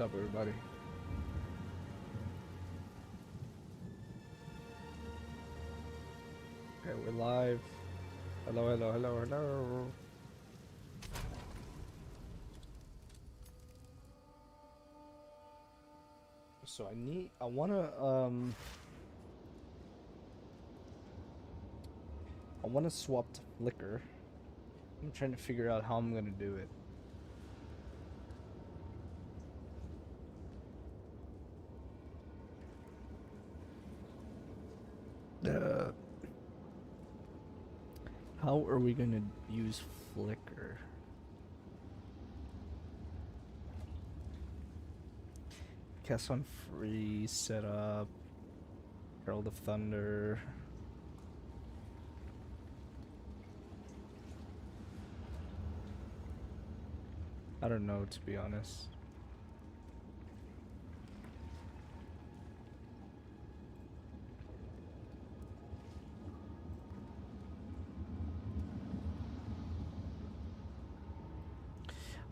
What's up, everybody? Okay, we're live. Hello, hello, hello, hello. So I wanna swap to Flickr. I'm trying to figure out how I'm gonna do it. How are we gonna use Flickr? Cast on free setup. Herald of Thunder. I don't know, to be honest.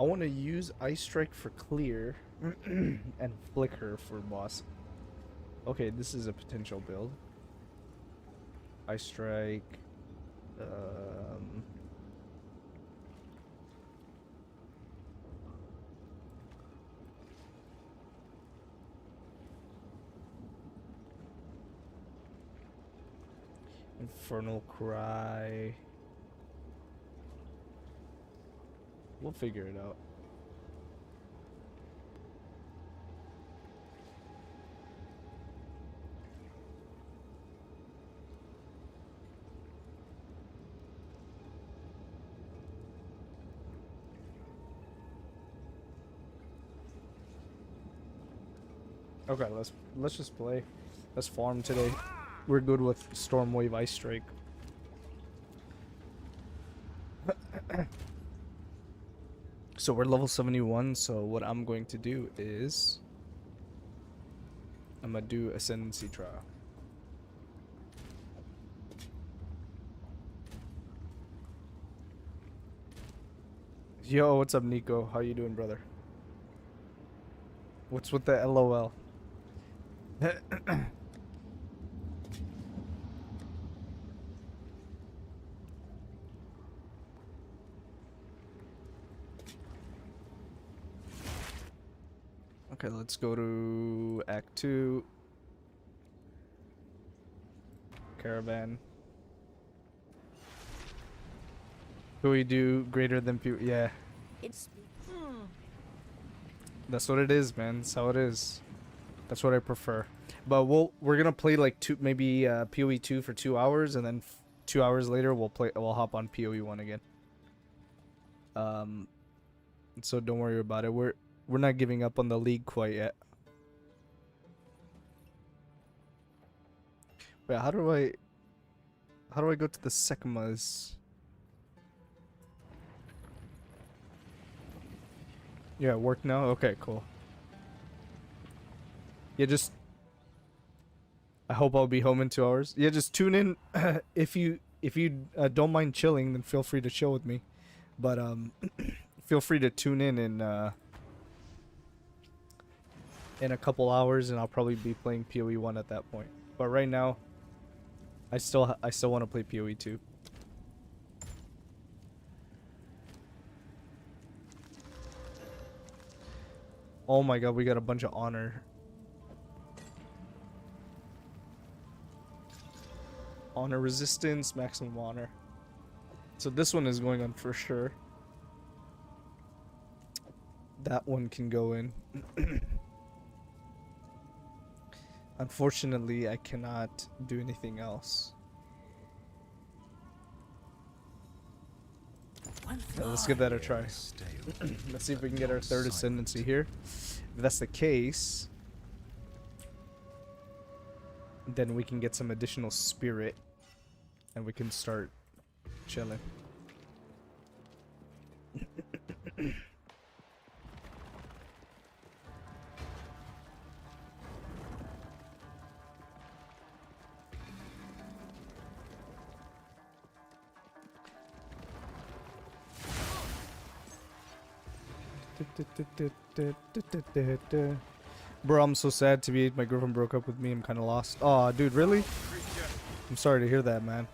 I want to use Ice Strike for clear and Flicker for boss. Okay, this is a potential build. Ice Strike. Infernal Cry. We'll figure it out. Okay, let's just play. Let's farm today. We're good with Stormwave Ice Strike. So we're level 71, so what I'm going to do is I'm gonna do Ascendancy Trial. Yo, what's up, Nico? How you doing, brother? What's with the LOL? Okay, let's go to Act 2. Caravan. Who we do greater than people? Yeah. It's That's what it is, man. That's how it is. That's what I prefer. But we're gonna play like maybe PoE2 for 2 hours, and then 2 hours later we'll hop on POE1 again. So don't worry about it. We're not giving up on the league quite yet. Wait, how do I go to the Sekmas? Yeah, work now? Okay, cool. Yeah, just I hope I'll be home in 2 hours. Yeah, just tune in. If you don't mind chilling, then feel free to chill with me. But feel free to tune in a couple hours, and I'll probably be playing POE1 at that point. But right now, I still want to play POE2. Oh my god, we got a bunch of honor. Honor resistance, maximum honor. So this one is going on for sure. That one can go in. Unfortunately, I cannot do anything else. Yeah, let's give that a try. Let's see if we can get our third ascendancy here. If that's the case, then we can get some additional spirit and we can start chilling. Bro, I'm so sad to be. My girlfriend broke up with me. I'm kind of lost. Aw, dude, really? I'm sorry to hear that, man.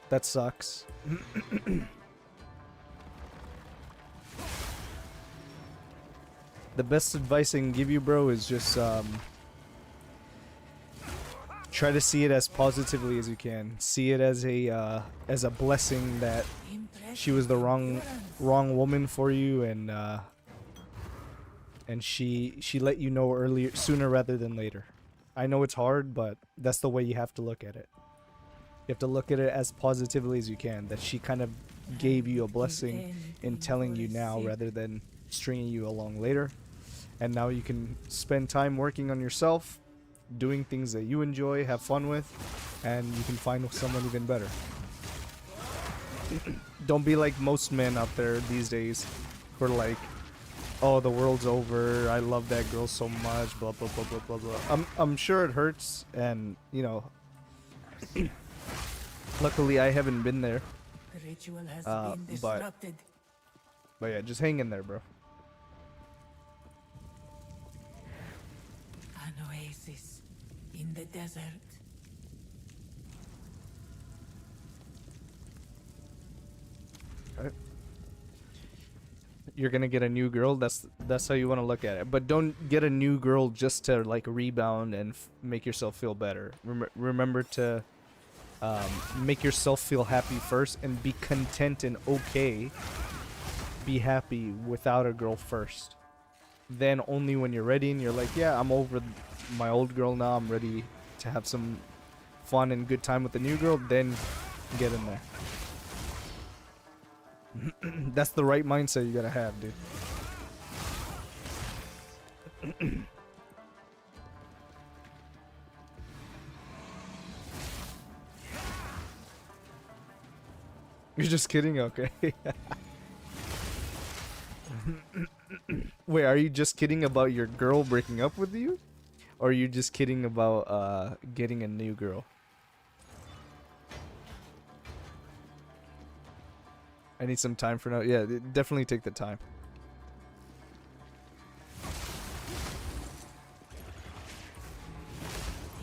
That sucks. The best advice I can give you, bro, is just try to see it as positively as you can. See it as a blessing that she was the wrong woman for you, and she let you know sooner rather than later. I know it's hard, but that's the way you have to look at it. You have to look at it as positively as you can, that she kind of gave you a blessing in telling you now rather than stringing you along later. And now you can spend time working on yourself, doing things that you enjoy, have fun with, and you can find someone even better. Don't be like most men out there these days who are like, oh, the world's over, I love that girl so much, blah blah blah blah blah blah. I'm sure it hurts, and you know, luckily I haven't been there. The ritual has been disrupted. But yeah, just hang in there, bro. An oasis in the desert. Right. You're gonna get a new girl. That's how you want to look at it. But don't get a new girl just to like rebound and make yourself feel better. Remember to make yourself feel happy first and be content and okay. Be happy without a girl first. Then only when you're ready and you're like, yeah, I'm over my old girl now. I'm ready to have some fun and good time with the new girl. Then get in there. That's the right mindset you gotta have, dude. You're just kidding? Okay. Wait, are you just kidding about your girl breaking up with you? Or are you just kidding about getting a new girl? I need some time for now. Yeah, definitely take the time.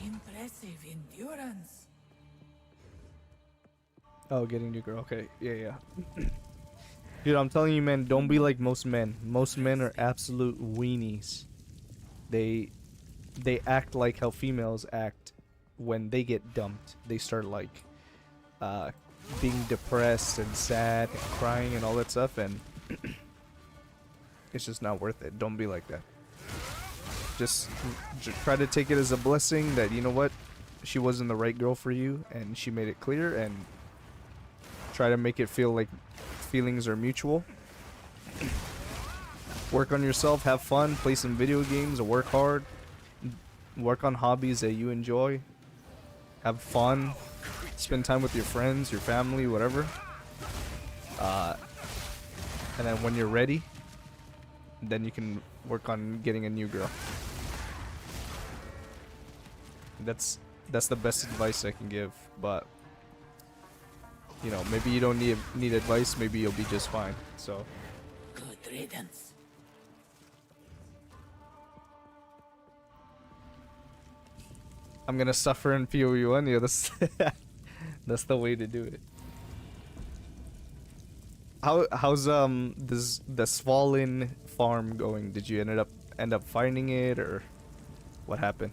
Impressive endurance. Oh, getting a new girl. Okay, yeah. Dude, I'm telling you, man, don't be like most men. Most men are absolute weenies. They act like how females act when they get dumped. They start like being depressed and sad and crying and all that stuff, and it's just not worth it. Don't be like that. Just try to take it as a blessing that, you know what, she wasn't the right girl for you and she made it clear, and try to make it feel like feelings are mutual. Work on yourself, have fun, play some video games, work hard, work on hobbies that you enjoy, have fun, spend time with your friends, your family, whatever. And then when you're ready, then you can work on getting a new girl. That's the best advice I can give, but you know, maybe you don't need advice, maybe you'll be just fine. So Good riddance. I'm gonna suffer in POE1. Yeah, that's the way to do it. How's this fallen farm going? Did you end up finding it, or what happened?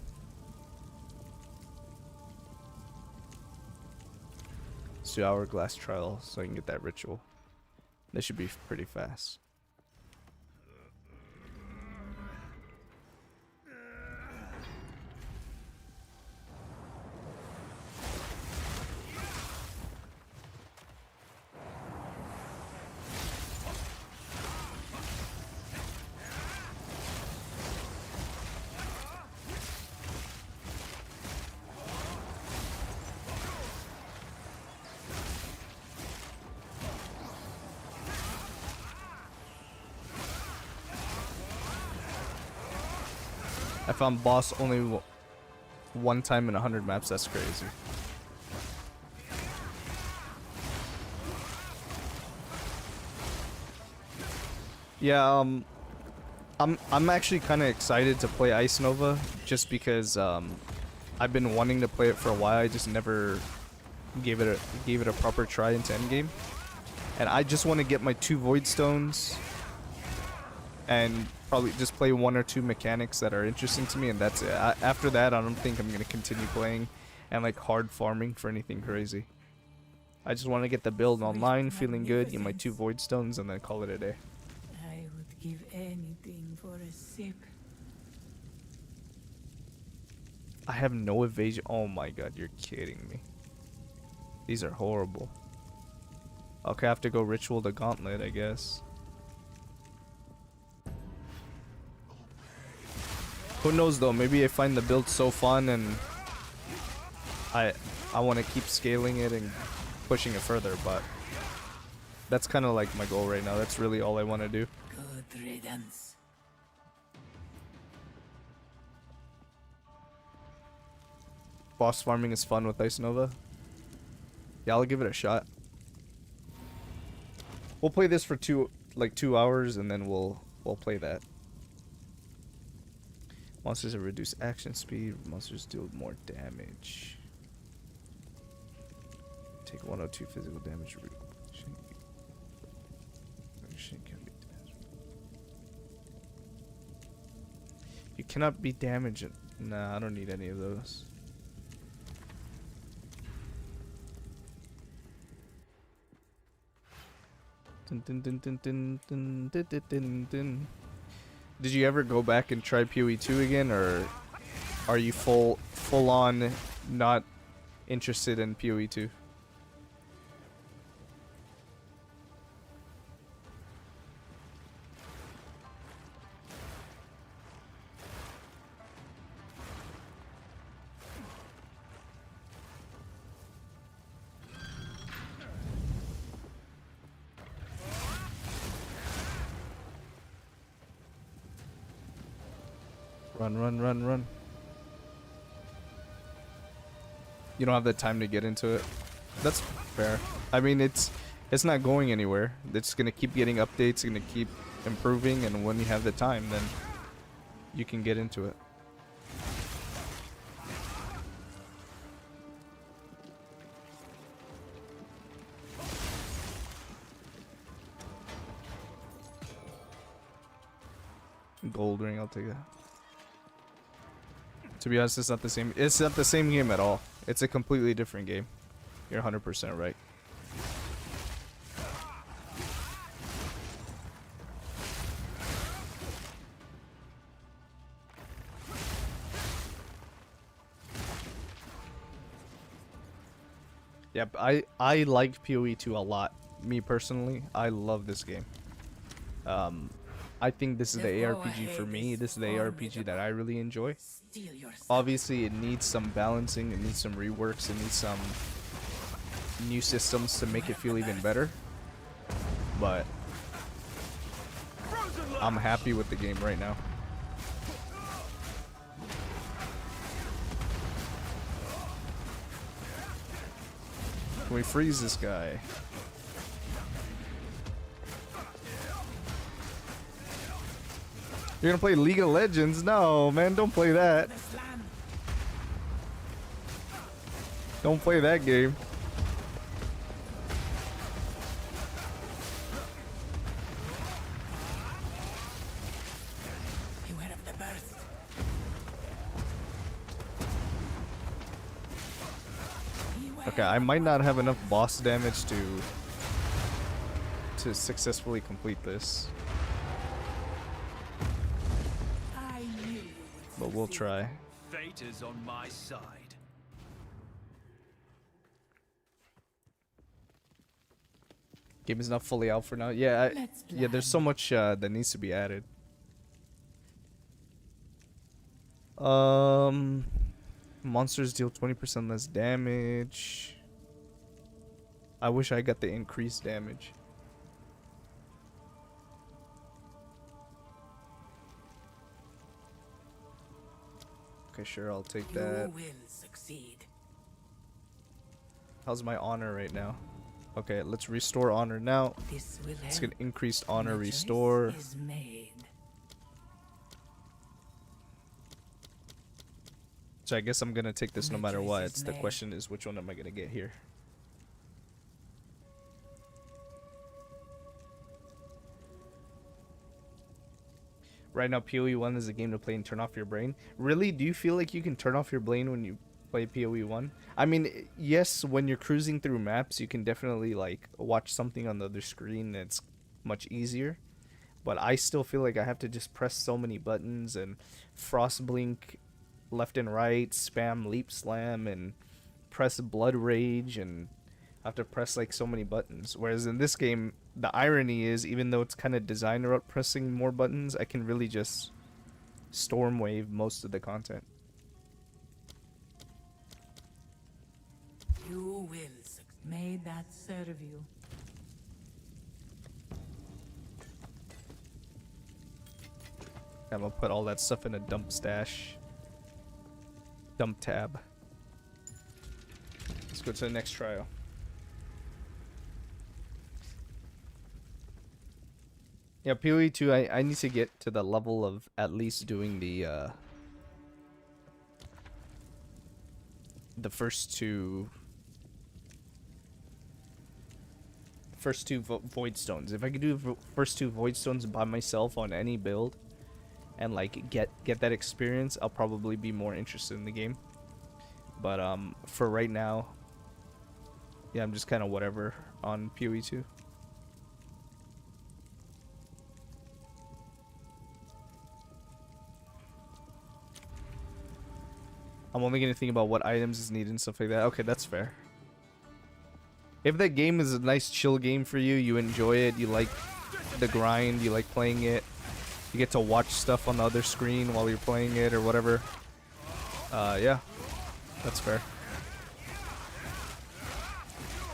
Let's do hourglass trial so I can get that ritual. This should be pretty fast. I found boss only one time in 100 maps. That's crazy. Yeah, I'm actually kind of excited to play Ice Nova just because I've been wanting to play it for a while. I just never gave it a proper try into Endgame. And I just want to get my 2 Void Stones and probably just play 1 or 2 mechanics that are interesting to me, and that's it. After that, I don't think I'm going to continue playing and like hard farming for anything crazy. I just want to get the build online, feeling good, get my 2 Void Stones, and then call it a day. I would give anything for a sip. I have no evasion. Oh my god, you're kidding me. These are horrible. Okay, I have to go ritual the gauntlet, I guess. Who knows though, maybe I find the build so fun and I want to keep scaling it and pushing it further, but that's kind of like my goal right now. That's really all I want to do. Good riddance. Boss farming is fun with Ice Nova. Yeah, I'll give it a shot. We'll play this for 2 hours and then we'll play that. Monsters have reduced action speed. Monsters deal more damage. Take 102 physical damage. You cannot be damaged. Nah, I don't need any of those. Dun, dun, dun, dun, dun, dun, dun, dun, dun, dun. Did you ever go back and try PoE2 again, or are you full on not interested in PoE2? Run, run, run, run. You don't have the time to get into it. That's fair. I mean, it's not going anywhere. It's gonna keep getting updates, gonna keep improving, and when you have the time, then you can get into it. Gold ring, I'll take that. To be honest, it's not the same. It's not the same game at all. It's a completely different game. You're 100% right. Yep, I like PoE2 a lot. Me personally, I love this game. I think this is the ARPG for me. This is the ARPG that I really enjoy. Obviously, it needs some balancing, it needs some reworks, it needs some new systems to make it feel even better. But I'm happy with the game right now. Can we freeze this guy? You're gonna play League of Legends? No, man, don't play that. Don't play that game. Okay, I might not have enough boss damage to successfully complete this. But we'll try. Fate is on my side. Game is not fully out for now. Yeah, yeah. There's so much that needs to be added. Monsters deal 20% less damage. I wish I got the increased damage. Okay, sure, I'll take You that. will succeed. How's my honor right now? Okay, let's restore honor now. This will Let's help. get increased honor The choice restore. is made. So I guess I'm gonna take this no The matter choice what. is It's the made. question is which one am I gonna get here? Right now, PoE1 is a game to play and turn off your brain. Really? Do you feel like you can turn off your brain when you play PoE1? I mean, yes, when you're cruising through maps, you can definitely like watch something on the other screen. It's much easier. But I still feel like I have to just press so many buttons and frost blink left and right, spam leap slam, and press blood rage, and I have to press like so many buttons. Whereas in this game, the irony is, even though it's kind of designed around pressing more buttons, I can really just storm wave most of the content. You will succeed. May that serve you. I'm gonna put all that stuff in a dump stash. Dump tab. Let's go to the next trial. Yeah, PoE2, I need to get to the level of at least doing the first two void stones. If I could do first two void stones by myself on any build and like get that experience, I'll probably be more interested in the game. But for right now, yeah, I'm just kind of whatever on PoE2. I'm only gonna think about what items is needed and stuff like that. Okay, that's fair. If that game is a nice chill game for you, you enjoy it, you like the grind, you like playing it, you get to watch stuff on the other screen while you're playing it or whatever. Yeah, that's fair.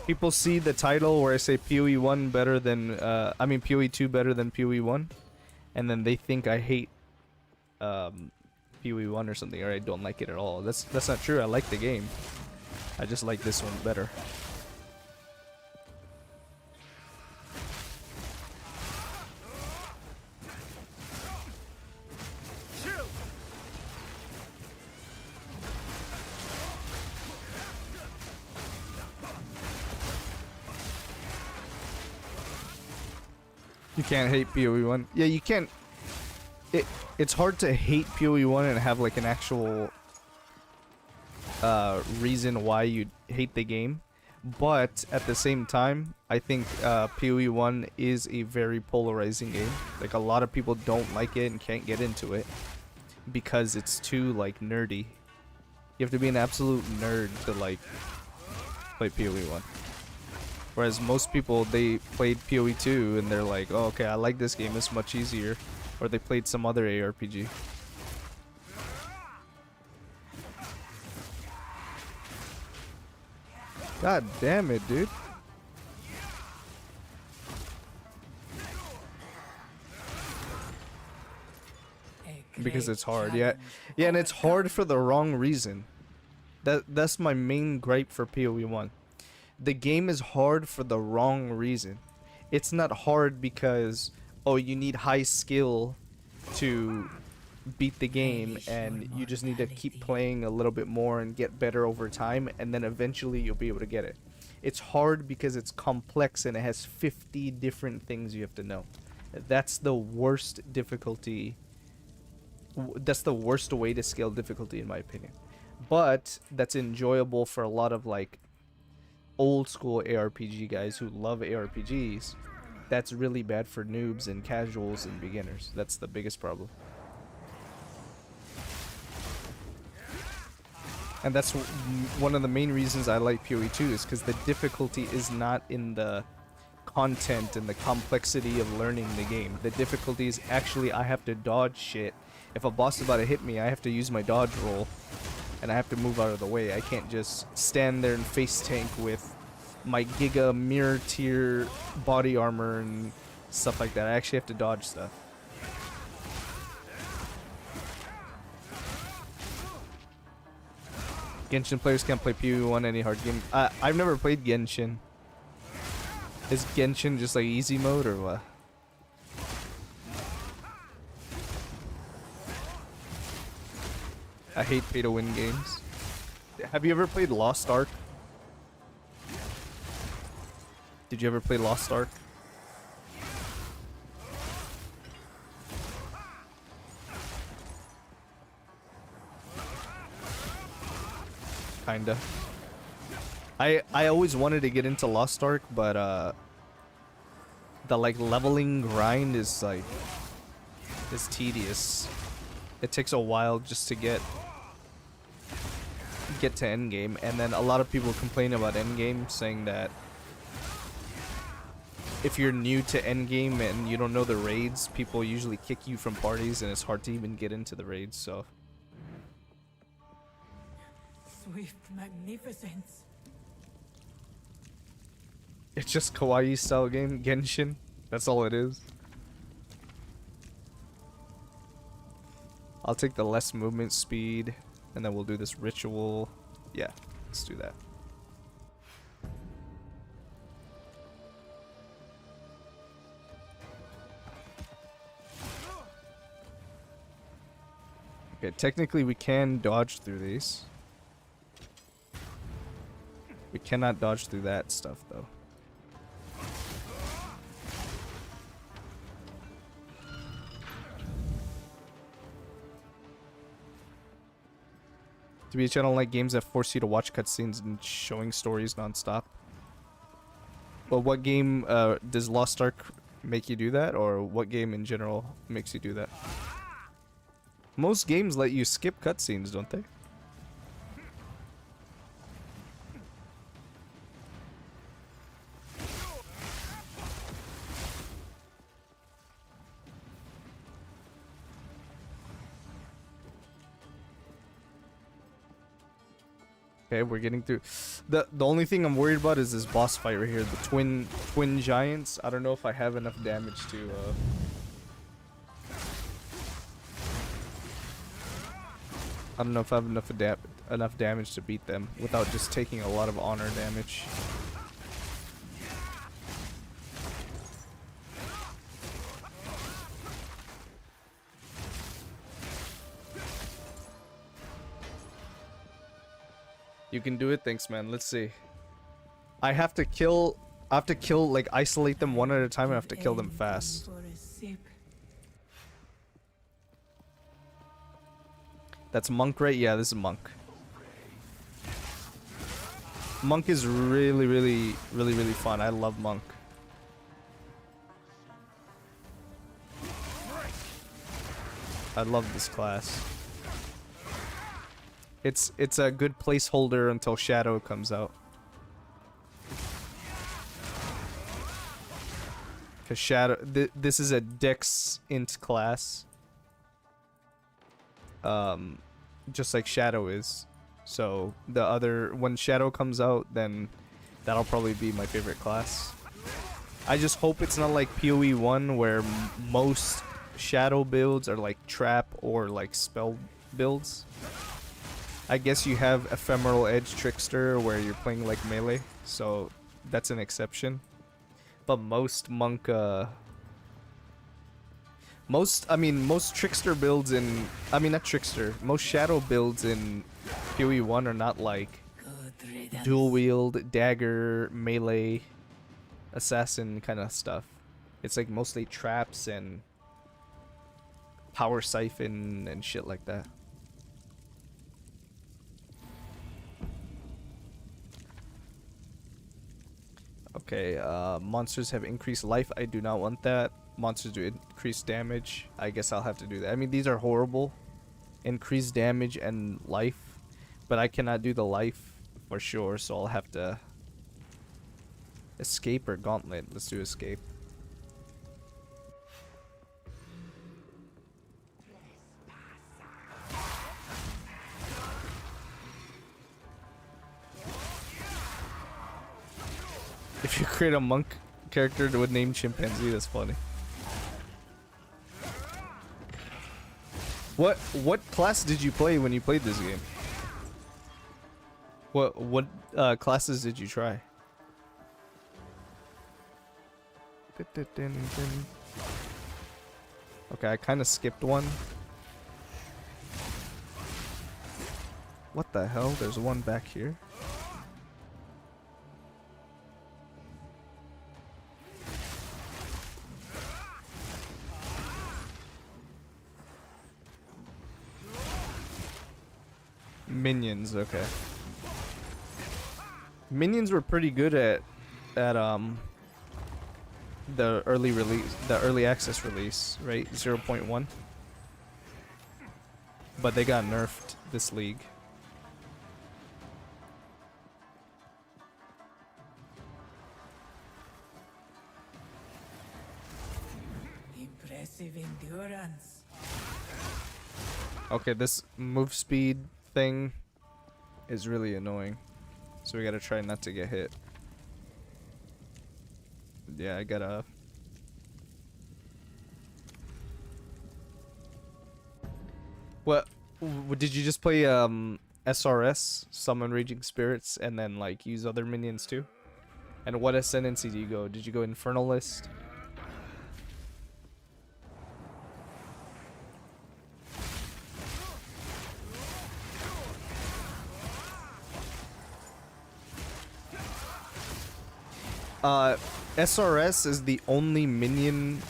People see the title where I say PoE1 better than, I mean PoE2 better than PoE1, and then they think I hate PoE1 or something, or I don't like it at all. That's not true. I like the game. I just like this one better. You can't hate PoE1. Yeah, you can't. It's hard to hate PoE1 and have like an actual reason why you hate the game. But at the same time, I think PoE1 is a very polarizing game. Like a lot of people don't like it and can't get into it because it's too like nerdy. You have to be an absolute nerd to like play PoE1. Whereas most people, they played PoE2 and they're like, oh, okay, I like this game, it's much easier. Or they played some other ARPG. God damn it, dude. Because it's hard, yeah. Yeah, and it's hard for the wrong reason. That's my main gripe for PoE1. The game is hard for the wrong reason. It's not hard because, oh, you need high skill to beat the game and you just need to keep playing a little bit more and get better over time, and then eventually you'll be able to get it. It's hard because it's complex and it has 50 different things you have to know. That's the worst difficulty. That's the worst way to scale difficulty in my opinion. But that's enjoyable for a lot of like old school ARPG guys who love ARPGs. That's really bad for noobs and casuals and beginners. That's the biggest problem. And that's one of the main reasons I like PoE2 is because the difficulty is not in the content and the complexity of learning the game. The difficulty is actually I have to dodge shit. If a boss is about to hit me, I have to use my dodge roll and I have to move out of the way. I can't just stand there and face tank with my Giga mirror tier body armor and stuff like that. I actually have to dodge stuff. Genshin players can't play POE1 any hard game. I've never played Genshin. Is Genshin just like easy mode or what? I hate pay to win games. Have you ever played Lost Ark? Did you ever play Lost Ark? Kinda. I always wanted to get into Lost Ark, but the like leveling grind is like tedious. It takes a while just to get to Endgame, and then a lot of people complain about Endgame, saying that if you're new to Endgame and you don't know the raids, people usually kick you from parties and it's hard to even get into the raids, so. Swift magnificence. It's just kawaii style game, Genshin. That's all it is. I'll take the less movement speed, and then we'll do this ritual. Yeah, let's do that. Okay, technically we can dodge through these. We cannot dodge through that stuff, though. To be a channel like games that force you to watch cutscenes and showing stories nonstop. Well, what game does Lost Ark make you do that, or what game in general makes you do that? Most games let you skip cutscenes, don't they? Okay, we're getting through. The only thing I'm worried about is this boss fight right here, the twin giants. I don't know if I have enough damage to I don't know if I have enough damage to beat them without just taking a lot of honor damage. You can do it, thanks man. Let's see. I have to kill, like isolate them one at a time. I have to kill them fast. That's monk, right? Yeah, this is monk. Monk is really fun. I love monk. I love this class. It's a good placeholder until Shadow comes out. Cause Shadow, this is a Dex int class. Just like Shadow is. So when Shadow comes out, then that'll probably be my favorite class. I just hope it's not like POE1 where most Shadow builds are like trap or like spell builds. I guess you have Ephemeral Edge Trickster where you're playing like melee, so that's an exception. But most monk, most Trickster builds in, not Trickster, most Shadow builds in PoE1 are not like dual wield, dagger, melee, assassin kind of stuff. It's like mostly traps and power siphon and shit like that. Okay, monsters have increased life. I do not want that. Monsters do increase damage. I guess I'll have to do that. I mean, these are horrible. Increase damage and life. But I cannot do the life for sure, so I'll have to... Escape or gauntlet? Let's do escape. If you create a monk character with name Chimpanzee, that's funny. What class did you play when you played this game? What classes did you try? Okay, I kind of skipped one. What the hell? There's one back here. Minions, okay. Minions were pretty good at the early release, the early access release, right? 0.1. But they got nerfed this league. Impressive endurance. Okay, this move speed thing is really annoying. So we gotta try not to get hit. Yeah, I gotta... What? Did you just play SRS, Summon Raging Spirits, and then like use other minions too? And what ascendancy do you go? Did you go Infernalist? SRS is the only minion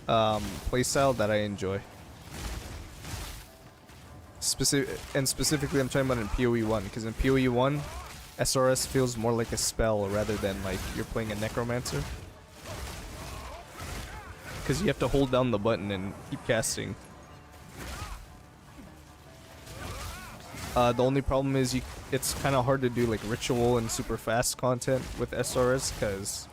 playstyle that I enjoy. Specifically, I'm talking about in PoE1, because in PoE1, SRS feels more like a spell rather than like you're playing a necromancer. Because you have to hold down the button and keep casting. The only problem is it's kind of hard to do like ritual and super fast content with SRS because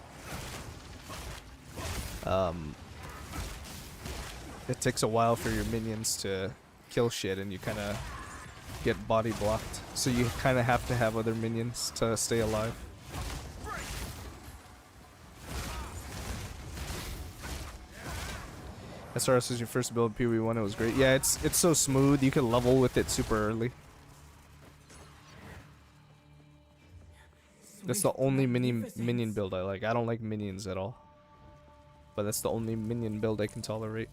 it takes a while for your minions to kill shit and you kind of get body blocked. So you kind of have to have other minions to stay alive. SRS was your first build PoE1, it was great. Yeah, it's so smooth, you can level with it super early. That's the only minion build I like. I don't like minions at all. But that's the only minion build I can tolerate.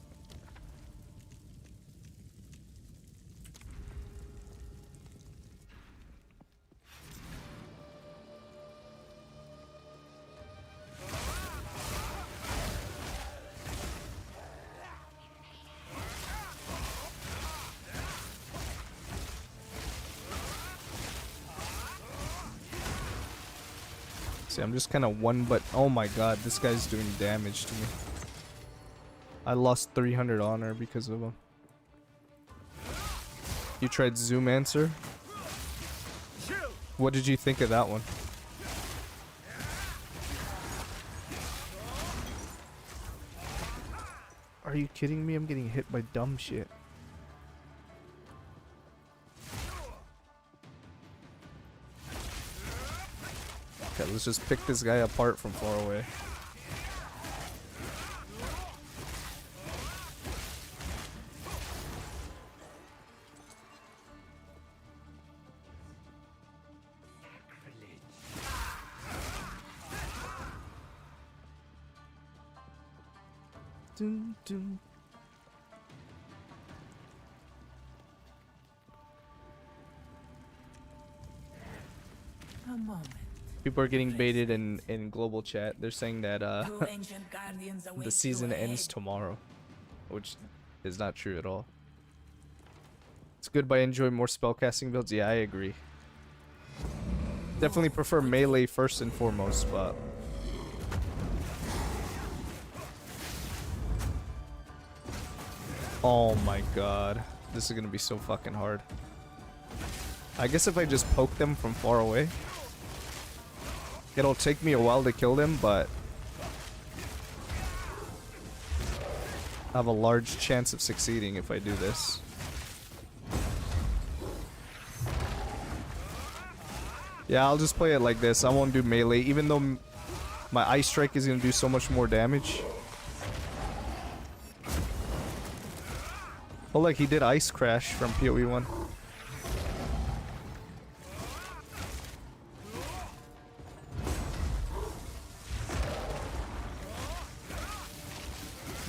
See, I'm just kind of oh my god, this guy's doing damage to me. I lost 300 honor because of him. You tried Zoomancer? What did you think of that one? Are you kidding me? I'm getting hit by dumb shit. Okay, let's just pick this guy apart from far away. Dun, dun. A moment. People are getting baited in global chat. They're saying that Two ancient guardians await the season you ends ahead. tomorrow, which is not true at all. It's good, but I enjoy more spellcasting builds. Yeah, I agree. Definitely prefer melee first and foremost, but oh my god, this is gonna be so fucking hard. I guess if I just poke them from far away, it'll take me a while to kill them, but I have a large chance of succeeding if I do this. Yeah, I'll just play it like this. I won't do melee, even though my Ice Strike is going to do so much more damage. Oh, look, he did Ice Crash from PoE1.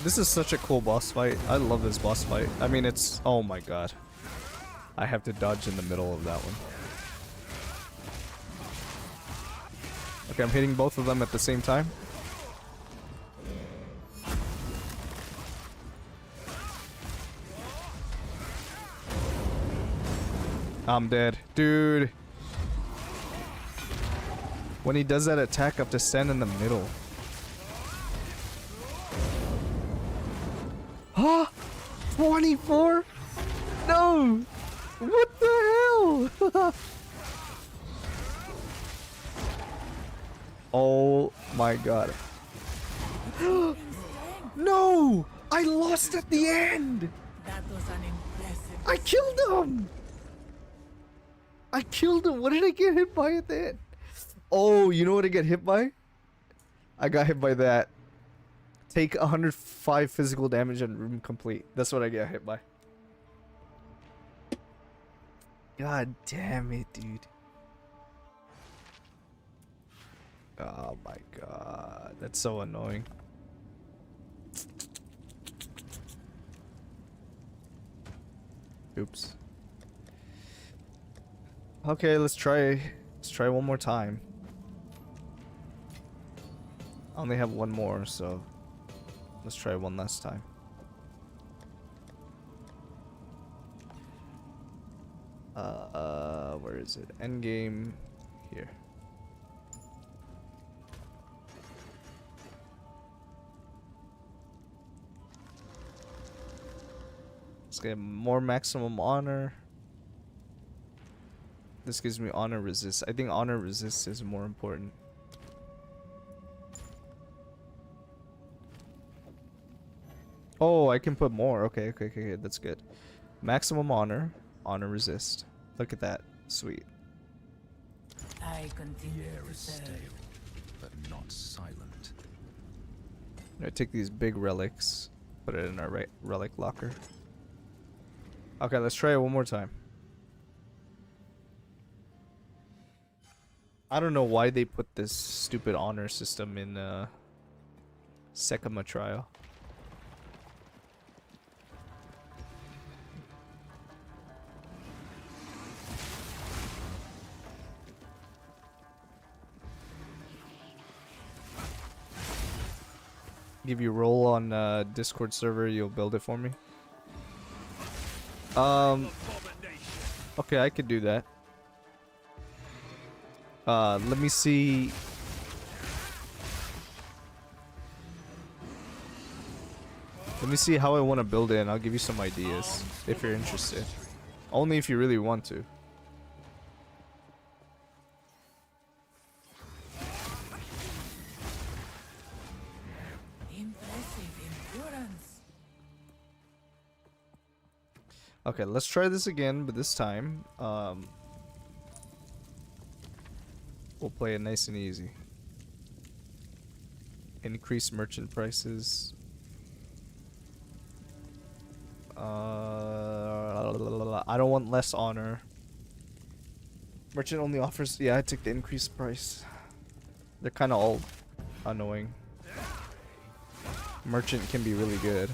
This is such a cool boss fight. I love this boss fight. I mean, it's... Oh my god. I have to dodge in the middle of that one. Okay, I'm hitting both of them at the same time. I'm dead. Dude. When he does that attack, I have to stand in the middle. Huh? 24? No! What the hell? Oh my god. No! I lost at the end! That was an impressive. I killed him! I killed him! What did I get hit by at the end? Oh, you know what I get hit by? I got hit by that. Take 105 physical damage and room complete. That's what I get hit by. God damn it, dude. Oh my god. That's so annoying. Oops. Okay, let's try one more time. I only have one more, so let's try one last time. Where is it? Endgame here. Let's get more maximum honor. This gives me honor resist. I think honor resist is more important. Oh, I can put more. Okay, that's good. Maximum honor, honor resist. Look at that. Sweet. I continue The air to is serve. stale, but not silent. I take these big relics, put it in our relic locker. Okay, let's try it one more time. I don't know why they put this stupid honor system in Sekima trial. Give you role on Discord server, you'll build it for me. Okay, I could do that. Let me see. Let me see how I want to build it, and I'll give you some ideas if you're interested. Only if you really want to. Impressive endurance. Okay, let's try this again, but this time, we'll play it nice and easy. Increase merchant prices. I don't want less honor. Merchant only offers. Yeah, I took the increased price. They're kind of all annoying. Merchant can be really good.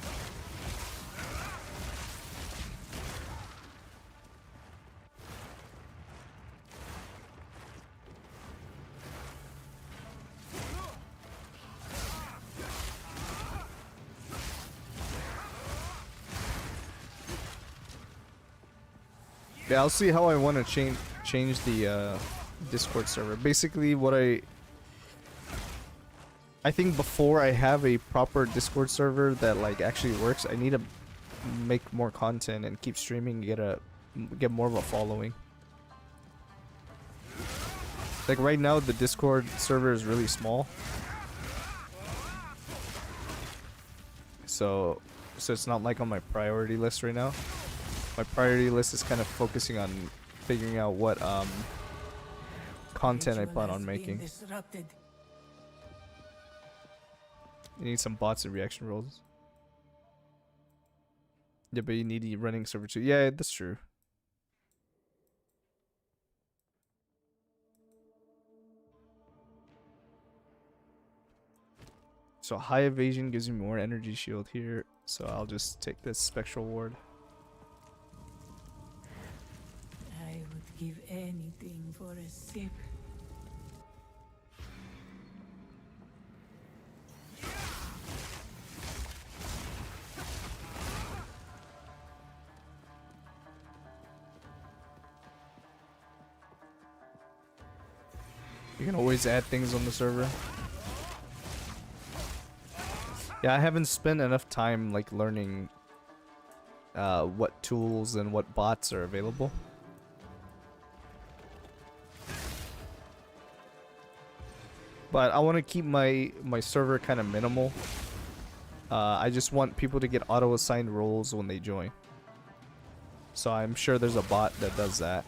Yeah, I'll see how I want to change the Discord server. Basically, what I think before I have a proper Discord server that like actually works, I need to make more content and keep streaming and get more of a following. Like right now, the Discord server is really small, so it's not like on my priority list right now. My priority list is kind of focusing on figuring out what content I plan on making. Disrupted. You need some bots and reaction roles. Yeah, but you need a running server too. Yeah, that's true. So high evasion gives you more energy shield here. So I'll just take this spectral ward. I would give anything for a sip. You can always add things on the server. Yeah, I haven't spent enough time like learning what tools and what bots are available. But I want to keep my server kind of minimal. I just want people to get auto-assigned roles when they join. So I'm sure there's a bot that does that.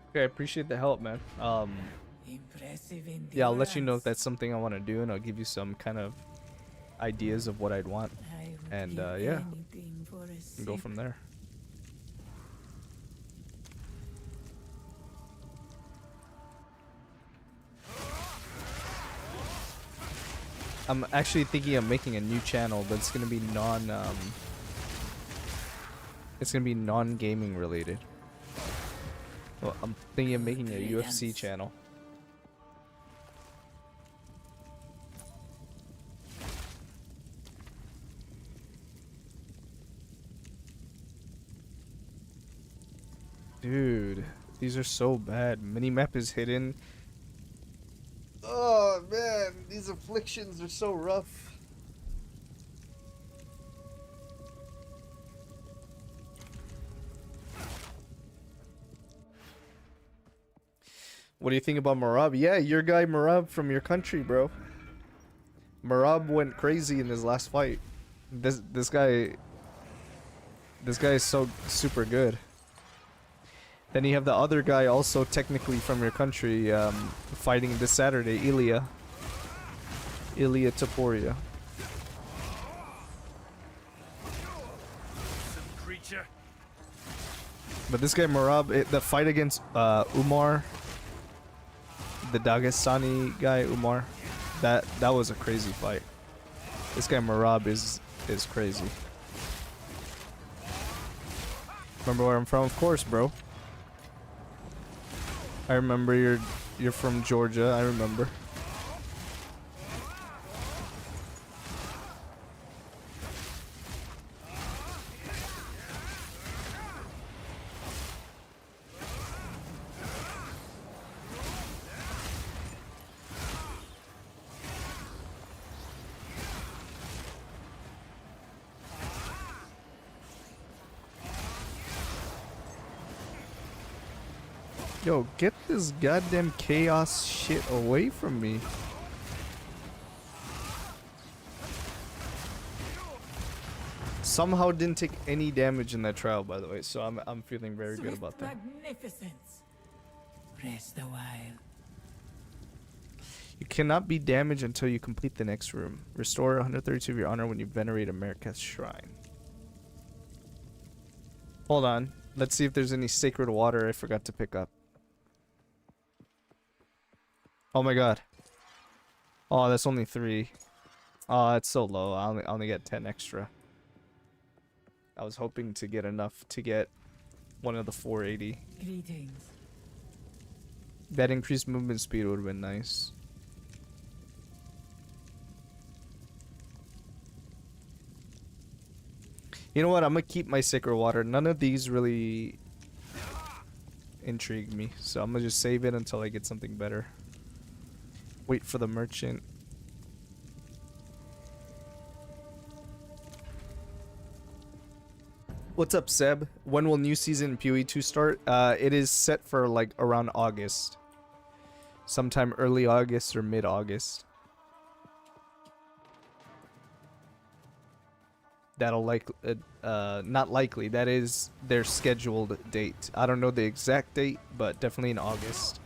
Okay, I appreciate the help, man. Impressive Yeah, I'll let you know if endurance. that's something I want to do, and I'll give you some kind of ideas of what I'd want, I would and give yeah, anything for a and sip. go from there. I'm actually thinking of making a new channel, but it's gonna be it's gonna be non-gaming related. Well, I'm thinking of making a UFC channel. Dude, these are so bad. Minimap is hidden. Oh man, these afflictions are so rough. What do you think about Marab? Yeah, your guy Marab from your country, bro. Marab went crazy in his last fight. This guy is so super good. Then you have the other guy also technically from your country fighting this Saturday, Ilya Taporia. But this guy Marab, the fight against Umar, the Dagestani guy Umar, that was a crazy fight. This guy Marab is crazy. Remember where I'm from? Of course, bro. I remember you're from Georgia. I remember. Yo, get this goddamn chaos shit away from me. Somehow didn't take any damage in that trial, by the way, so I'm feeling very good about that. Magnificence. Rest a while. You cannot be damaged until you complete the next room. Restore 132 of your honor when you venerate a Merketh's shrine. Hold on. Let's see if there's any sacred water I forgot to pick up. Oh my god. Oh, that's only 3. Oh, it's so low. I only get 10 extra. I was hoping to get enough to get one of the 480. Greetings. That increased movement speed would have been nice. You know what? I'm gonna keep my sacred water. None of these really intrigue me, so I'm gonna just save it until I get something better. Wait for the merchant. What's up, Seb? When will new season in PoE2 start? It is set for like around August. Sometime early August or mid-August. That'll not likely. That is their scheduled date. I don't know the exact date, but definitely in August.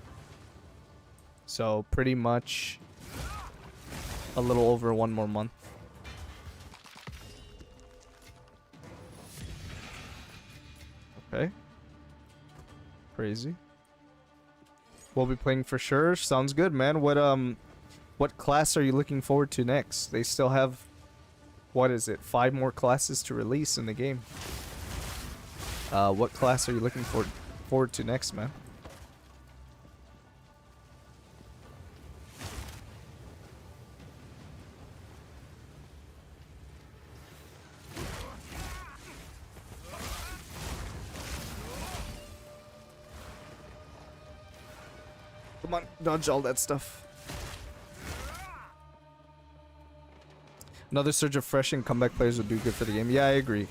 So pretty much a little over 1 more month. Okay. Crazy. We'll be playing for sure. Sounds good, man. What class are you looking forward to next? They still have, what is it, 5 more classes to release in the game. What class are you looking forward to next, man? Come on, dodge all that stuff. Another surge of fresh and comeback players would do good for the game. Yeah, I agree.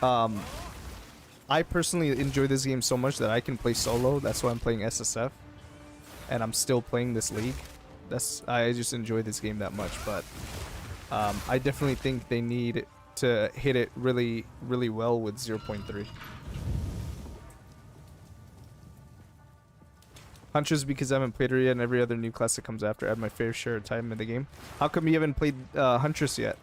I personally enjoy this game so much that I can play solo. That's why I'm playing SSF. And I'm still playing this league. I just enjoy this game that much. But I definitely think they need to hit it really, really well with 0.3. Huntress because I haven't played her yet, and every other new class that comes after I have my fair share of time in the game. How come you haven't played Huntress yet?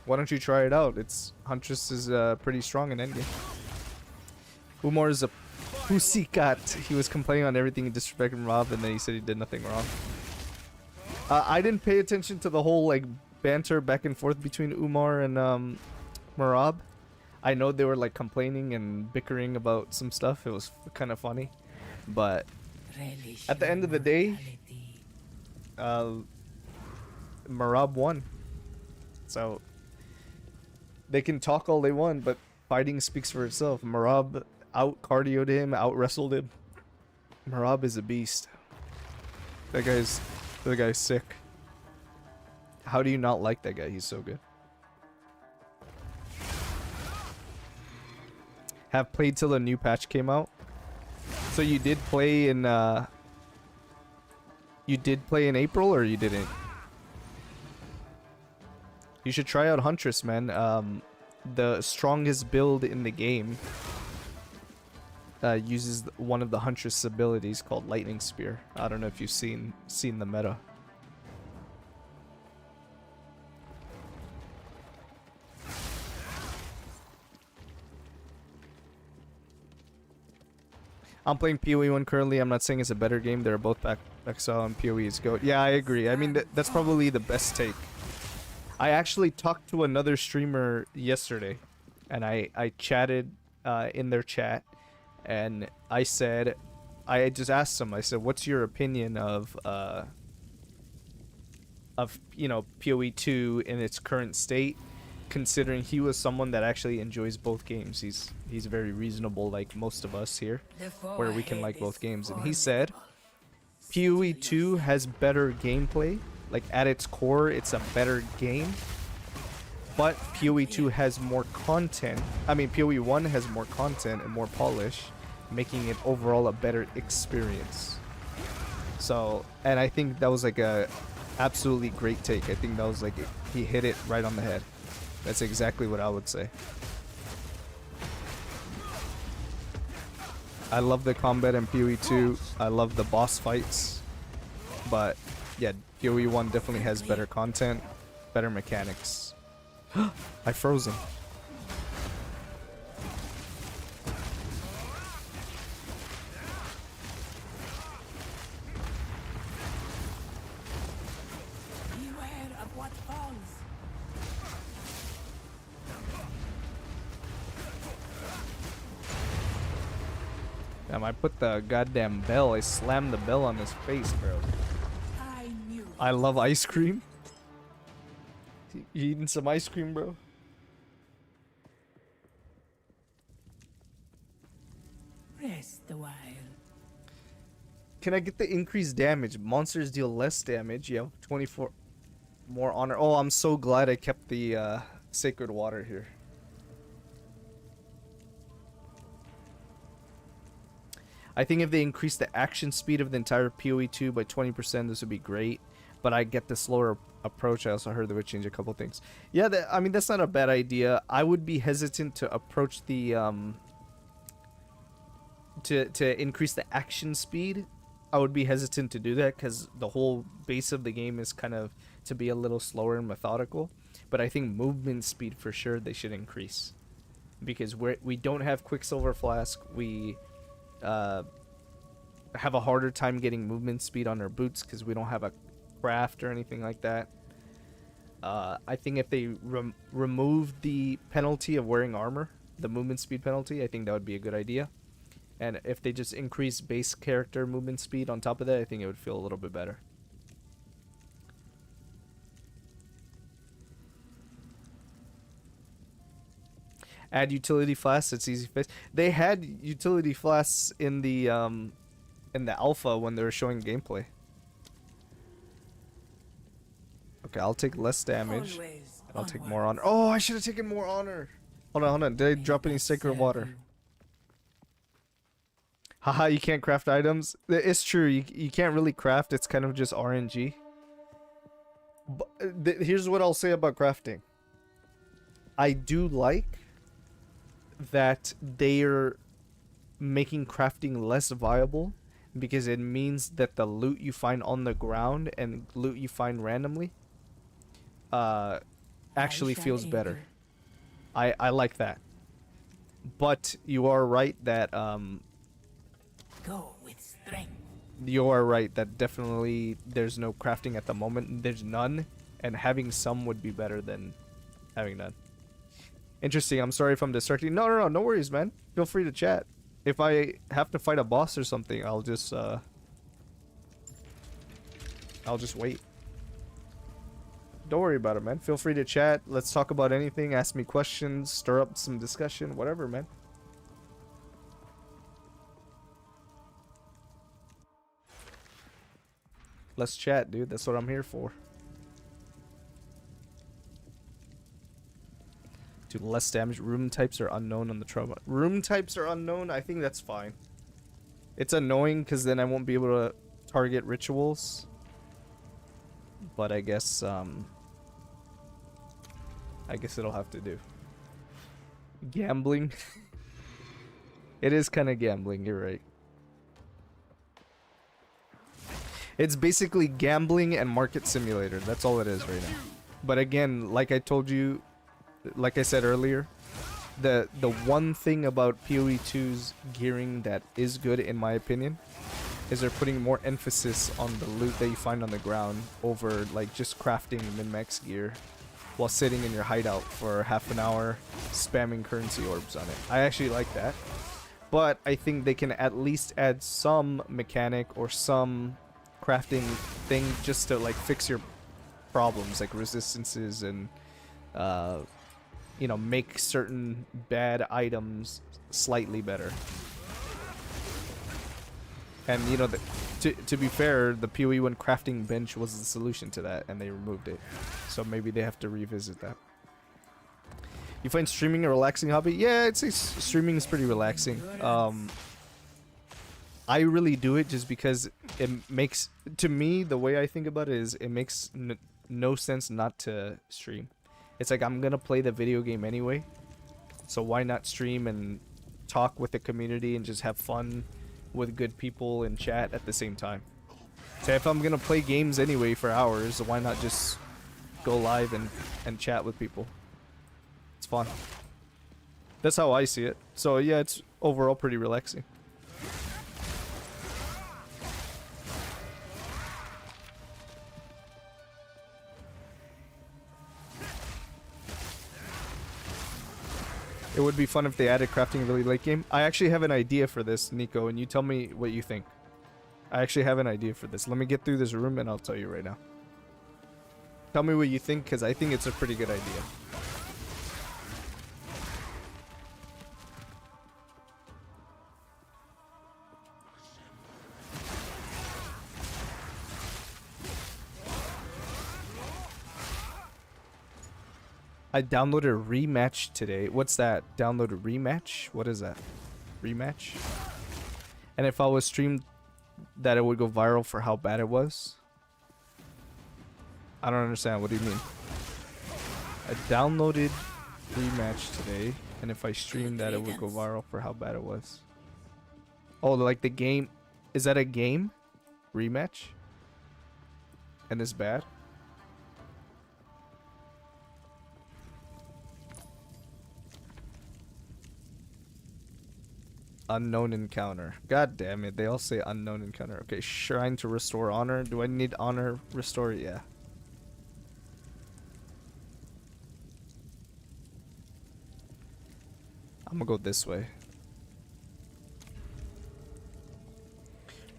Why don't you try it out? Huntress is pretty strong in Endgame. Umar is a pussycat. He was complaining on everything and disrespecting Rob, and then he said he did nothing wrong. I didn't pay attention to the whole like banter back and forth between Umar and Marab. I know they were like complaining and bickering about some stuff. It was kind of funny, but at the end of the day, Marab won. So they can talk all they want, but fighting speaks for itself. Marab out cardioed him, out wrestled him. Marab is a beast. That guy's sick. How do you not like that guy? He's so good. Have played till the new patch came out. So you did play in April, or you didn't? You should try out Huntress, man. The strongest build in the game uses one of the Huntress abilities called Lightning Spear. I don't know if you've seen the meta. I'm playing POE1 currently. I'm not saying it's a better game. They're both Exile and POE is GOAT. Yeah, I agree. I mean, that's probably the best take. I actually talked to another streamer yesterday, and I chatted in their chat, and I just asked him, I said, what's your opinion of you know, PoE2 in its current state, considering he was someone that actually enjoys both games. He's very reasonable, like most of us here, where we can like both games. And he said PoE2 has better gameplay, like at its core it's a better game, but PoE2 has more content. I mean, PoE1 has more content and more polish, making it overall a better experience. So, and I think that was like a absolutely great take. I think that was like, he hit it right on the head. That's exactly what I would say. I love the combat in PoE2. I love the boss fights. But yeah, PoE1 definitely has better content, better mechanics. I froze him. Beware of what falls. Damn, I put the goddamn bell. I slammed the bell on his face, bro. I knew. I love ice cream. You eating some ice cream, bro? Rest a while. Can I get the increased damage? Monsters deal less damage. Yeah, 24 more honor. Oh, I'm so glad I kept the sacred water here. I think if they increase the action speed of the entire PoE2 by 20%, this would be great. But I get the slower approach. I also heard they would change a couple things. Yeah, I mean, that's not a bad idea. I would be hesitant to approach the to increase the action speed, I would be hesitant to do that because the whole base of the game is kind of to be a little slower and methodical. But I think movement speed for sure they should increase, because we don't have Quicksilver Flask. We have a harder time getting movement speed on our boots because we don't have a craft or anything like that. I think if they removed the penalty of wearing armor, the movement speed penalty, I think that would be a good idea. And if they just increase base character movement speed on top of that, I think it would feel a little bit better. Add utility flasks, it's easy fix. They had utility flasks in the alpha when they were showing gameplay. Okay, I'll take less damage. I'll take more honor. Oh, I should have taken more honor. Hold on. Did I drop any sacred water? Haha, you can't craft items. It's true. You can't really craft. It's kind of just RNG. But here's what I'll say about crafting. I do like that they're making crafting less viable, because it means that the loot you find on the ground and loot you find randomly actually feels better. I like that. But you are right that Go with strength. you are right that definitely there's no crafting at the moment. There's none, and having some would be better than having none. Interesting. I'm sorry if I'm distracting. No worries, man. Feel free to chat. If I have to fight a boss or something, I'll just wait. Don't worry about it, man. Feel free to chat. Let's talk about anything. Ask me questions. Stir up some discussion. Whatever, man. Let's chat, dude. That's what I'm here for. Do less damage. Room types are unknown on the trauma. Room types are unknown. I think that's fine. It's annoying because then I won't be able to target rituals. But I guess it'll have to do. Gambling. It is kind of gambling. You're right. It's basically gambling and market simulator. That's all it is right now. But again, like I told you, like I said earlier, the one thing about PoE2's gearing that is good, in my opinion, is they're putting more emphasis on the loot that you find on the ground over like just crafting min-max gear while sitting in your hideout for half an hour spamming currency orbs on it. I actually like that. But I think they can at least add some mechanic or some crafting thing just to like fix your problems, like resistances, and you know, make certain bad items slightly better. And you know, to be fair, the POE1 crafting bench was the solution to that, and they removed it. So maybe they have to revisit that. You find streaming a relaxing hobby? Yeah, I'd say streaming is pretty relaxing. I really do it just because it makes, to me, the way I think about it is it makes no sense not to stream. It's like I'm gonna play the video game anyway, so why not stream and talk with the community and just have fun with good people in chat at the same time. So if I'm gonna play games anyway for hours, why not just go live and chat with people? It's fun. That's how I see it. So yeah, it's overall pretty relaxing. It would be fun if they added crafting really late game. I actually have an idea for this, Nico, and you tell me what you think. I actually have an idea for this. Let me get through this room and I'll tell you right now. Tell me what you think, because I think it's a pretty good idea. I downloaded Rematch today. What's that? Downloaded Rematch? What is that? Rematch? And if I was streamed, that it would go viral for how bad it was? I don't understand. What do you mean? I downloaded Rematch today, and if I streamed that, it would go viral for how bad it was. Oh, like the game. Is that a game? Rematch? And it's bad? Unknown encounter. God damn it. They all say unknown encounter. Okay, shrine to restore honor. Do I need honor restore? Yeah. I'm gonna go this way.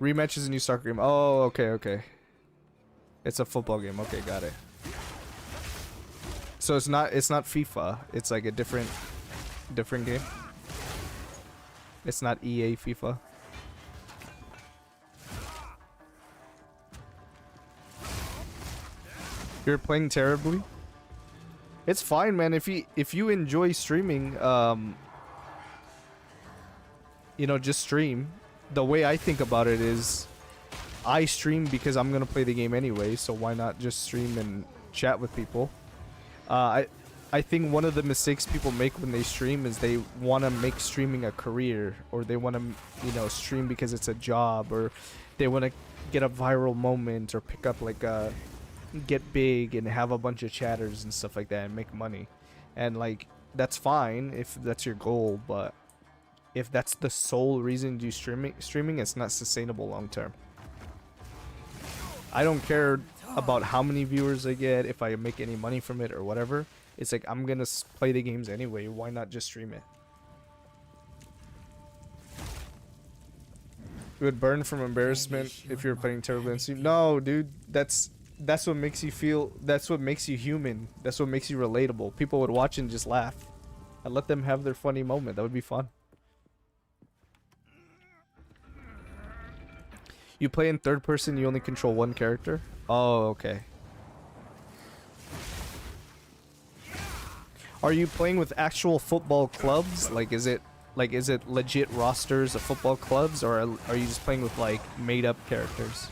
Rematch is a new soccer game. Oh, okay, okay. It's a football game. Okay, got it. So it's not FIFA. It's like a different game. It's not EA FIFA. You're playing terribly? It's fine, man. If you enjoy streaming, you know, just stream. The way I think about it is I stream because I'm gonna play the game anyway, so why not just stream and chat with people? I think one of the mistakes people make when they stream is they want to make streaming a career, or they want to, you know, stream because it's a job, or they want to get a viral moment, or pick up like a get big and have a bunch of chatters and stuff like that and make money. And like that's fine if that's your goal, but if that's the sole reason you do streaming, it's not sustainable long term. I don't care about how many viewers I get, if I make any money from it or whatever. It's like, I'm gonna play the games anyway. Why not just stream it? You would burn from embarrassment if you're playing terribly on stream. No, dude, that's what makes you feel. That's what makes you human. That's what makes you relatable. People would watch and just laugh, and let them have their funny moment. That would be fun. You play in third person. You only control one character. Oh, okay. Are you playing with actual football clubs? Like, is it legit rosters of football clubs, or are you just playing with like made up characters?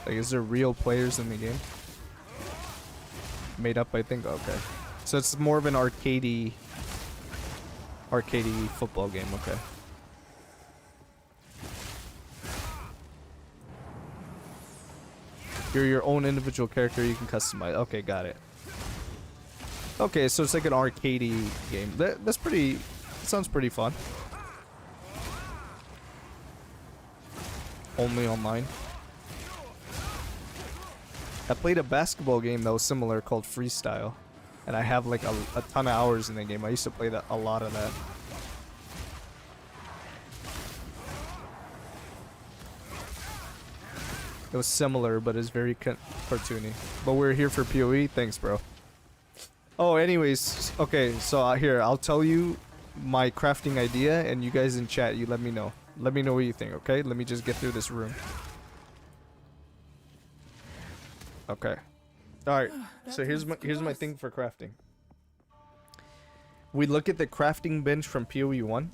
Like, is there real players in the game? Made up, I think. Okay, so it's more of an arcadey football game. Okay. You're your own individual character. You can customize. Okay, got it. Okay, so it's like an arcadey game. That's pretty. That sounds pretty fun. Only online. I played a basketball game that was similar called Freestyle, and I have like a ton of hours in the game. I used to play a lot of that. It was similar, but it's very cartoony. But we're here for PoE. Thanks, bro. Oh, anyways, okay. So here, I'll tell you my crafting idea, and you guys in chat, you let me know. Let me know what you think. Okay? Let me just get through this room. Okay. Alright. So here's my thing for crafting. We look at the crafting bench from POE1.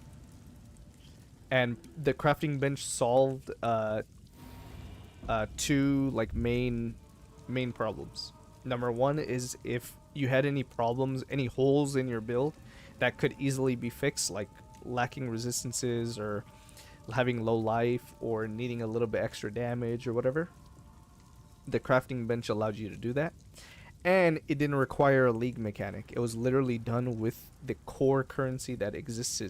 And the crafting bench solved two like main problems. Number one is if you had any problems, any holes in your build that could easily be fixed, like lacking resistances or having low life or needing a little bit extra damage or whatever. The crafting bench allowed you to do that, and it didn't require a league mechanic. It was literally done with the core currency that exists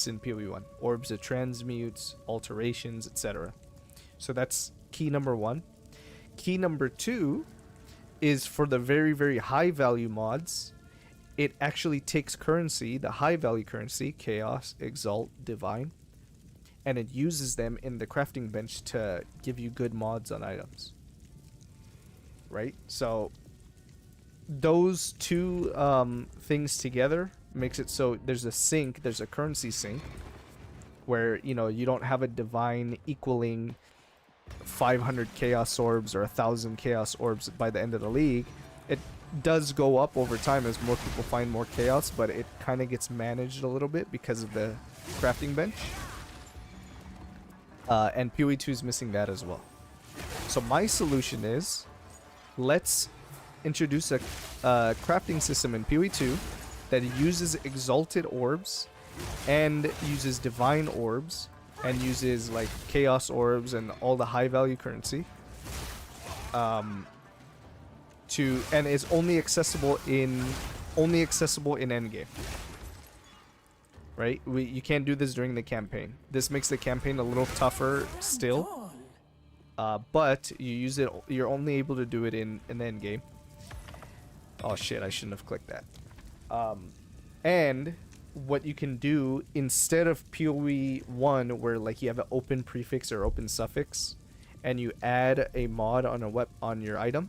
in PoE1: orbs of transmutes, alterations, etc. So that's key number one. Key number two is for the very, very high value mods. It actually takes currency, the high value currency, chaos, exalt, divine, and it uses them in the crafting bench to give you good mods on items. Right? So those two things together makes it so there's a sink, there's a currency sink, where, you know, you don't have a divine equaling 500 chaos orbs or 1,000 chaos orbs by the end of the league. does go up over time as more people find more chaos, but it kind of gets managed a little bit because of the crafting bench. And PoE2 is missing that as well. So my solution is, let's introduce a crafting system in PoE2 that uses exalted orbs and uses divine orbs and uses like chaos orbs and all the high value currency. And is only accessible in Endgame. Right? You can't do this during the campaign. This makes the campaign a little tougher still. But you're only able to do it in the Endgame. Oh shit, I shouldn't have clicked that. And what you can do instead of POE1 where like you have an open prefix or open suffix and you add a mod on your item,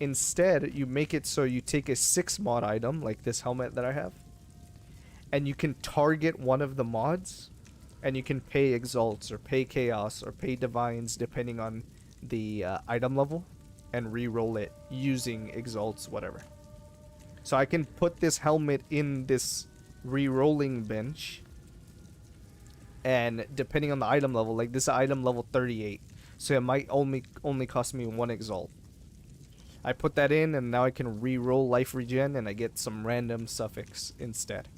instead you make it so you take a 6 mod item like this helmet that I have, and you can target one of the mods and you can pay exalts or pay chaos or pay divines depending on the item level and re-roll it using exalts, whatever. So I can put this helmet in this re-rolling bench, and depending on the item level, like this item level 38, so it might only cost me 1 exalt. I put that in and now I can re-roll life regen and I get some random suffix instead.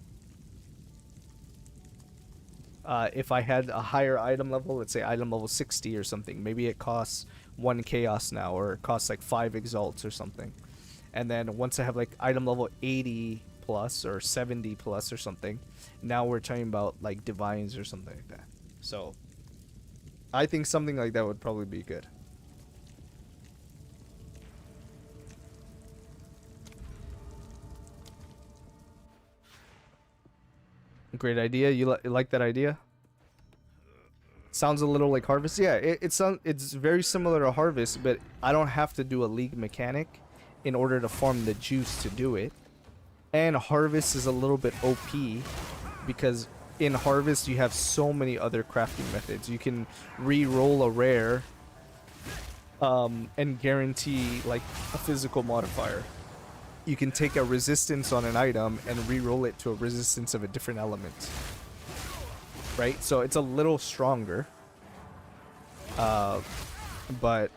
If I had a higher item level, let's say item level 60 or something, maybe it costs 1 chaos now, or it costs like 5 exalts or something. And then once I have like item level 80 plus or 70 plus or something, now we're talking about like divines or something like that. So I think something like that would probably be good. Great idea. You like that idea? Sounds a little like Harvest. Yeah, it's very similar to Harvest, but I don't have to do a league mechanic in order to farm the juice to do it. And Harvest is a little bit OP because in Harvest you have so many other crafting methods. You can re-roll a rare and guarantee like a physical modifier. You can take a resistance on an item and re-roll it to a resistance of a different element. Right? So it's a little stronger. But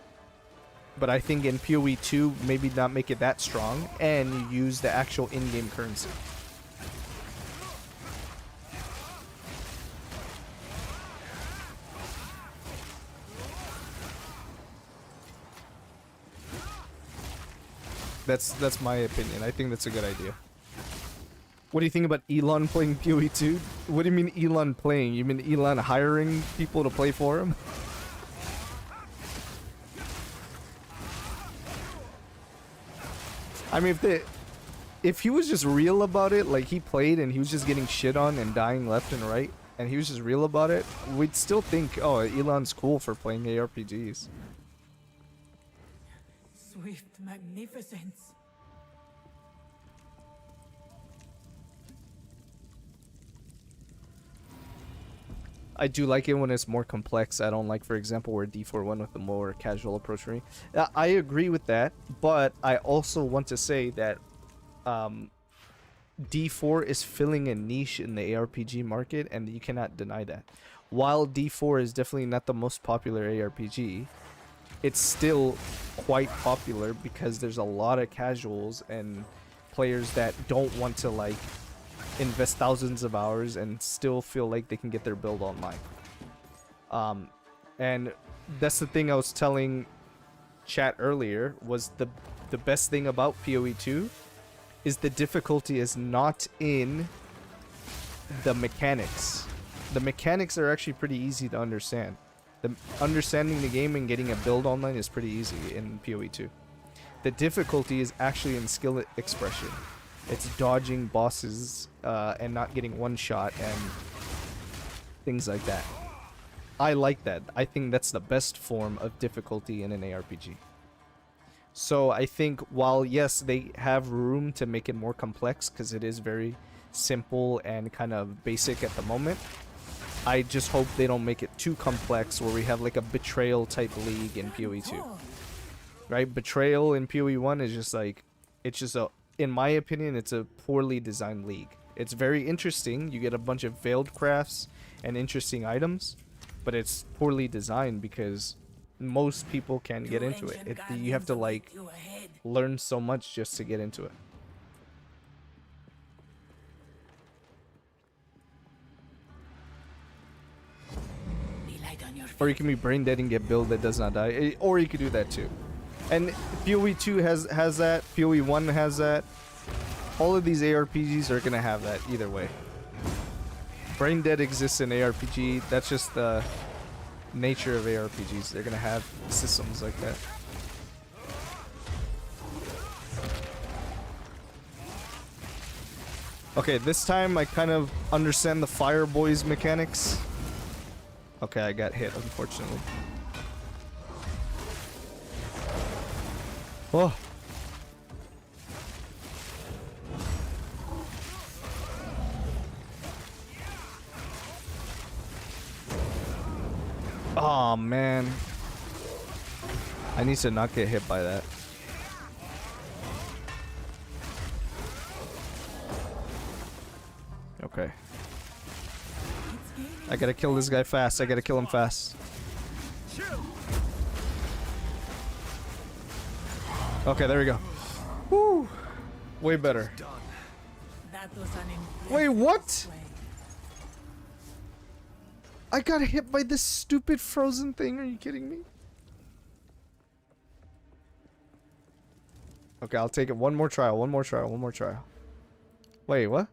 I think in PoE2, maybe not make it that strong, and you use the actual in-game currency. That's my opinion. I think that's a good idea. What do you think about Elon playing PoE2? What do you mean Elon playing? You mean Elon hiring people to play for him? I mean, if he was just real about it, like he played and he was just getting shit on and dying left and right, and he was just real about it, we'd still think, oh, Elon's cool for playing ARPGs. Swift magnificence. I do like it when it's more complex. I don't like, for example, where D4 went with a more casual approach for me. I agree with that, but I also want to say that D4 is filling a niche in the ARPG market, and you cannot deny that. While D4 is definitely not the most popular ARPG, it's still quite popular because there's a lot of casuals and players that don't want to like invest thousands of hours and still feel like they can get their build online. And that's the thing I was telling chat earlier, was the best thing about PoE2 is the difficulty is not in the mechanics. The mechanics are actually pretty easy to understand. Understanding the game and getting a build online is pretty easy in PoE2. The difficulty is actually in skill expression. It's dodging bosses and not getting one shot and things like that. I like that. I think that's the best form of difficulty in an ARPG. So I think while yes, they have room to make it more complex because it is very simple and kind of basic at the moment, I just hope they don't make it too complex where we have like a betrayal type league in PoE2. Right? Betrayal in PoE1 is just like It's just a, in my opinion, it's a poorly designed league. It's very interesting. You get a bunch of veiled crafts and interesting items, but it's poorly designed because most people can't get into it. You have to like learn so much just to get into it. Or you can be brain dead and get build that does not die. Or you could do that too. And PoE2 has that. POE1 has that. All of these ARPGs are gonna have that either way. Brain dead exists in ARPG. That's just the nature of ARPGs. They're gonna have systems like that. Okay, this time I kind of understand the Fire Boys mechanics. Okay, I got hit, unfortunately. Oh. Oh, man. I need to not get hit by that. Okay. I gotta kill this guy fast. I gotta kill him fast. Okay, there we go. Woo! Way better. Wait, what? I got hit by this stupid frozen thing. Are you kidding me? Okay, I'll take it. One more trial. One more trial. One more trial. Wait, what?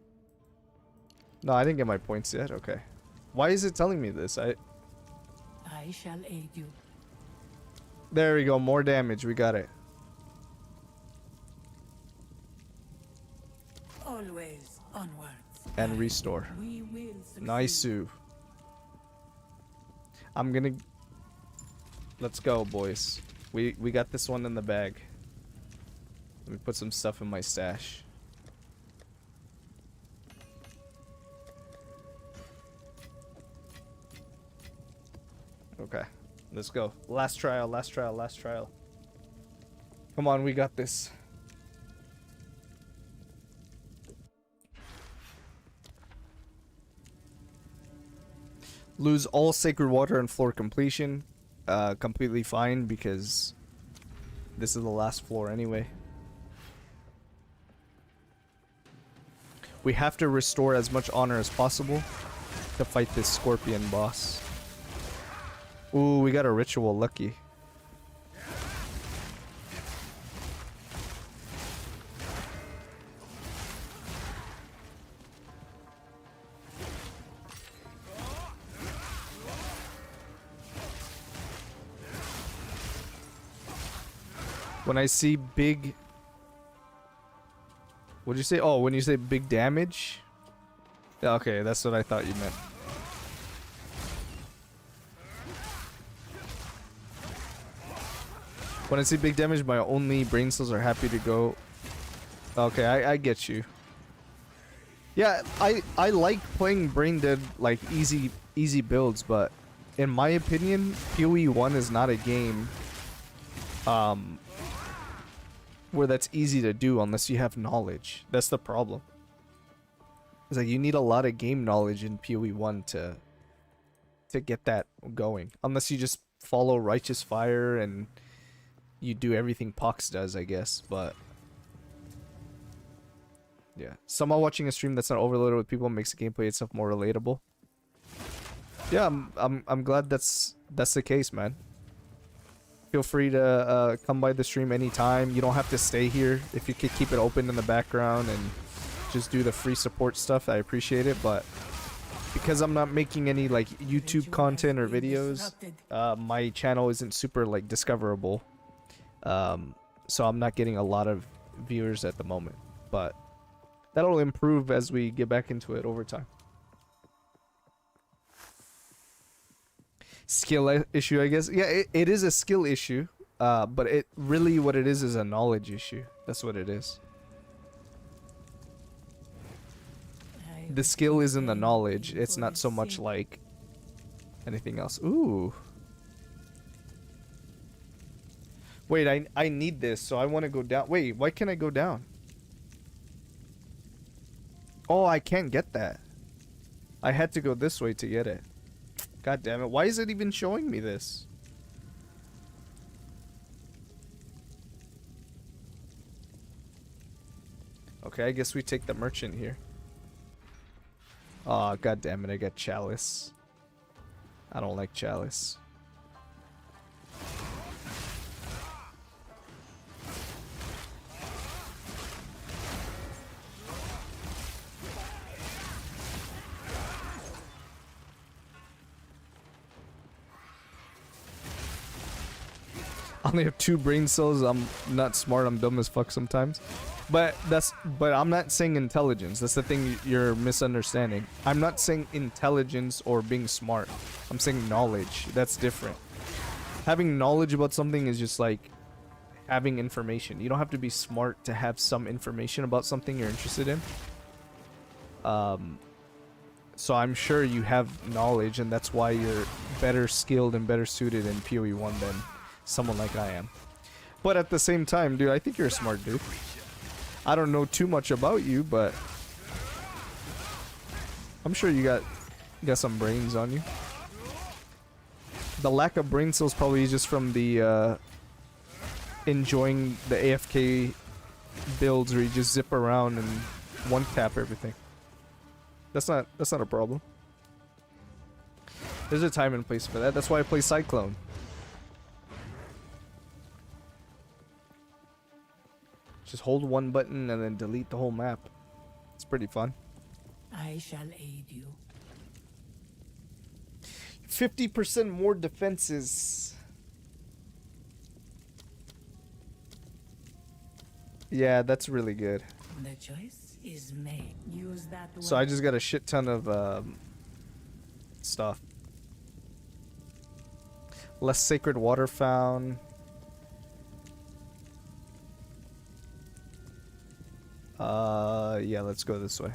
No, I didn't get my points yet. Okay. Why is it telling me this? I shall aid you. There we go. More damage. We got it. Always onwards. And restore. We will succeed. Nice. I'm gonna... Let's go, boys. We got this one in the bag. Let me put some stuff in my stash. Okay, let's go. Last trial, last trial, last trial. Come on, we got this. Lose all sacred water and floor completion. Completely fine because this is the last floor anyway. We have to restore as much honor as possible to fight this scorpion boss. Ooh, we got a ritual, lucky. When I see big... What'd you say? Oh, when you say big damage? Yeah, okay, that's what I thought you meant. When I see big damage, my only brain cells are happy to go. Okay, I get you. Yeah, I like playing brain dead, like easy builds, but in my opinion, POE1 is not a game where that's easy to do unless you have knowledge. That's the problem. It's like you need a lot of game knowledge in POE1 to get that going. Unless you just follow Righteous Fire and you do everything Pox does, I guess, but yeah. Somehow watching a stream that's not overloaded with people makes the gameplay itself more relatable. Yeah, I'm glad that's the case, man. Feel free to come by the stream anytime. You don't have to stay here. If you could keep it open in the background and just do the free support stuff, I appreciate it, but because I'm not making any like YouTube content or videos, my channel isn't super like discoverable. So I'm not getting a lot of viewers at the moment, but that'll improve as we get back into it over time. Skill issue, I guess. Yeah, it is a skill issue, but it really what it is a knowledge issue. That's what it is. The skill is in the knowledge. It's not so much like anything else. Ooh. Wait, I need this, so I want to go down. Wait, why can't I go down? Oh, I can't get that. I had to go this way to get it. God damn it. Why is it even showing me this? Okay, I guess we take the merchant here. Oh, god damn it. I got chalice. I don't like chalice. I only have 2 brain cells. I'm not smart. I'm dumb as fuck sometimes. But I'm not saying intelligence. That's the thing you're misunderstanding. I'm not saying intelligence or being smart. I'm saying knowledge. That's different. Having knowledge about something is just like having information. You don't have to be smart to have some information about something you're interested in. So I'm sure you have knowledge, and that's why you're better skilled and better suited in POE1 than someone like I am. But at the same time, dude, I think you're a smart dude. I don't know too much about you, but I'm sure you got some brains on you. The lack of brain cells probably is just from the enjoying the AFK builds where you just zip around and one tap everything. That's not a problem. There's a time and place for that. That's why I play Cyclone. Just hold one button and then delete the whole map. It's pretty fun. I shall aid you. 50% more defenses. Yeah, that's really good. The choice is made. Use that one. So I just got a shit ton of stuff. Less sacred water found. Yeah, let's go this way.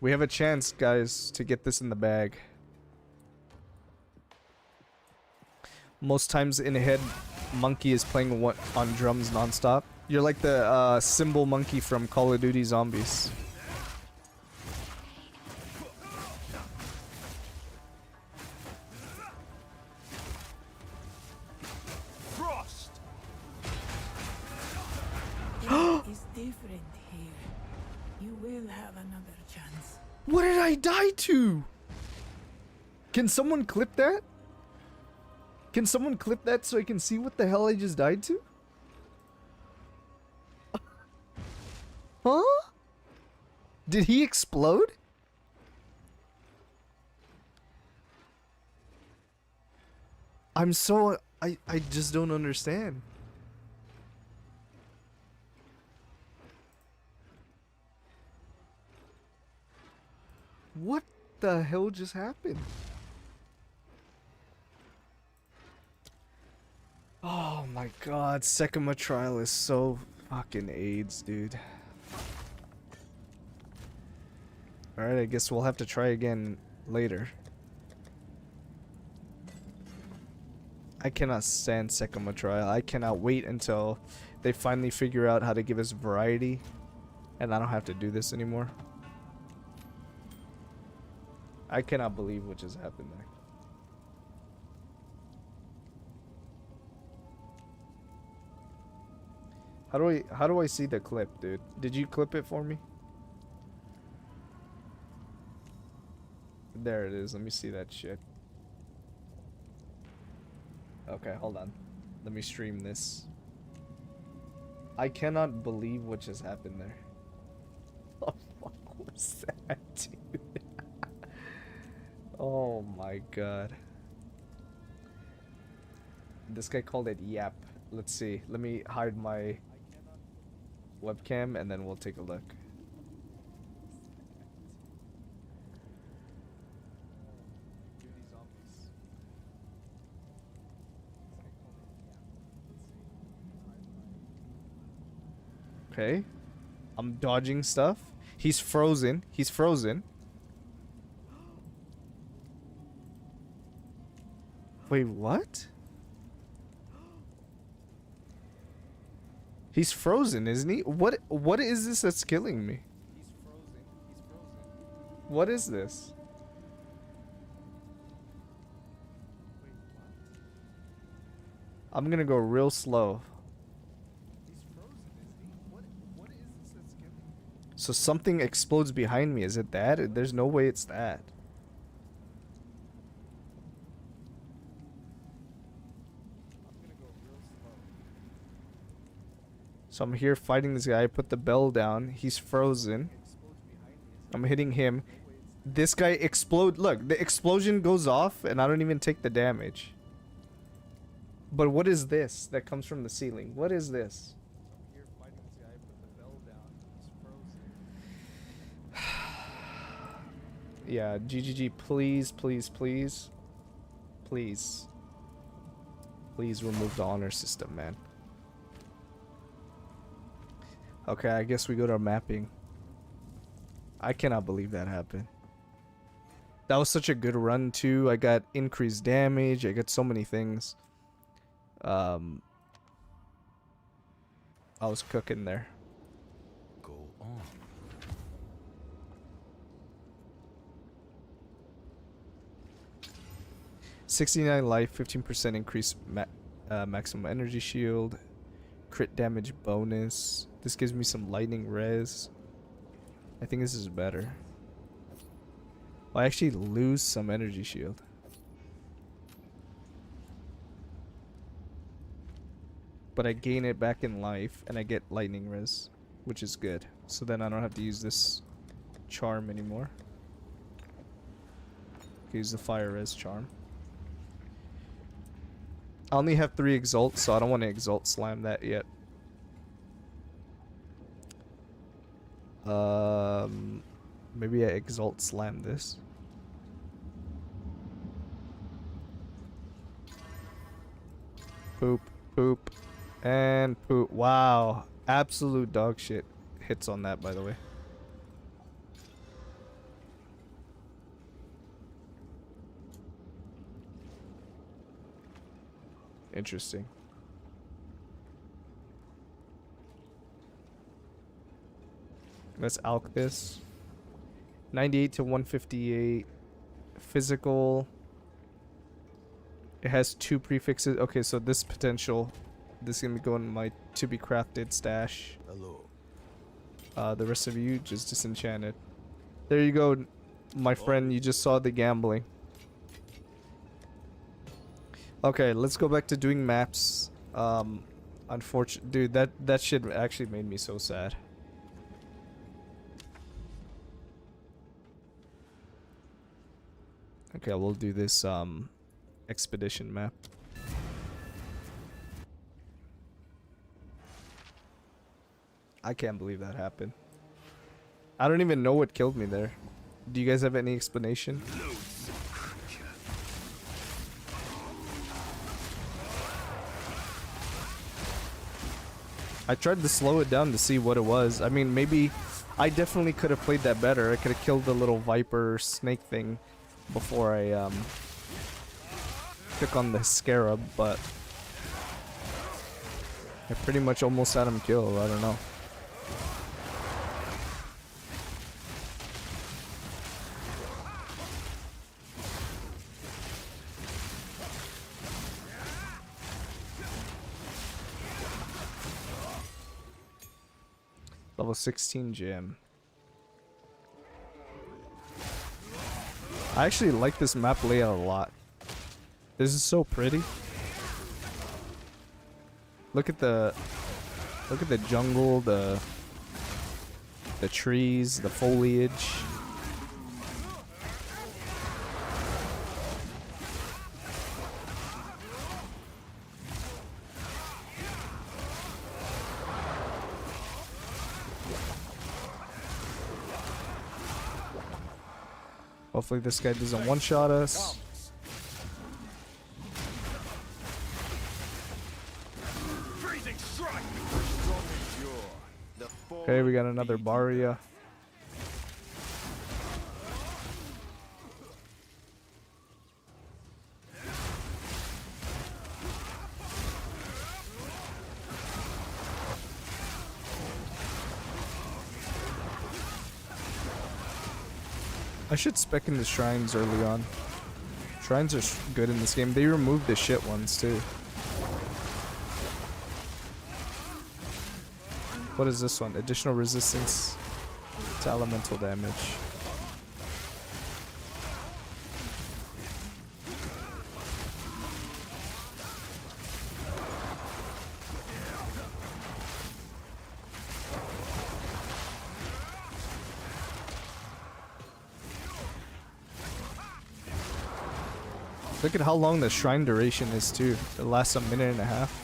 We have a chance, guys, to get this in the bag. Most times in head, monkey is playing on drums nonstop. You're like the cymbal monkey from Call of Duty Zombies. Frost. It is different here. You will have another chance. What did I die to? Can someone clip that? Can someone clip that so I can see what the hell I just died to? Huh? Did he explode? I'm so... I just don't understand. What the hell just happened? Oh my god, Sekima trial is so fucking AIDS, dude. Alright, I guess we'll have to try again later. I cannot stand Sekima trial. I cannot wait until they finally figure out how to give us variety and I don't have to do this anymore. I cannot believe what just happened there. How do I see the clip, dude? Did you clip it for me? There it is. Let me see that shit. Okay, hold on. Let me stream this. I cannot believe what just happened there. Oh, what was that, dude? Oh my god. This guy called it yap. Let's see. Let me hide my webcam and then we'll take a look. Okay. I'm dodging stuff. He's frozen. He's frozen. Wait, what? He's frozen, isn't he? What is this that's killing me? What is this? I'm gonna go real slow. So something explodes behind me. Is it that? There's no way it's that. So I'm here fighting this guy. I put the bell down. He's frozen. I'm hitting him. This guy explode. Look, the explosion goes off and I don't even take the damage. But what is this that comes from the ceiling? What is this? I'm here fighting this guy. I put the bell down. He's frozen. Yeah, GGG, please, please, please. Please. Please remove the honor system, man. Okay, I guess we go to mapping. I cannot believe that happened. That was such a good run too. I got increased damage. I got so many things. I was cooking there. Go on. $69 life, 15% increase maximum energy shield, crit damage bonus. This gives me some lightning res. I think this is better. Well, I actually lose some energy shield. But I gain it back in life and I get lightning res, which is good. So then I don't have to use this charm anymore. I can use the fire res charm. I only have 3 exalts, so I don't want to exalt slam that yet. Maybe I exalt slam this. Poop, poop, and poop. Wow, absolute dog shit hits on that, by the way. Interesting. Let's alch this. 98 to 158. Physical. It has 2 prefixes. Okay, so this potential. This is going to be going in my to be crafted stash. Hello. The rest of you just disenchanted. There you go, my friend. You just saw the gambling. Okay, let's go back to doing maps. Unfortunately, dude, that shit actually made me so sad. Okay, we'll do this expedition map. I can't believe that happened. I don't even know what killed me there. Do you guys have any explanation? I tried to slow it down to see what it was. I mean, maybe I definitely could have played that better. I could have killed the little viper snake thing before I took on the scarab, but I pretty much almost had him killed. I don't know. Level 16 gem. I actually like this map layout a lot. This is so pretty. Look at the jungle, the trees, the foliage. Hopefully this guy doesn't one-shot us. Okay, we got another Barria. I should spec in the shrines early on. Shrines are good in this game. They removed the shit ones too. What is this one? Additional resistance to elemental damage. Look at how long the shrine duration is too. It lasts a minute and a half.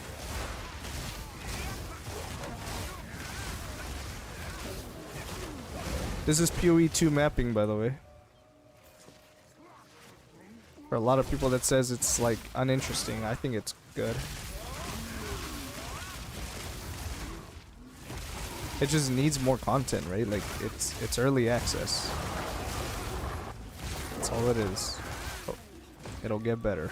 This is PoE2 mapping, by the way. For a lot of people that says it's like uninteresting, I think it's good. It just needs more content, right? Like it's early access. That's all it is. Oh, it'll get better.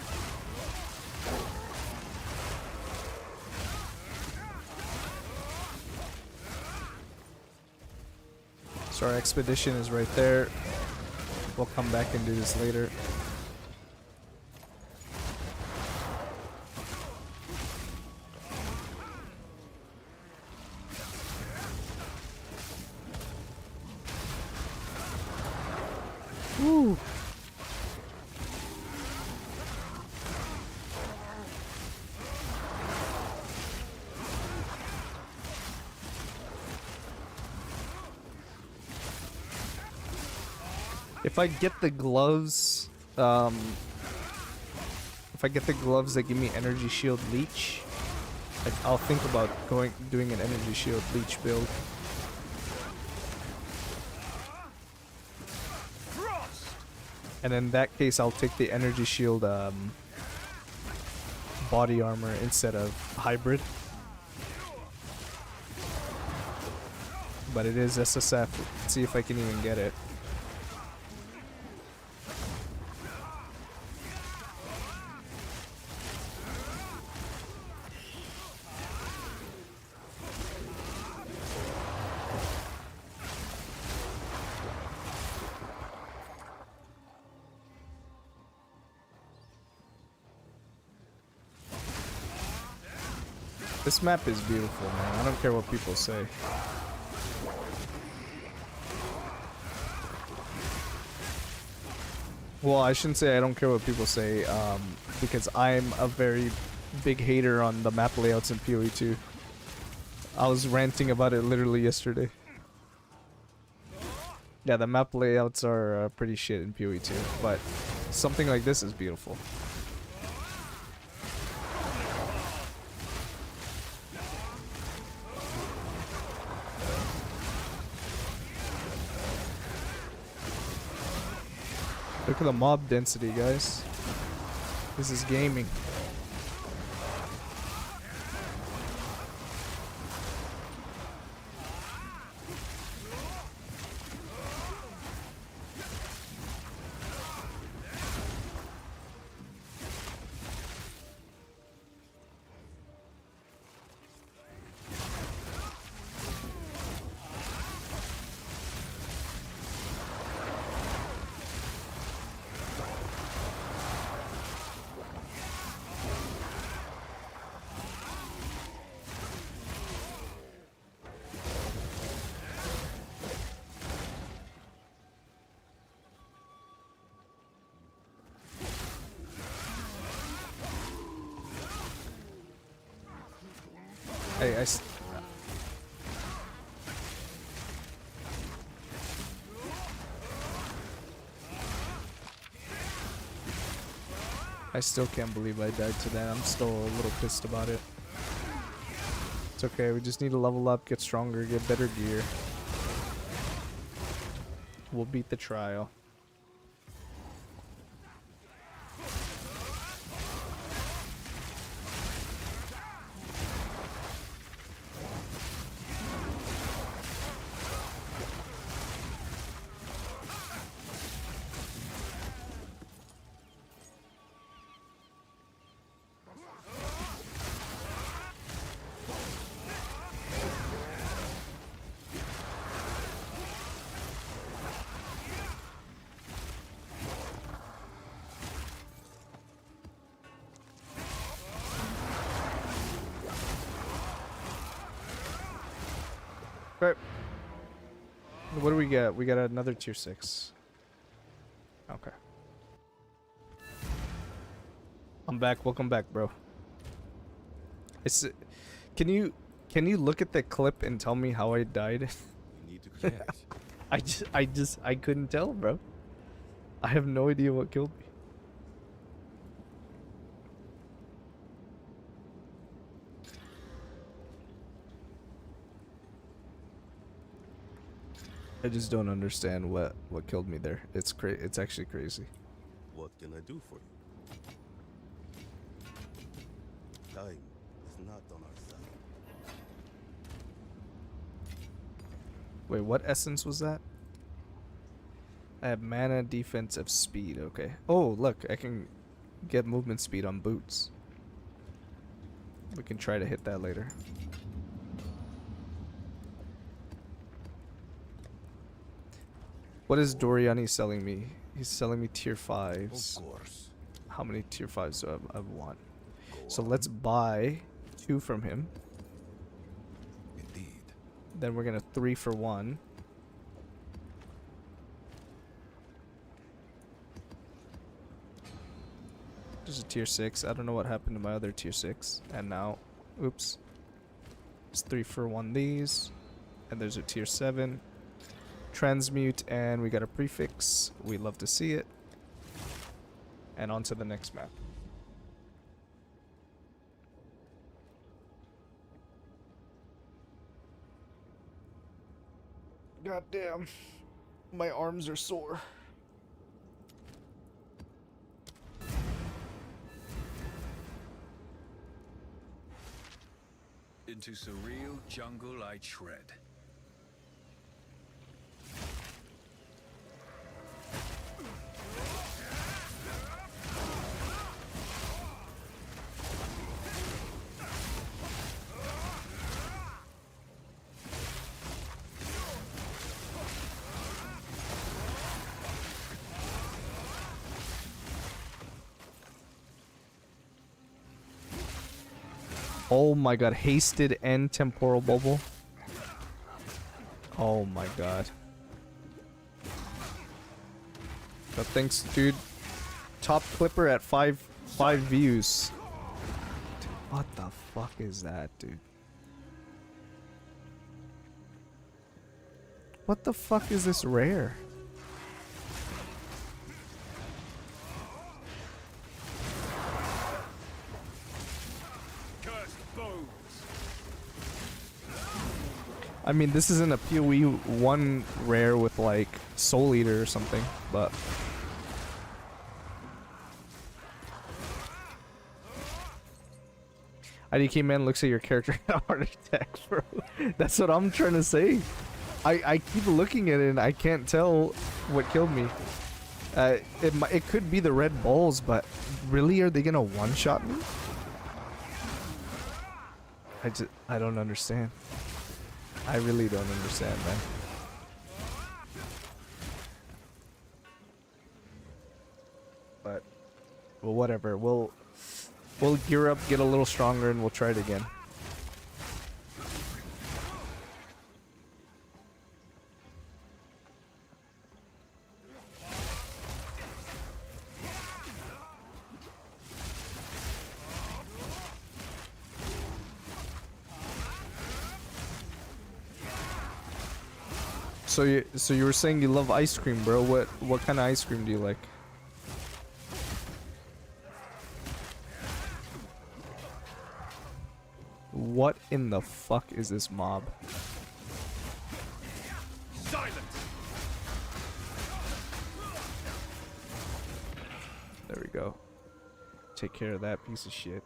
So our expedition is right there. We'll come back and do this later. Woo. If I get the gloves, that give me energy shield leech, I'll think about doing an energy shield leech build. And in that case, I'll take the energy shield body armor instead of hybrid. But it is SSF. Let's see if I can even get it. This map is beautiful, man. I don't care what people say. Well, I shouldn't say I don't care what people say, because I'm a very big hater on the map layouts in PoE2. I was ranting about it literally yesterday. Yeah, the map layouts are pretty shit in PoE2, but something like this is beautiful. Look at the mob density, guys. This is gaming. I still can't believe I died to that. I'm still a little pissed about it. It's okay, we just need to level up, get stronger, get better gear. We'll beat the trial. Right. What do we get? We got another tier 6. Okay. I'm back. Welcome back, bro. It's can you look at the clip and tell me how I died? We need to connect. I couldn't tell, bro. I have no idea what killed me. I just don't understand what killed me there. It's actually crazy. What can I do for you? Time is not on our side. Wait, what essence was that? I have mana, defensive, speed. Okay. Oh, look, I can get movement speed on boots. We can try to hit that later. What is Doriani selling me? He's selling me tier 5s. Of course. How many tier 5s do I want? Go So on. let's buy 2 from him. Indeed. Then we're gonna 3 for 1. There's a tier 6. I don't know what happened to my other tier 6. And now, oops. It's 3 for 1 these. And there's a tier 7. Transmute, and we got a prefix. We love to see it. And on to the next map. God damn. My arms are sore. Into surreal jungle I tread. Oh my god, hasted and temporal bubble. Oh my god. But thanks, dude. Top clipper at 5 views. Dude, what the fuck is that, dude? What the fuck is this rare? I mean, this isn't a POE1 rare with like Soul Eater or something, but IDK man looks at your character at a heart attack, bro. That's what I'm trying to say. I keep looking at it and I can't tell what killed me. It could be the red balls, but really, are they gonna one-shot me? I don't understand. I really don't understand, man. But, well, whatever. We'll gear up, get a little stronger, and we'll try it again. So you were saying you love ice cream, bro. What kind of ice cream do you like? What in the fuck is this mob? Silence! There we go. Take care of that piece of shit.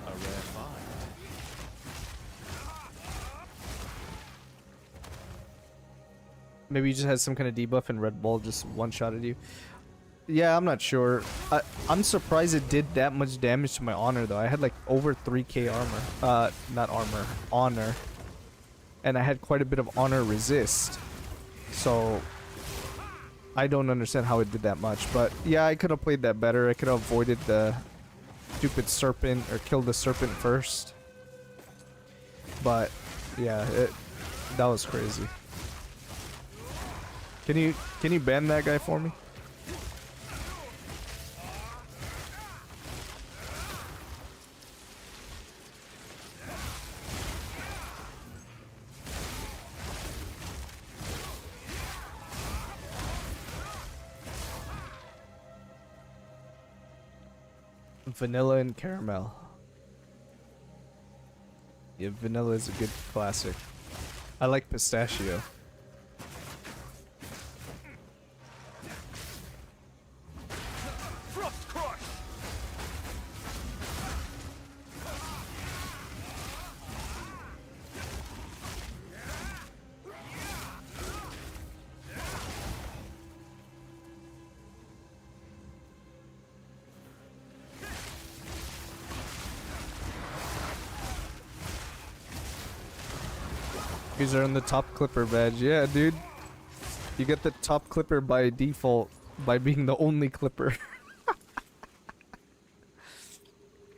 A rare find. Maybe you just had some kind of debuff and Red Bull just one-shotted you. Yeah, I'm not sure. I'm surprised it did that much damage to my honor, though. I had like over 3k armor. Not armor. Honor. And I had quite a bit of honor resist. So I don't understand how it did that much, but yeah, I could have played that better. I could have avoided the stupid serpent or killed the serpent first. But yeah, that was crazy. Can you ban that guy for me? Vanilla and caramel. Yeah, vanilla is a good classic. I like pistachio. Frost crush. These are in the top clipper badge. Yeah, dude. You get the top clipper by default by being the only clipper.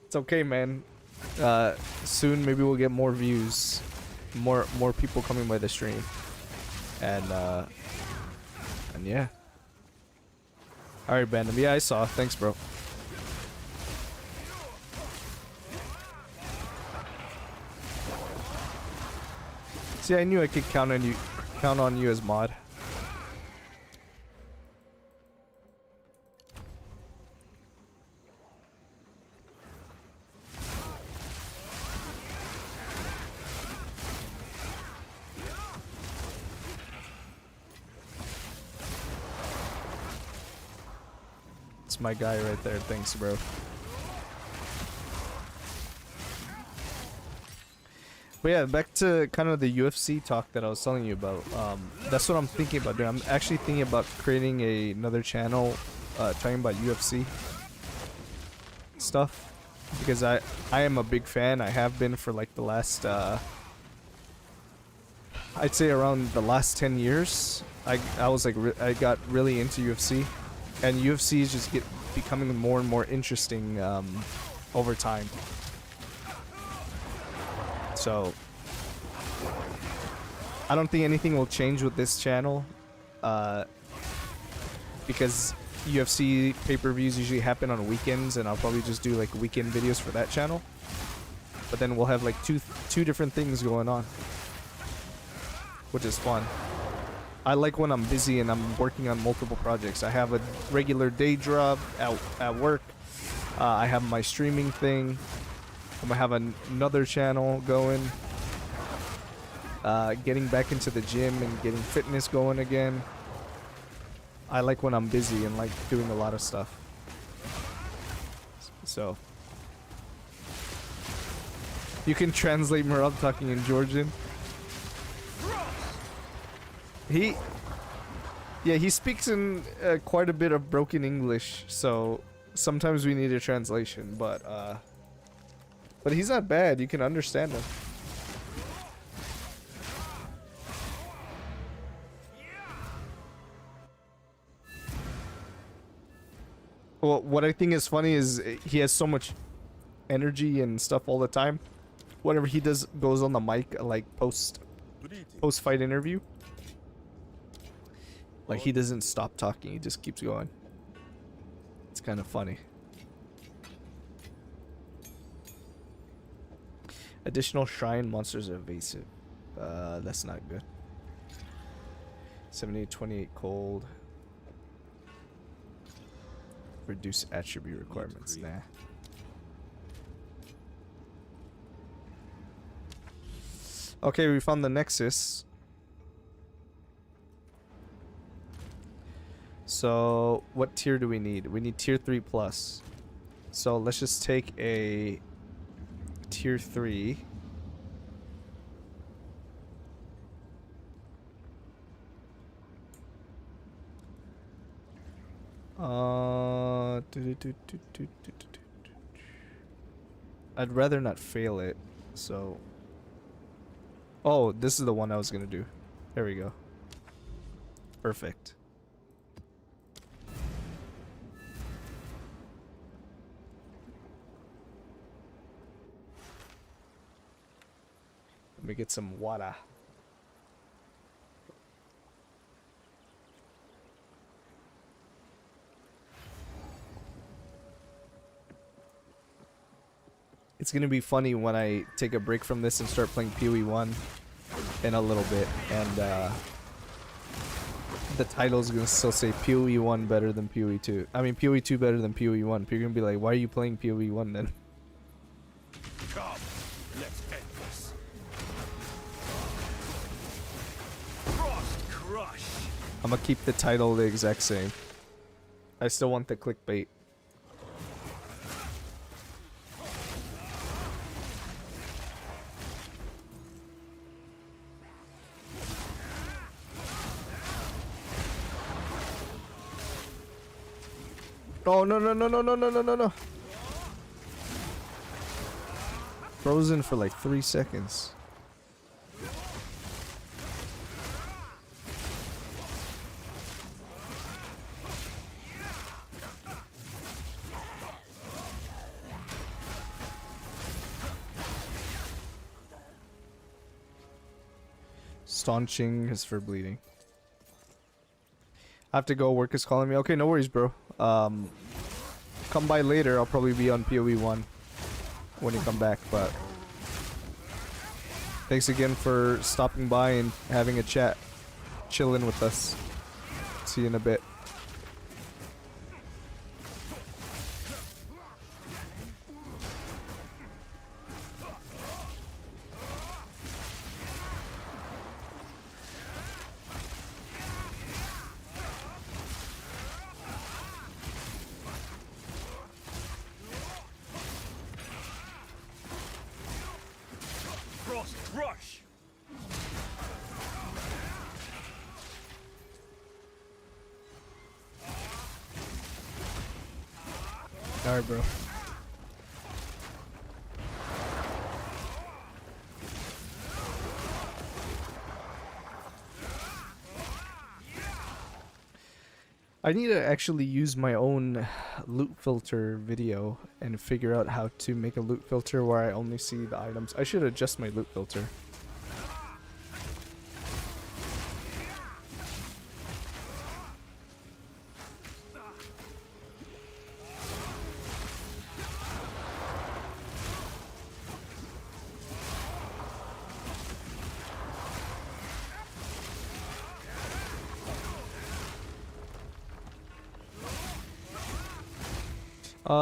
It's okay, man. Soon maybe we'll get more views, more people coming by the stream, and yeah. All right, Bandom. Yeah, I saw. Thanks, bro. See, I knew I could count on you as mod. It's my guy right there. Thanks, bro. But yeah, back to kind of the UFC talk that I was telling you about. That's what I'm thinking about doing. I'm actually thinking about creating another channel talking about UFC stuff, because I am a big fan. I have been for like the last I'd say around the last 10 years. I was like I got really into UFC, and UFC is just becoming more and more interesting over time. So I don't think anything will change with this channel, because UFC pay-per-views usually happen on weekends, and I'll probably just do like weekend videos for that channel. But then we'll have like two different things going on, which is fun. I like when I'm busy and I'm working on multiple projects. I have a regular day job at work. I have my streaming thing. I'm gonna have another channel going. Getting back into the gym and getting fitness going again. I like when I'm busy and like doing a lot of stuff. So you can translate Murad talking in Georgian. He speaks in quite a bit of broken English, so sometimes we need a translation, but he's not bad. You can understand him. Well, what I think is funny is he has so much energy and stuff all the time. Whatever he goes on the mic, like post-fight interview. Like, he doesn't stop talking, he just keeps going. It's kind of funny. Additional shrine monsters are evasive. That's not good. 78, 28 cold. Reduce attribute requirements. Nah. Okay, we found the Nexus. So, what tier do we need? We need tier 3 plus. So, let's just take a tier 3. I'd rather not fail it, so... Oh, this is the one I was gonna do. There we go. Perfect. Let me get some water. It's gonna be funny when I take a break from this and start playing POE1 in a little bit, and the title's gonna still say POE1 better than POE2. I mean POE2 better than POE1. People are gonna be like, why are you playing POE1 then? Come, let's end this. Frost crush. I'm gonna keep the title the exact same. I still want the clickbait. Oh no no no no no no no no no! Frozen for like 3 seconds. Staunching is for bleeding. I have to go. Work is calling me. Okay, no worries, bro. Come by later. I'll probably be on POE1 when you come back, but thanks again for stopping by and having a chat, chilling with us. See you in a bit. Frost rush. Alright, bro. I need to actually use my own loot filter video and figure out how to make a loot filter where I only see the items. I should adjust my loot filter.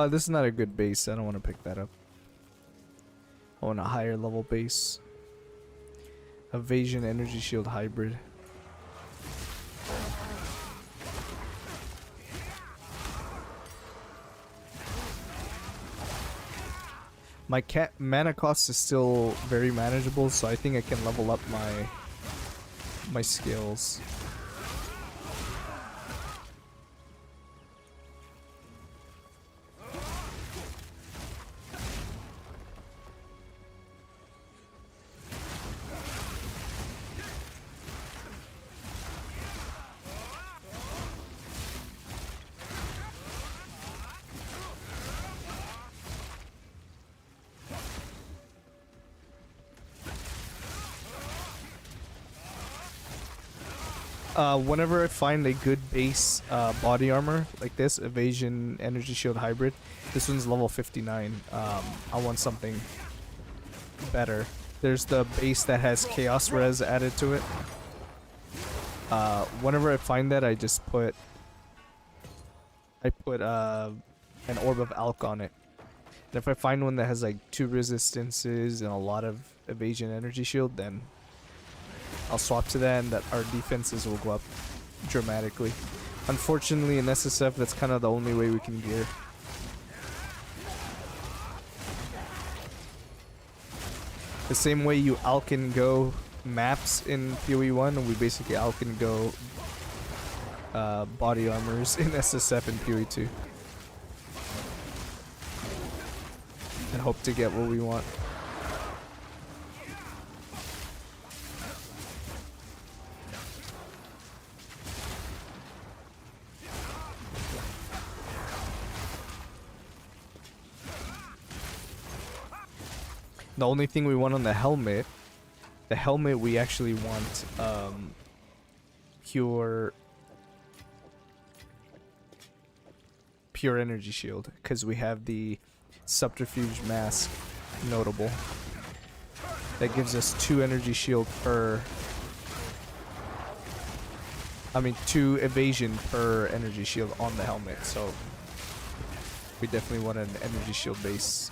This is not a good base. I don't want to pick that up. I want a higher level base. Evasion energy shield hybrid. My mana cost is still very manageable, so I think I can level up my skills. Whenever I find a good base body armor like this, evasion energy shield hybrid, this one's level 59. I want something better. There's the base that has chaos res added to it. Whenever I find that, I just put an orb of alch on it. And if I find one that has like 2 resistances and a lot of evasion energy shield, then I'll swap to that, and that our defenses will go up dramatically. Unfortunately, in SSF, that's kind of the only way we can gear. The same way you alch and go maps in POE1, we basically alch and go body armors in SSF and POE2. And hope to get what we want. The only thing we want on the helmet we actually want pure energy shield, because we have the subterfuge mask notable that gives us 2 energy shield per, I mean 2 evasion per energy shield on the helmet, so we definitely want an energy shield base.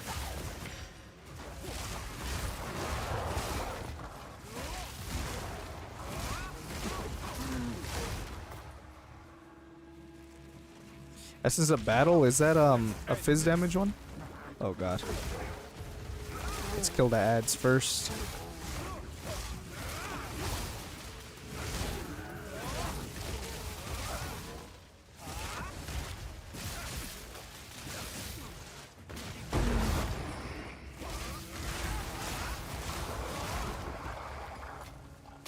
This is a battle? Is that a fizz damage one? Oh god. Let's kill the ads first.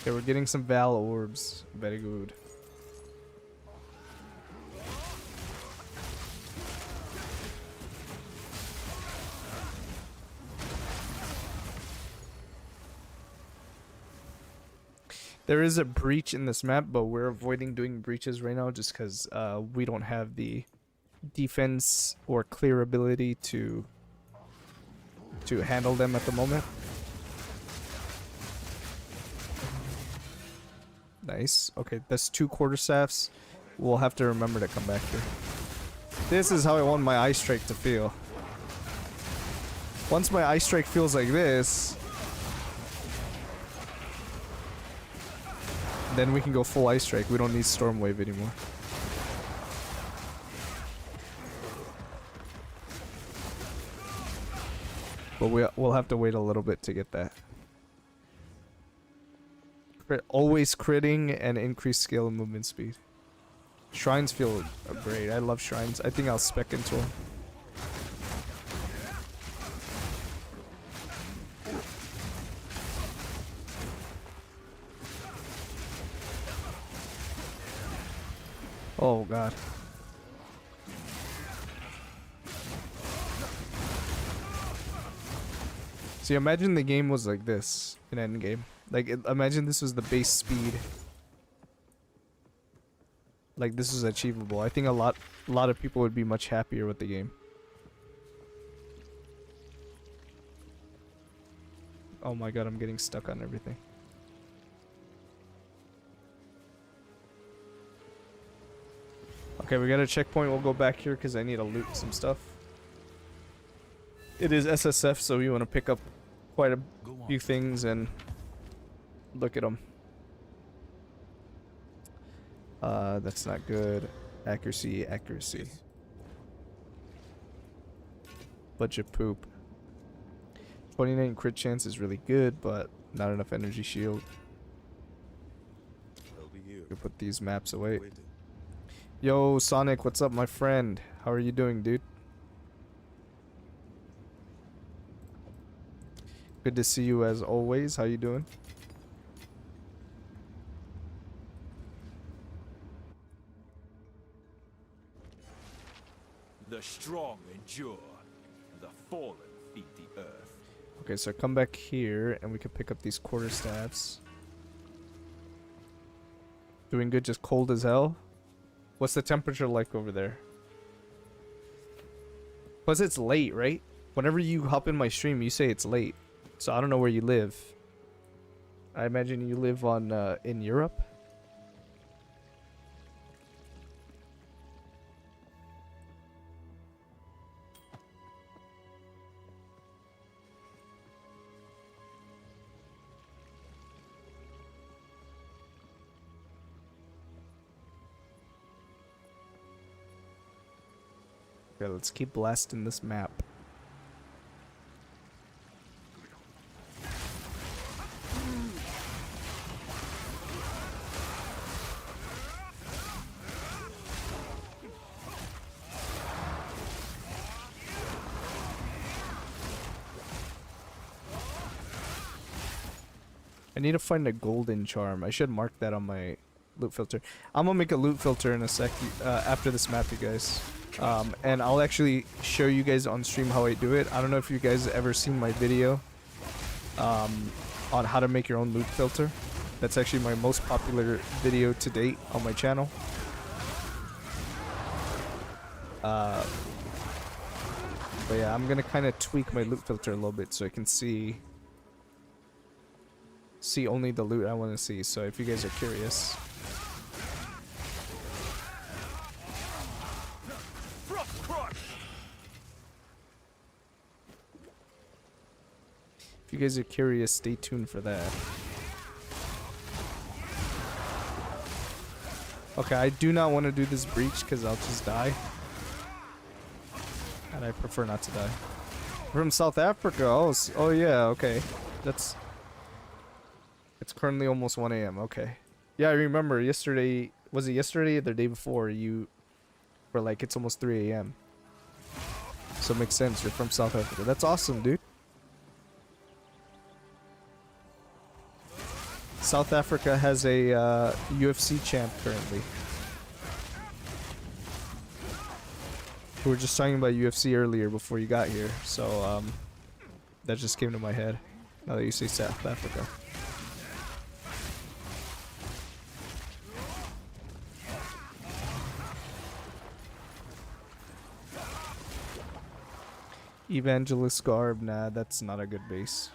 Okay, we're getting some Val orbs. Very good. There is a breach in this map, but we're avoiding doing breaches right now just because we don't have the defense or clear ability to handle them at the moment. Nice. Okay, that's 2 quarterstaffs. We'll have to remember to come back here. This is how I want my ice strike to feel. Once my ice strike feels like this, then we can go full ice strike. We don't need storm wave anymore. But we'll have to wait a little bit to get that. Always critting and increased skill and movement speed. Shrines feel great. I love shrines. I think I'll spec into them. Oh god. See, imagine the game was like this in Endgame. Like, imagine this was the base speed. Like, this is achievable. I think a lot of people would be much happier with the game. Oh my god, I'm getting stuck on everything. Okay, we got a checkpoint. We'll go back here because I need to loot some stuff. It is SSF, so we want to pick up quite a few things and look at them. That's not good. Accuracy. Budget poop. 29 crit chance is really good, but not enough energy shield. I'll be here. We put these maps away. Waiting. Yo, Sonic, what's up, my friend? How are you doing, dude? Good to see you as always. How you doing? The strong endure, the fallen feed the earth. Okay, so come back here and we can pick up these quarterstaffs. Doing good, just cold as hell. What's the temperature like over there? Plus it's late, right? Whenever you hop in my stream, you say it's late. So I don't know where you live. I imagine you live on in Europe. Okay, let's keep blasting this map. I need to find a golden charm. I should mark that on my loot filter. I'm gonna make a loot filter in a sec after this map, you guys. And I'll actually show you guys on stream how I do it. I don't know if you guys ever seen my video on how to make your own loot filter. That's actually my most popular video to date on my channel. But yeah, I'm gonna kind of tweak my loot filter a little bit so I can see only the loot I want to see. So if you guys are curious, stay tuned for that. Okay, I do not want to do this breach because I'll just die. And I prefer not to die. From South Africa. Oh yeah, okay. It's currently almost 1 a.m. Okay. Yeah, I remember yesterday. Was it yesterday or the day before? You were like, it's almost 3 a.m. So it makes sense. You're from South Africa. That's awesome, dude. South Africa has a UFC champ currently. We were just talking about UFC earlier before you got here, so that just came to my head now that you say South Africa. Evangelist garb, nah, that's not a good base.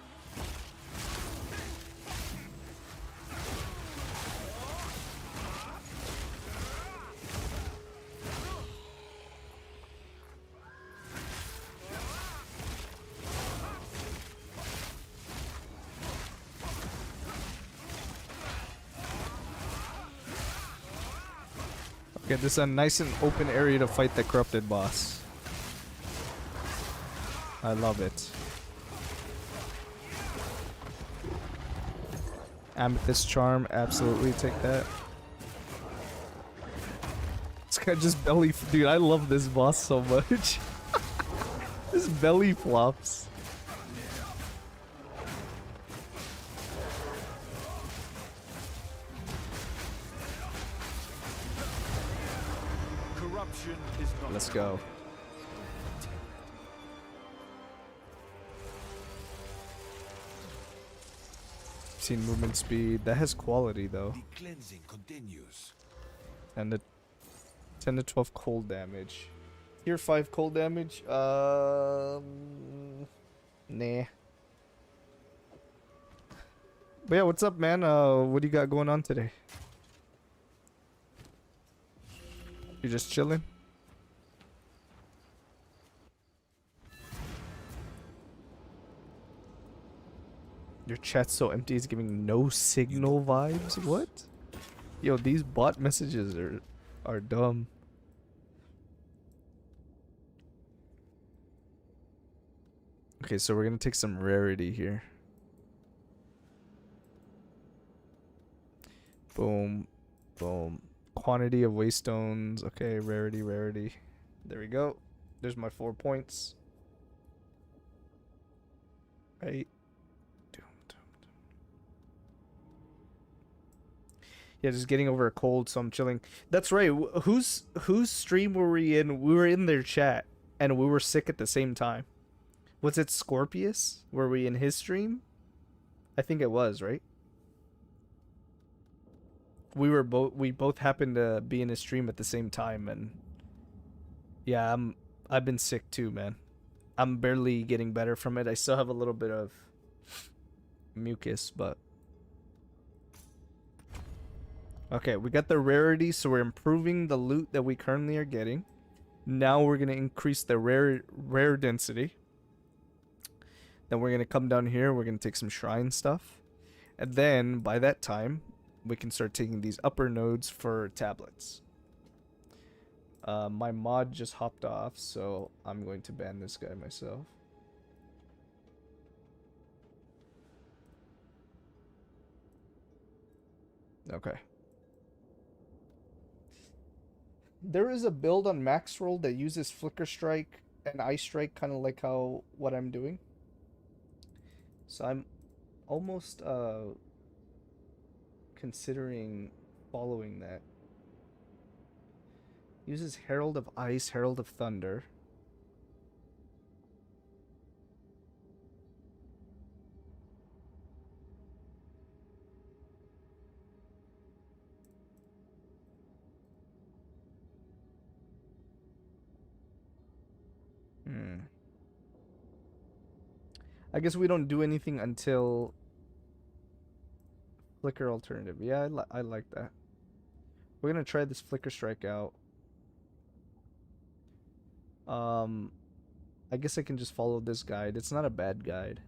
Okay, this is a nice and open area to fight the corrupted boss. I love it. Amethyst charm, absolutely take that. This guy just belly, dude. I love this boss so much. This belly flops. Corruption is not. Let's go. Seen movement speed. That has quality though. The cleansing continues. And the 10 to 12 cold damage. Tier 5 cold damage? Nah. But yeah, what's up, man? What do you got going on today? You just chilling? Your chat's so empty, it's giving no signal vibes? What? Yo, these bot messages are dumb. Okay, so we're gonna take some rarity here. Boom. Boom. Quantity of waystones. Okay, rarity, rarity. There we go. There's my 4 points. Right. Yeah, just getting over a cold, so I'm chilling. That's right. Whose stream were we in? We were in their chat, and we were sick at the same time. Was it Scorpius? Were we in his stream? I think it was, right? We both happened to be in his stream at the same time, and yeah, I've been sick too, man. I'm barely getting better from it. I still have a little bit of mucus, but okay, we got the rarity, so we're improving the loot that we currently are getting. Now we're gonna increase the rare density. Then we're gonna come down here. We're gonna take some shrine stuff, and then by that time, we can start taking these upper nodes for tablets. My mod just hopped off, so I'm going to ban this guy myself. Okay. There is a build on max roll that uses flicker strike and ice strike, kind of like what I'm doing. So I'm almost considering following that. Uses Herald of Ice, Herald of Thunder. Hmm. I guess we don't do anything until Flicker alternative. Yeah, I like that. We're gonna try this Flicker Strike out. I guess I can just follow this guide. It's not a bad guide.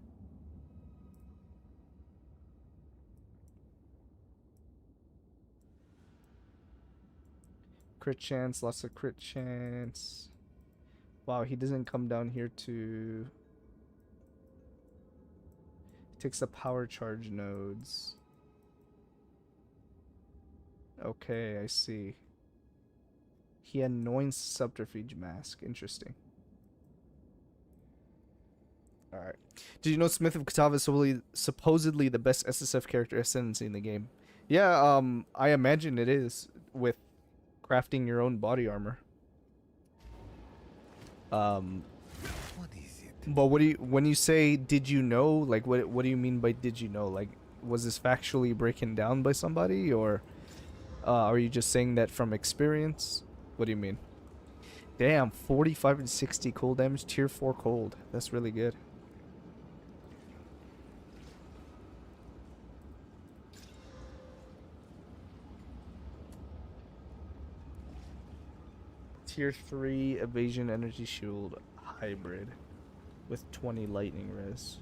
Crit chance, lots of crit chance. Wow, he doesn't come down here to... He takes the power charge nodes. Okay, I see. He anoints Subterfuge Mask. Interesting. Alright. Did you know Smith of Katava is supposedly the best SSF character ascendancy in the game? Yeah, I imagine it is, with crafting your own body armor. What is it? But when you say did you know, like what do you mean by did you know? Like, was this factually broken down by somebody, or are you just saying that from experience? What do you mean? Damn, 45 and 60 cold damage, tier 4 cold. That's really good. Tier 3 evasion energy shield hybrid with 20 lightning res.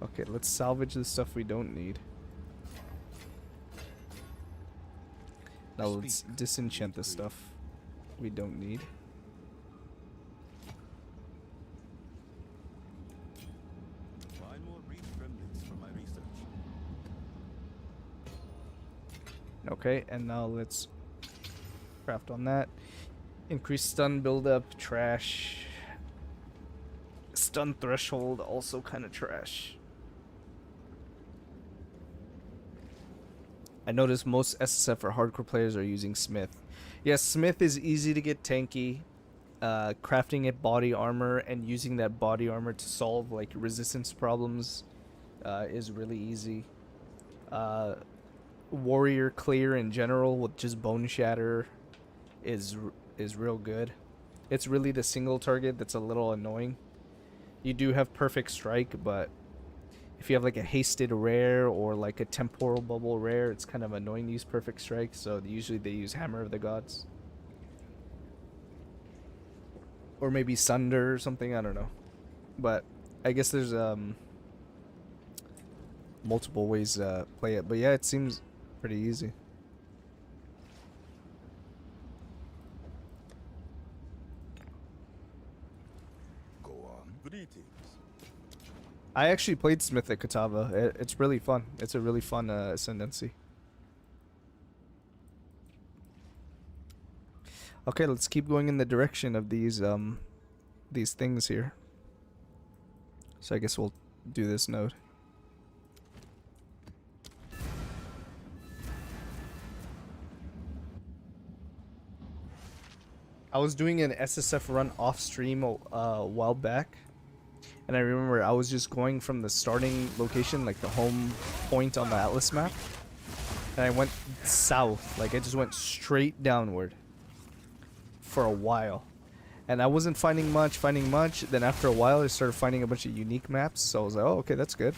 Okay, let's salvage the stuff we don't need. Now let's disenchant the stuff we don't need. Find more reef remnants for my research. Okay, and now let's craft on that. Increase stun buildup, trash. Stun threshold, also kind of trash. I notice most SSF or hardcore players are using Smith. Yes, Smith is easy to get tanky. Crafting it body armor and using that body armor to solve like resistance problems is really easy. Warrior clear in general with just bone shatter is real good. It's really the single target that's a little annoying. You do have perfect strike, but if you have like a hasted rare or like a temporal bubble rare, it's kind of annoying to use perfect strike, so usually they use Hammer of the Gods. Or maybe Sunder or something, I don't know. But I guess there's multiple ways to play it, but yeah, it seems pretty easy. Go on. Greetings. I actually played Smith at Katava. It's really fun. It's a really fun ascendancy. Okay, let's keep going in the direction of these things here. So I guess we'll do this node. I was doing an SSF run off stream a while back. And I remember I was just going from the starting location, like the home point on the Atlas map. And I went south, like I just went straight downward for a while. And I wasn't finding much. Then after a while I started finding a bunch of unique maps. So I was like, oh, okay, that's good.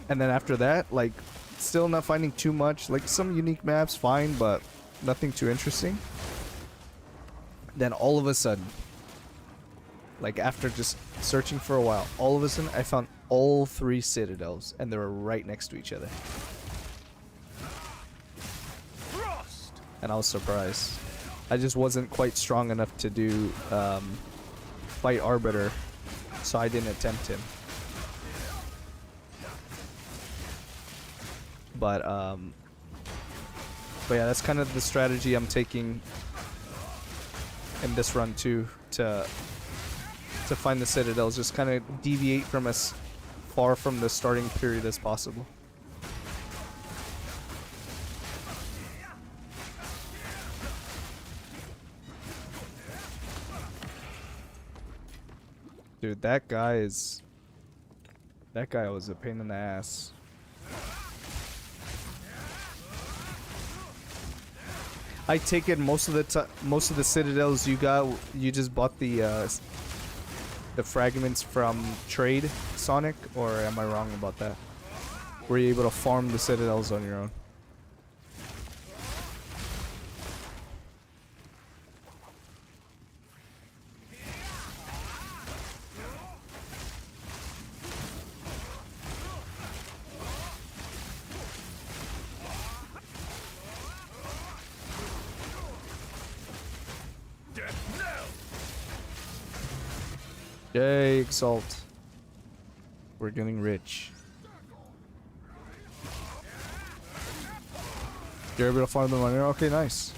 And then after that, like, still not finding too much. Like, some unique maps, fine, but nothing too interesting. Then all of a sudden, like after just searching for a while, all of a sudden I found all 3 citadels and they were right next to each other. And I was surprised. I just wasn't quite strong enough to do fight Arbiter, so I didn't attempt him. But yeah, that's kind of the strategy I'm taking in this run too, to find the citadels, just kind of deviate from as far from the starting period as possible. Dude, that guy was a pain in the ass. I take it most of the citadels you got, you just bought the fragments from trade, Sonic, or am I wrong about that? Were you able to farm the citadels on your own? Yay, Exalt. We're getting rich. You're able to farm them on your own? Okay, nice.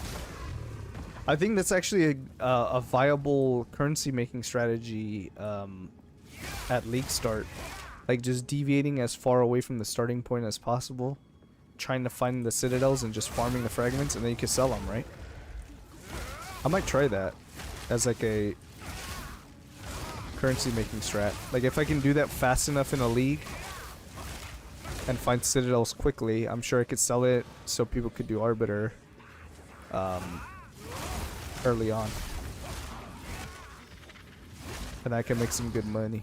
I think that's actually a viable currency making strategy at league start. Like just deviating as far away from the starting point as possible. Trying to find the citadels and just farming the fragments, and then you can sell them, right? I might try that as like a currency making strat. Like if I can do that fast enough in a league and find citadels quickly, I'm sure I could sell it so people could do Arbiter early on. And I can make some good money.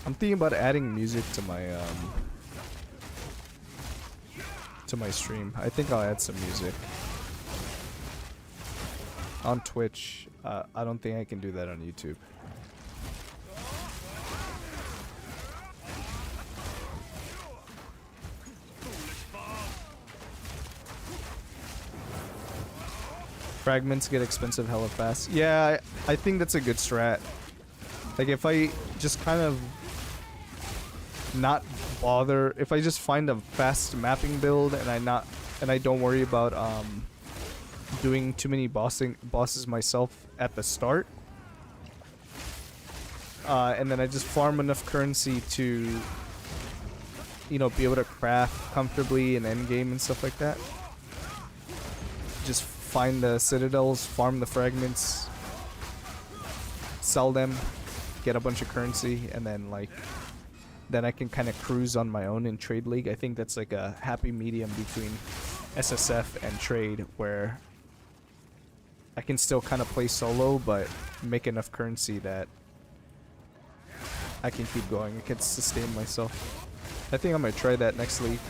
I'm thinking about adding music to my stream. I think I'll add some music. On Twitch, I don't think I can do that on YouTube. Fragments get expensive hella fast. Yeah, I think that's a good strat. Like if I just kind of not bother, if I just find a fast mapping build and I don't worry about doing too many bosses myself at the start, and then I just farm enough currency to, you know, be able to craft comfortably in endgame and stuff like that. Just find the citadels, farm the fragments, sell them, get a bunch of currency, and then like then I can kind of cruise on my own in trade league. I think that's like a happy medium between SSF and trade, where I can still kind of play solo but make enough currency that I can keep going. I can sustain myself. I think I might try that next league.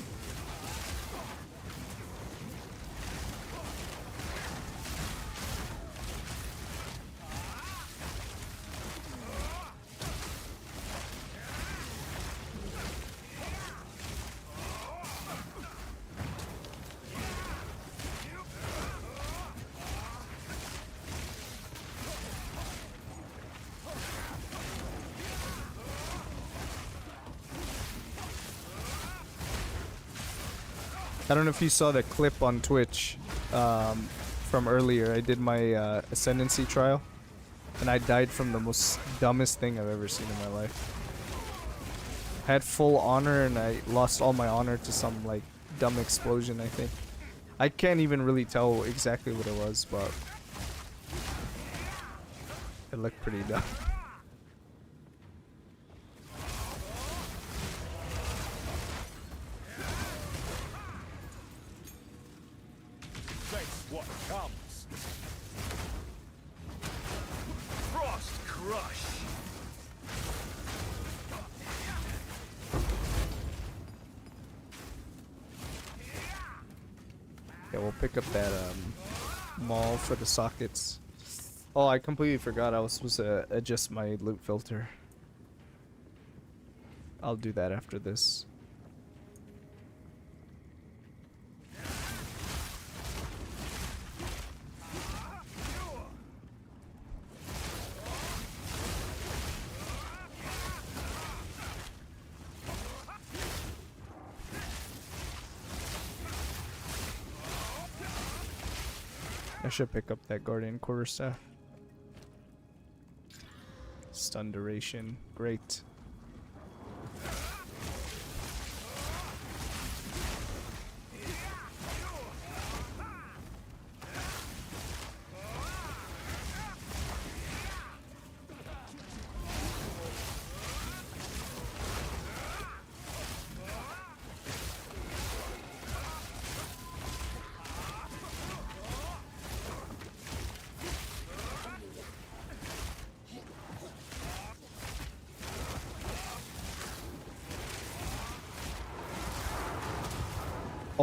I don't know if you saw the clip on Twitch from earlier. I did my Ascendancy trial, and I died from the most dumbest thing I've ever seen in my life. I had full honor, and I lost all my honor to some like dumb explosion, I think. I can't even really tell exactly what it was, but it looked pretty dumb. What comes? Frost crush. Yeah, we'll pick up that maul for the sockets. Oh, I completely forgot I was supposed to adjust my loot filter. I'll do that after this. I should pick up that Guardian Quarterstaff. Stun duration, great.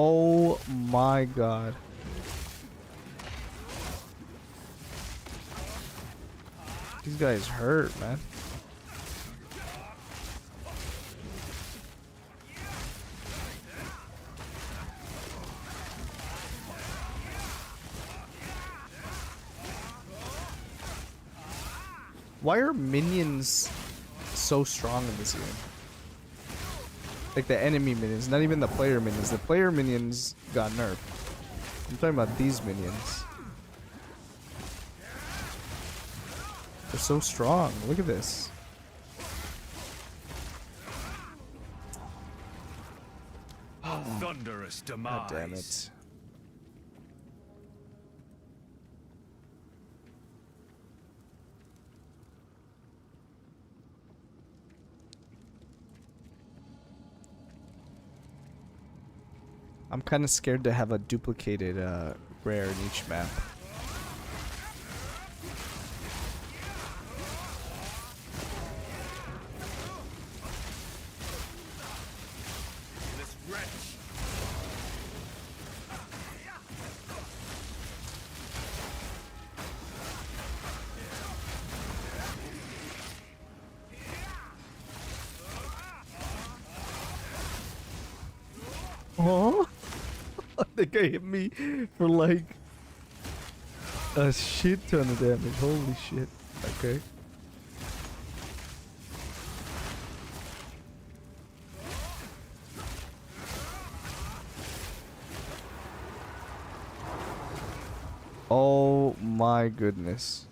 Oh my god. These guys hurt, man. Why are minions so strong in this game? Like the enemy minions, not even the player minions. The player minions got nerfed. I'm talking about these minions. They're so strong. Look at this. Thunderous demise. God damn it. I'm kind of scared to have a duplicated rare in each map. This wretch. Oh, that guy hit me for like a shit ton of damage. Holy shit. Okay. Oh my goodness.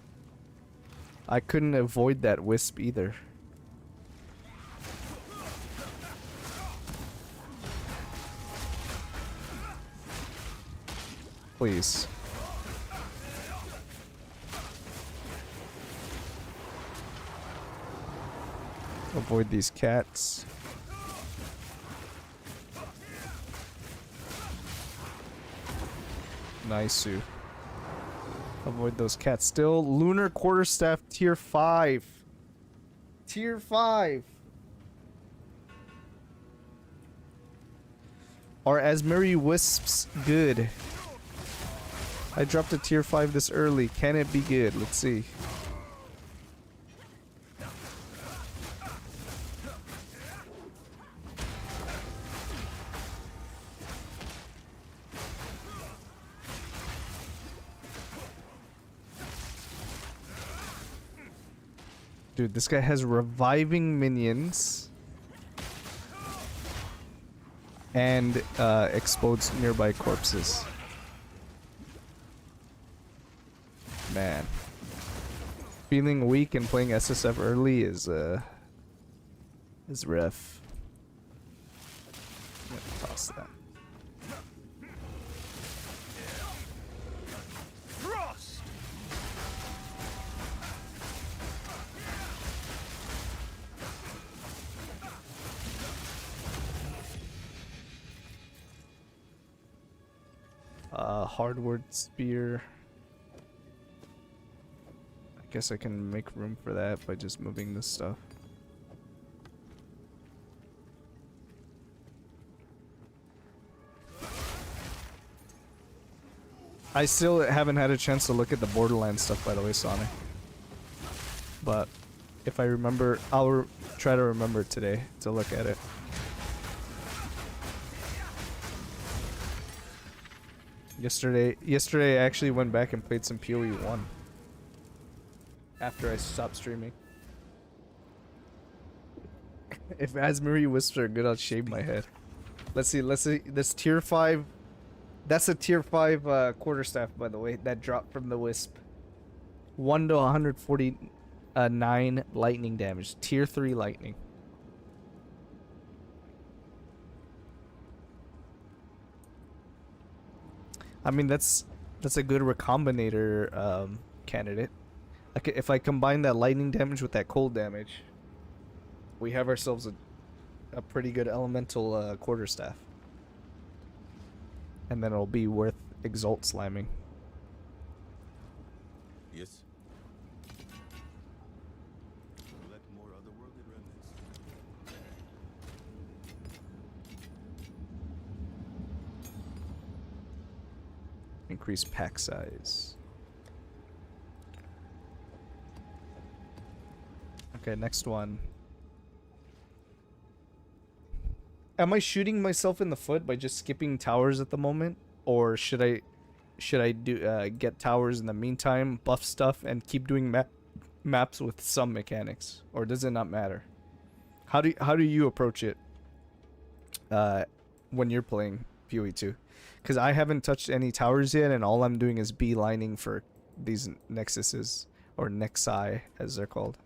I couldn't avoid that wisp either. Please. Avoid these cats. Nice. Avoid those cats still. Lunar Quarterstaff tier 5. Tier 5. Are Asmeri Wisps good? I dropped a tier 5 this early. Can it be good? Let's see. Dude, this guy has reviving minions. And explodes nearby corpses. Man. Feeling weak and playing SSF early is rough. I'm gonna toss that. Frost. Hardwood spear. I guess I can make room for that by just moving this stuff. I still haven't had a chance to look at the Borderlands stuff, by the way, Sonic. But if I remember, I'll try to remember today to look at it. Yesterday I actually went back and played some POE1 after I stopped streaming. If Asmeri Wisps are good, I'll shave my head. Let's see. This tier 5. That's a tier 5 quarterstaff, by the way, that dropped from the Wisp. 1 to 149 lightning damage. Tier 3 lightning. I mean, that's a good recombinator candidate. If I combine that lightning damage with that cold damage, we have ourselves a pretty good elemental quarterstaff. And then it'll be worth Exalt slamming. Yes. Let more otherworldly remnants. Increase pack size. Okay, next one. Am I shooting myself in the foot by just skipping towers at the moment? Or should I do get towers in the meantime, buff stuff, and keep doing maps with some mechanics? Or does it not matter? How do you approach it when you're playing PoE2? Because I haven't touched any towers yet, and all I'm doing is beelining for these nexuses, or nexi as they're called.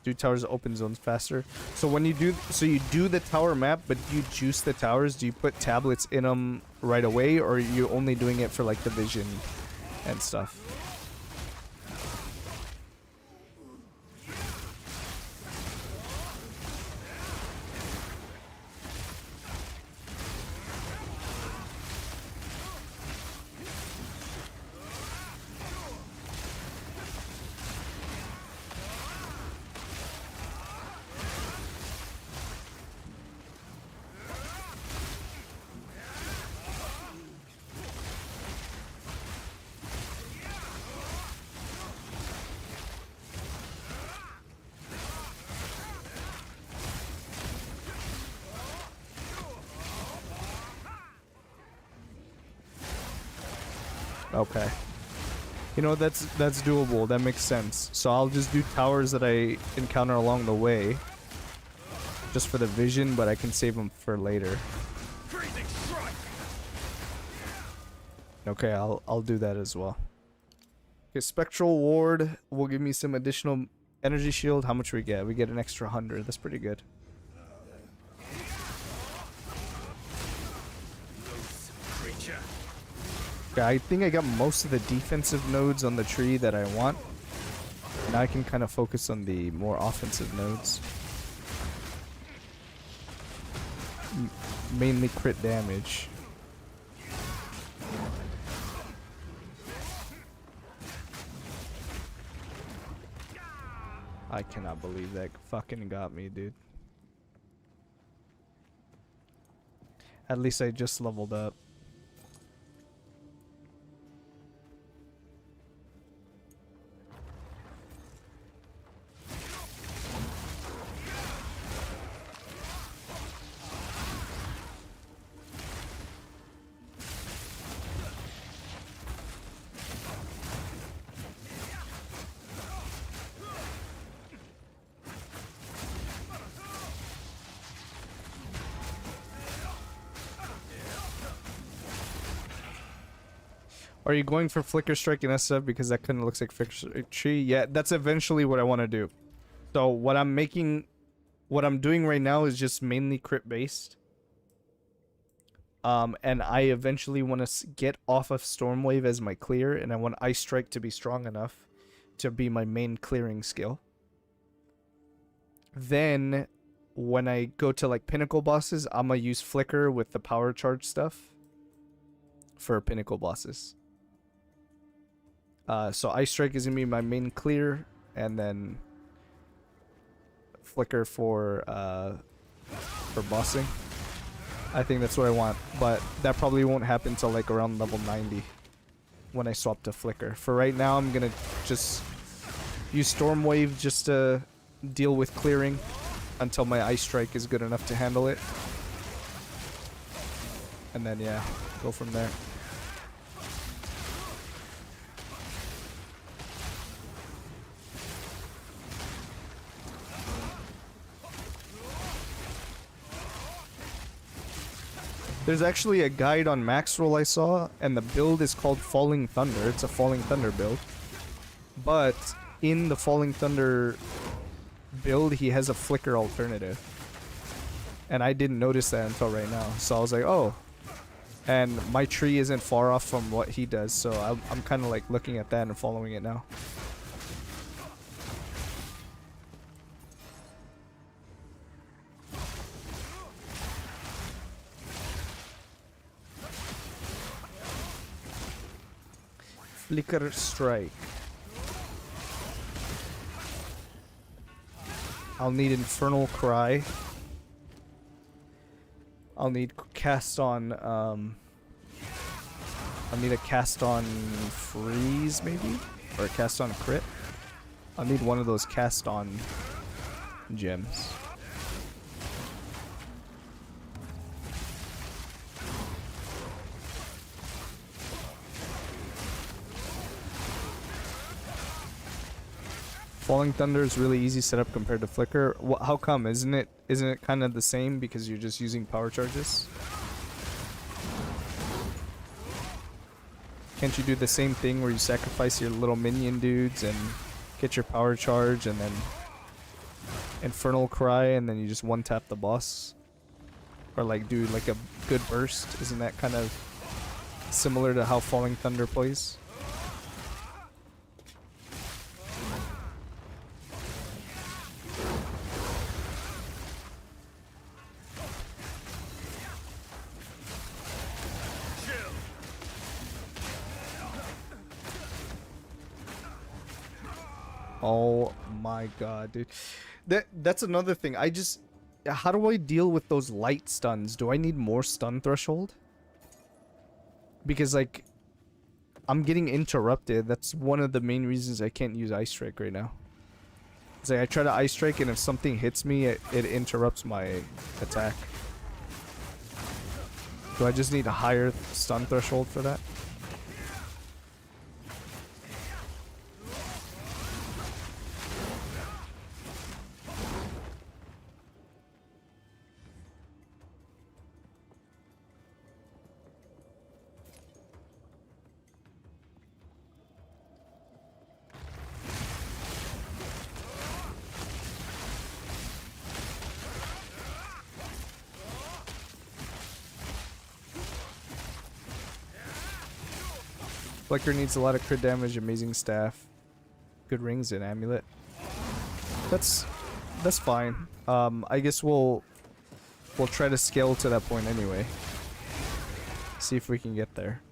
Do towers open zones faster? So when you do the tower map, but you juice the towers, do you put tablets in them right away, or are you only doing it for like the vision and stuff? Okay. You know, that's doable. That makes sense. So I'll just do towers that I encounter along the way. Just for the vision, but I can save them for later. Okay, I'll do that as well. Okay, Spectral Ward will give me some additional energy shield. How much we get? We get an extra 100. That's pretty good. Okay, I think I got most of the defensive nodes on the tree that I want. Now I can kind of focus on the more offensive nodes. Mainly crit damage. I cannot believe that fucking got me, dude. At least I just leveled up. Are you going for Flicker Strike and SSF because that kind of looks like Flicker Strike tree? Yeah, that's eventually what I want to do. So what I'm doing right now is just mainly crit based. And I eventually want to get off of Stormwave as my clear, and I want Ice Strike to be strong enough to be my main clearing skill. Then when I go to like pinnacle bosses, I'm gonna use Flicker with the power charge stuff for pinnacle bosses. So Ice Strike is gonna be my main clear, and then Flicker for bossing. I think that's what I want, but that probably won't happen till like around level 90 when I swap to Flicker. For right now, I'm gonna just use Stormwave just to deal with clearing until my Ice Strike is good enough to handle it. And then yeah, go from there. There's actually a guide on Max Roll I saw, and the build is called Falling Thunder. It's a Falling Thunder build. But in the Falling Thunder build, he has a Flicker alternative. And I didn't notice that until right now. So I was like, oh. And my tree isn't far off from what he does, so I'm kind of like looking at that and following it now. Flicker Strike. I'll need Infernal Cry. I'll need cast on, I'll need a cast on freeze, maybe? Or a cast on crit? I'll need one of those cast on gems. Falling Thunder is really easy setup compared to Flicker. How come? Isn't it kind of the same because you're just using power charges? Can't you do the same thing where you sacrifice your little minion dudes and get your power charge and then Infernal Cry and then you just one tap the boss? Or like do like a good burst? Isn't that kind of similar to how Falling Thunder plays? Oh my god, dude. That's another thing. How do I deal with those light stuns? Do I need more stun threshold? Because like I'm getting interrupted. That's one of the main reasons I can't use Ice Strike right now. It's like I try to Ice Strike and if something hits me, it interrupts my attack. Do I just need a higher stun threshold for that? Flicker needs a lot of crit damage, amazing staff, good rings and amulet. That's fine. I guess we'll try to scale to that point anyway. See if we can get there.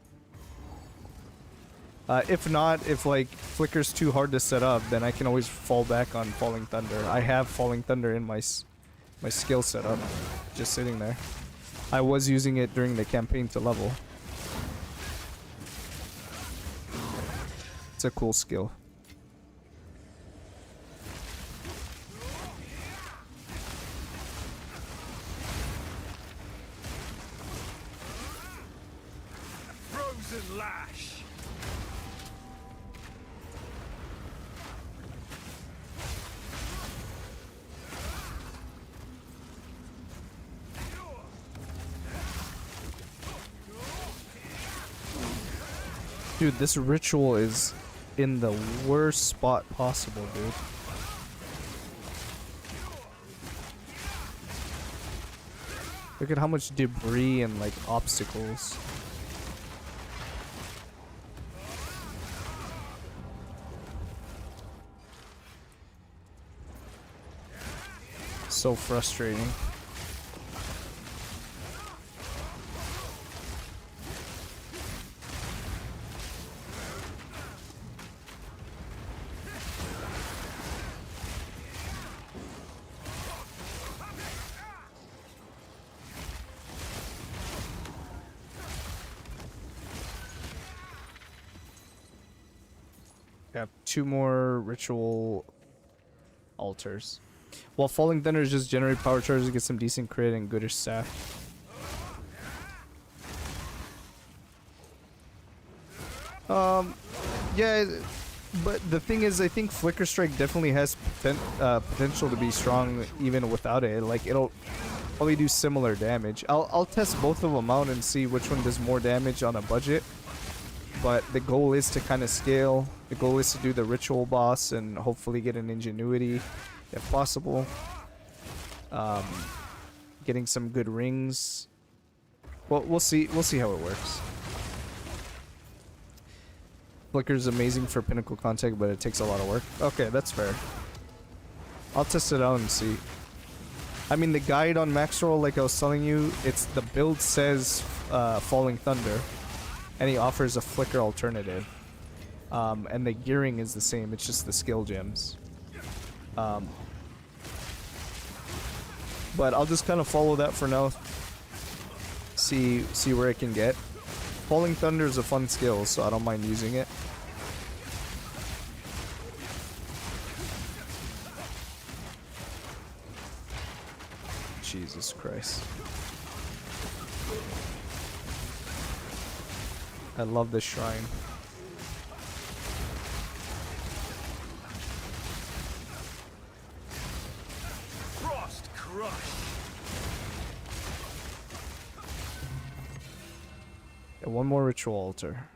If not, if like Flicker's too hard to set up, then I can always fall back on Falling Thunder. I have Falling Thunder in my skill setup, just sitting there. I was using it during the campaign to level. It's a cool skill. Frozen lash. Dude, this ritual is in the worst spot possible, dude. Look at how much debris and like obstacles. So frustrating. Have 2 more ritual altars. While Falling Thunder is just generate power charges to get some decent crit and goodish staff. Yeah, but the thing is, I think Flicker Strike definitely has potential to be strong even without it. Like it'll probably do similar damage. I'll test both of them out and see which one does more damage on a budget. But the goal is to kind of scale. The goal is to do the ritual boss and hopefully get an ingenuity if possible. Getting some good rings. Well, we'll see. We'll see how it works. Flicker's amazing for pinnacle contact, but it takes a lot of work. Okay, that's fair. I'll test it out and see. I mean, the guide on max roll, like I was telling you, it's the build says Falling Thunder. And he offers a Flicker alternative. And the gearing is the same. It's just the skill gems. But I'll just kind of follow that for now. See where I can get. Falling Thunder is a fun skill, so I don't mind using it. Jesus Christ. I love this shrine. Frost crush. And one more ritual altar.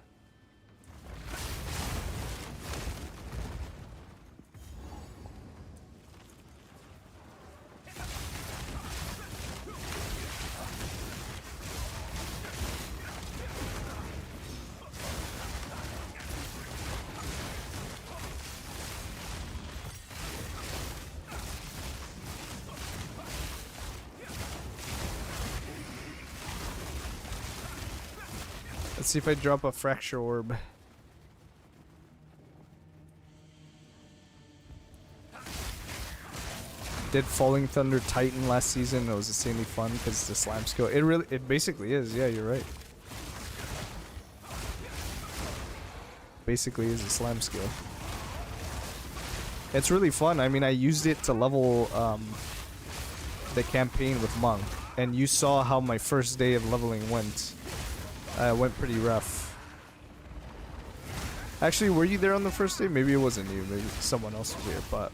Let's see if I drop a fracture orb. Did Falling Thunder Titan last season? It was insanely fun because it's a slam skill. It basically is. Yeah, you're right. Basically is a slam skill. It's really fun. I mean, I used it to level the campaign with Monk, and you saw how my first day of leveling went. Went pretty rough. Actually, were you there on the first day? Maybe it wasn't you. Maybe someone else was here, but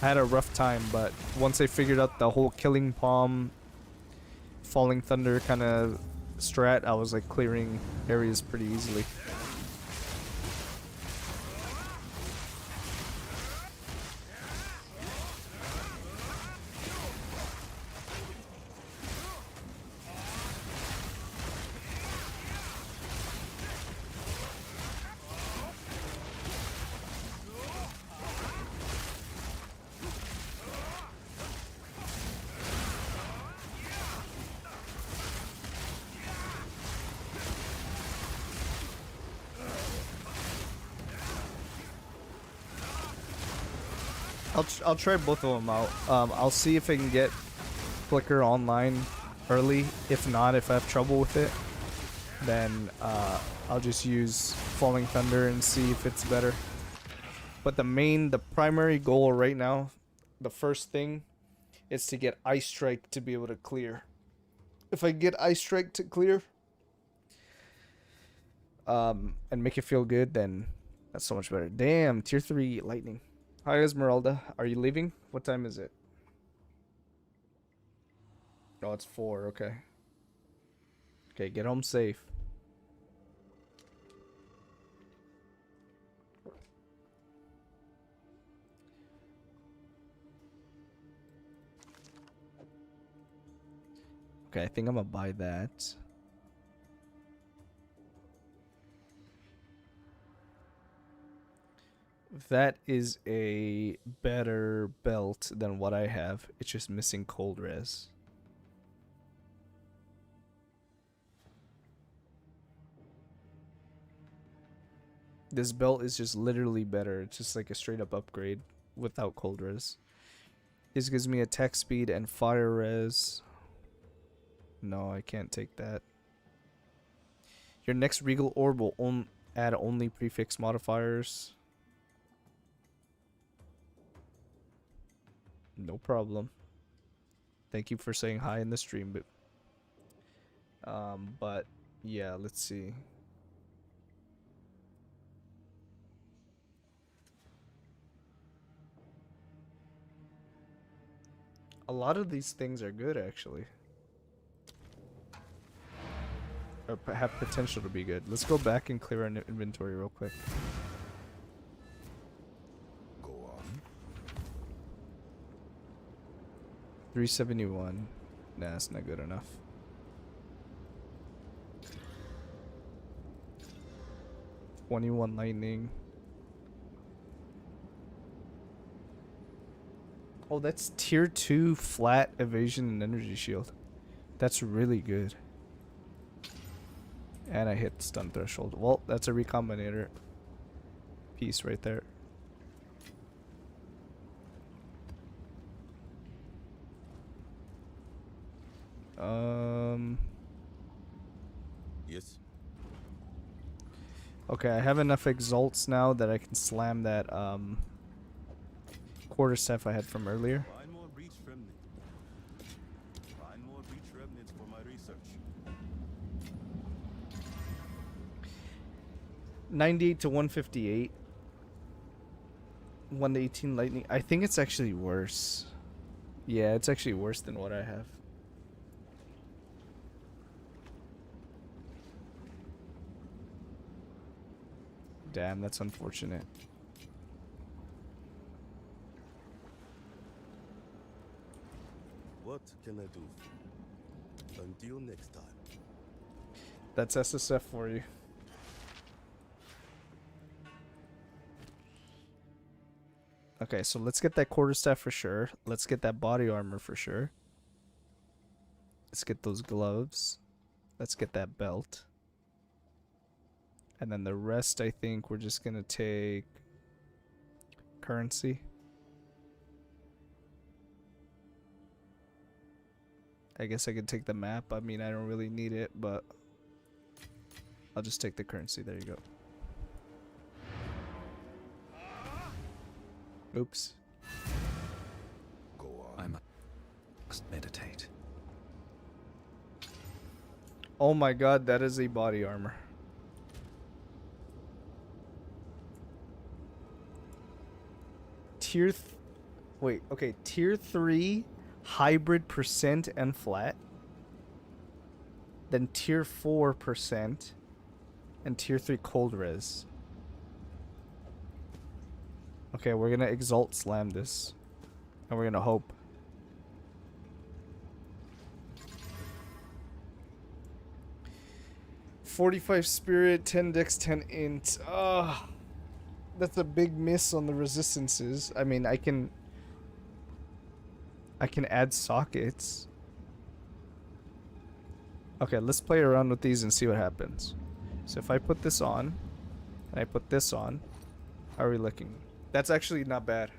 I had a rough time. But once I figured out the whole Killing Palm, Falling Thunder kind of strat, I was like clearing areas pretty easily. I'll try both of them out. I'll see if I can get Flicker online early. If not, if I have trouble with it, then I'll just use Falling Thunder and see if it's better. But the primary goal right now, the first thing, is to get Ice Strike to be able to clear. If I get Ice Strike to clear, and make it feel good, then that's so much better. Damn, tier 3 lightning. Hi Esmeralda, are you leaving? What time is it? Oh, it's 4, okay. Okay, get home safe. Okay, I think I'm gonna buy that. That is a better belt than what I have. It's just missing cold res. This belt is just literally better. It's just like a straight up upgrade without cold res. This gives me attack speed and fire res. No, I can't take that. Your next Regal Orb will add only prefix modifiers. No problem. Thank you for saying hi in the stream, but yeah, let's see. A lot of these things are good, actually. Or have potential to be good. Let's go back and clear our inventory real quick. Go on. 371. Nah, that's not good enough. $21 lightning. Oh, that's tier 2 flat evasion and energy shield. That's really good. And I hit stun threshold. Well, that's a recombinator. piece right there. Yes. Okay, I have enough exalts now that I can slam that quarterstaff I had from earlier. Find more breach remnants. Find more breach remnants for my research. 98 to 158. 1 to 18 lightning. I think it's actually worse. Yeah, it's actually worse than what I have. Damn, that's unfortunate. What can I do? Until next time. That's SSF for you. Okay, so let's get that quarterstaff for sure. Let's get that body armor for sure. Let's get those gloves. Let's get that belt. And then the rest, I think we're just going to take currency. I guess I could take the map. I mean, I don't really need it, but I'll just take the currency. There you go. Oops. Go on. I must meditate. Oh my god, that is a body armor. Wait, okay, tier 3 hybrid percent and flat. Then tier 4% and tier 3 cold res. Okay, we're gonna exalt slam this. And we're gonna hope. "45 spirit, 10 dex, 10 int." That's a big miss on the resistances. I mean, I can add sockets. Okay, let's play around with these and see what happens. So if I put this on and I put this on, how are we looking? That's actually not bad.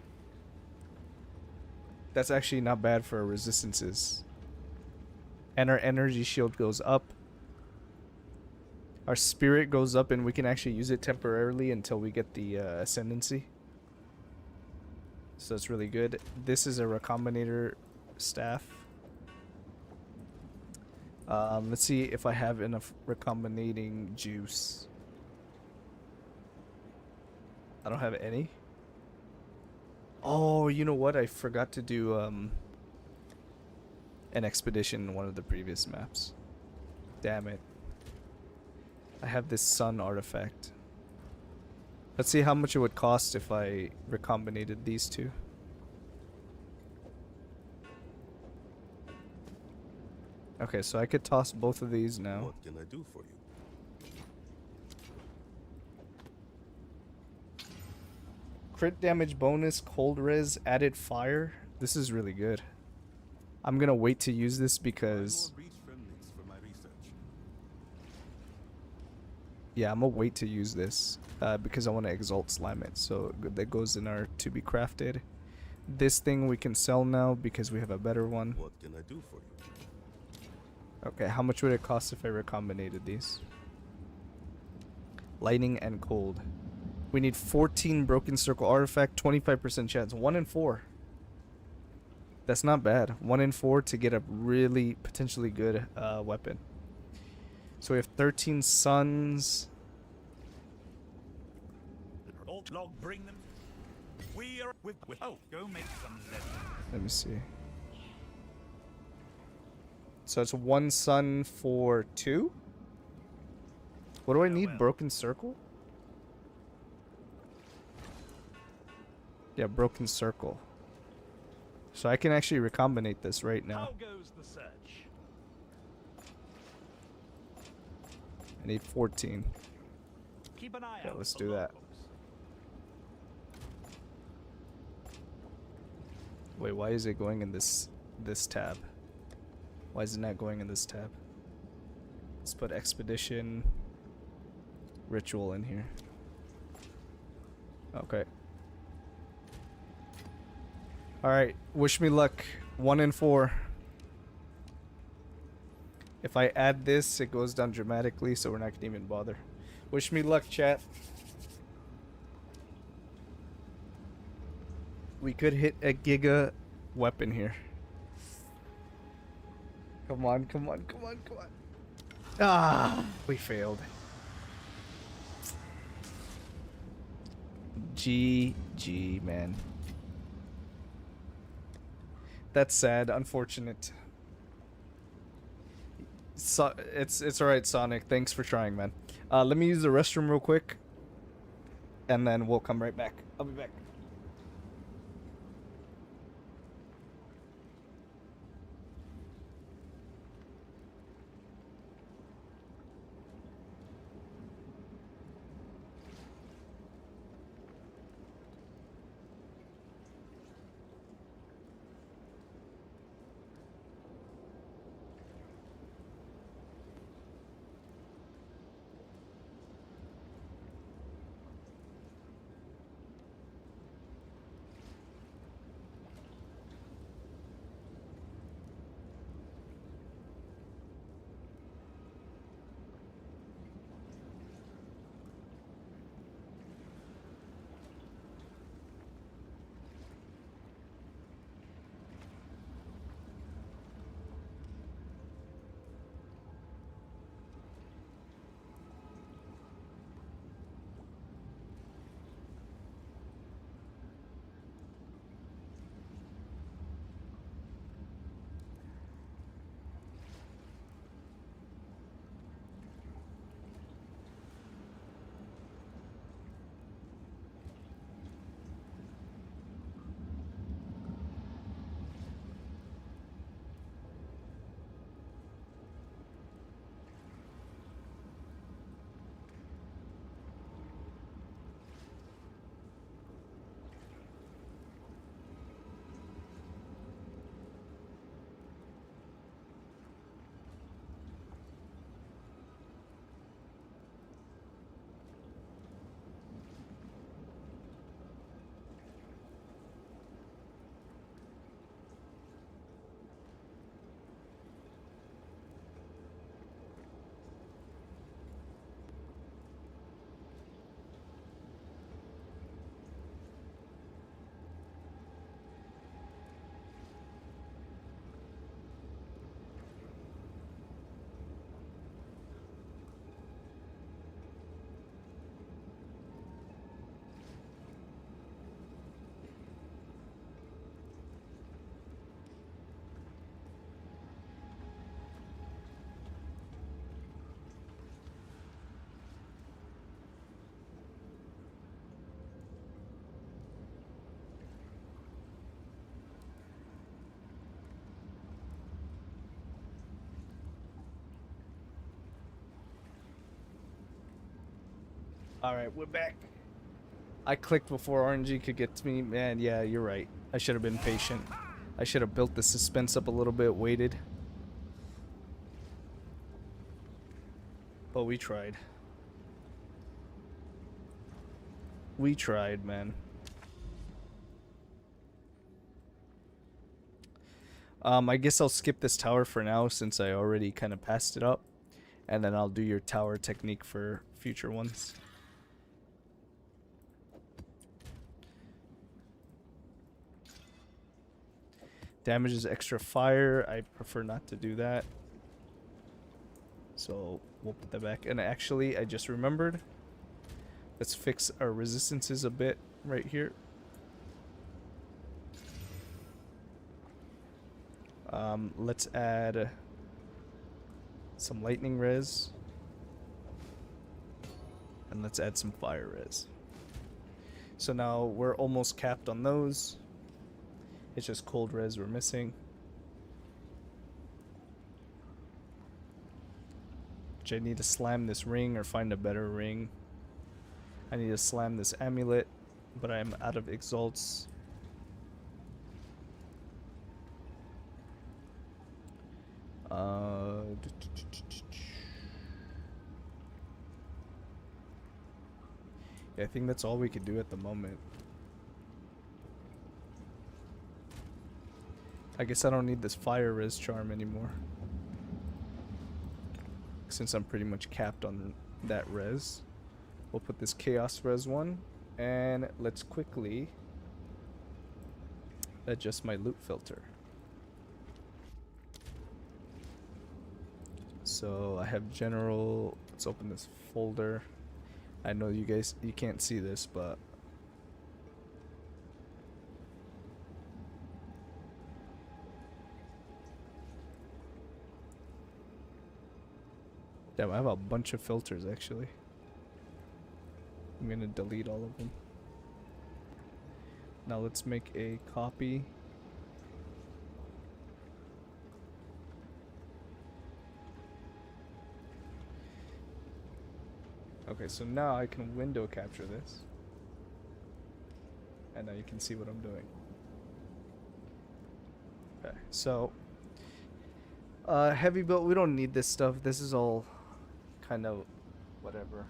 That's actually not bad for our resistances. And our energy shield goes up. Our spirit goes up, and we can actually use it temporarily until we get the ascendancy. So that's really good. This is a recombinator staff. Let's see if I have enough recombinating juice. I don't have any. Oh, you know what? I forgot to do an expedition in one of the previous maps. Damn it. I have this sun artifact. Let's see how much it would cost if I recombinated these two. Okay, so I could toss both of these now. What can I do for you? Crit damage bonus, cold res, added fire. This is really good. I'm gonna wait to use this because... Find more breach remnants for my research. Yeah, I'm gonna wait to use this because I want to exalt slime it. So that goes in our to be crafted. This thing we can sell now because we have a better one. What can I do for you? Okay, how much would it cost if I recombinated these? Lightning and cold. We need 14 broken circle artifact, 25% chance. 1 in 4. That's not bad. 1 in 4 to get a really potentially good weapon. So we have 13 suns. Old log, bring them. We are with. Oh, go make some leather. Let me see. So it's 1 sun for 2? What do I need? Broken circle? Yeah, broken circle. So I can actually recombinate this right now. How goes the search? I need 14. Keep an eye Yeah, out. let's for do that. logbooks. Wait, why is it going in this tab? Why is it not going in this tab? Let's put expedition ritual in here. Okay. Alright, wish me luck. 1 in 4. If I add this, it goes down dramatically, so we're not gonna even bother. Wish me luck, chat. We could hit a giga weapon here. Come on, come on, come on, come on. Ah, we failed. GG, man. That's sad, unfortunate. So, it's alright, Sonic. Thanks for trying, man. Let me use the restroom real quick, and then we'll come right back. I'll be back. Alright, we're back. I clicked before RNG could get to me. Man, yeah, you're right. I should have been patient. I should have built the suspense up a little bit, waited. But we tried. We tried, man. I guess I'll skip this tower for now since I already kind of passed it up. And then I'll do your tower technique for future ones. Damages extra fire. I prefer not to do that. So we'll put that back. And actually, I just remembered. Let's fix our resistances a bit right here. Let's add some lightning res. And let's add some fire res. So now we're almost capped on those. It's just cold res we're missing. Which I need to slam this ring or find a better ring. I need to slam this amulet, but I'm out of exalts. Yeah, I think that's all we could do at the moment. I guess I don't need this fire res charm anymore, since I'm pretty much capped on that res. We'll put this chaos res one, and let's quickly adjust my loot filter. So I have general. Let's open this folder. I know you can't see this, but damn, I have a bunch of filters actually. I'm gonna delete all of them. Now let's make a copy. Okay, so now I can window capture this. And now you can see what I'm doing. Okay, so heavy build, we don't need this stuff. This is all kind of whatever.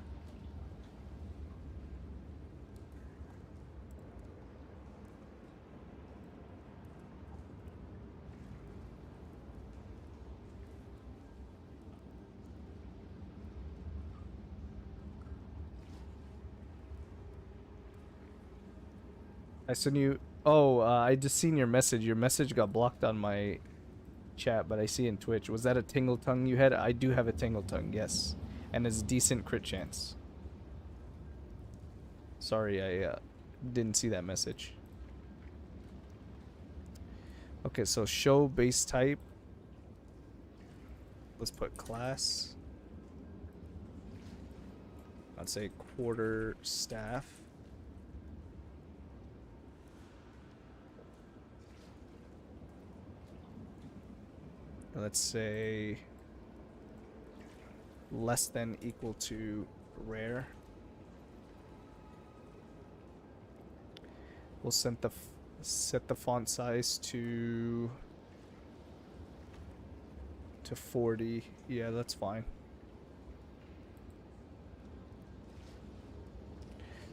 I sent you. Oh, I just seen your message. Your message got blocked on my chat, but I see in Twitch. Was that a tingle tongue you had? I do have a tingle tongue, yes, and it's decent crit chance. Sorry, I didn't see that message. Okay, so show base type. Let's put class. I'd say quarter staff. Let's say less than equal to rare. We'll set the font size to 40. Yeah, that's fine.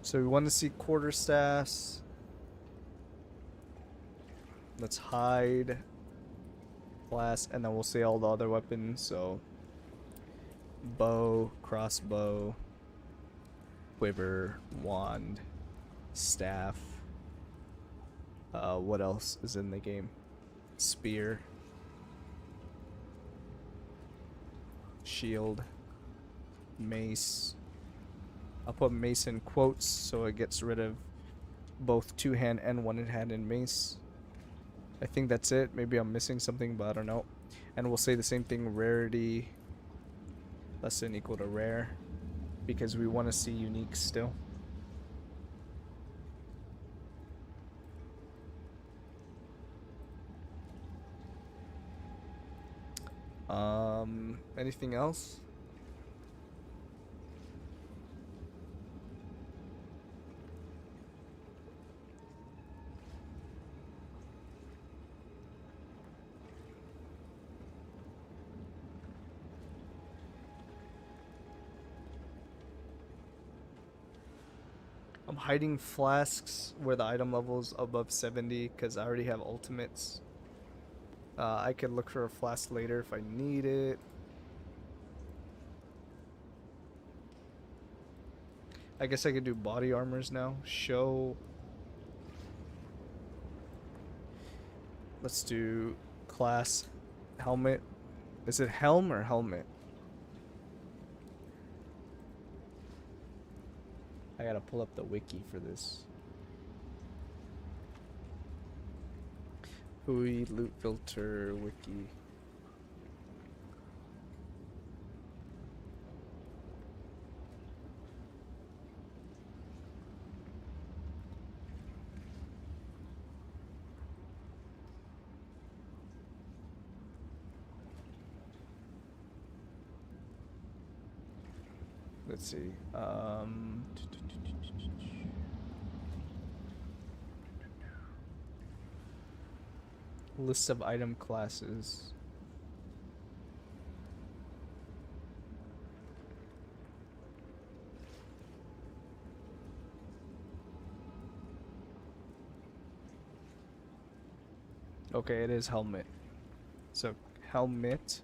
So we want to see quarter staffs. Let's hide class, and then we'll say all the other weapons. So bow, crossbow, quiver, wand, staff. What else is in the game? Spear, shield, mace. I'll put mace in quotes so it gets rid of both two-hand and one-hand in mace. I think that's it. Maybe I'm missing something, but I don't know. And we'll say the same thing, rarity less than equal to rare, because we want to see unique still. Anything else? I'm hiding flasks where the item level is above 70 because I already have ultimates. I could look for a flask later if I need it. I guess I could do body armors now. Show. Let's do class helmet. Is it helm or helmet? I gotta pull up the wiki for this. PoE loot filter wiki. Let's see. List of item classes. Okay, it is helmet. So helmet.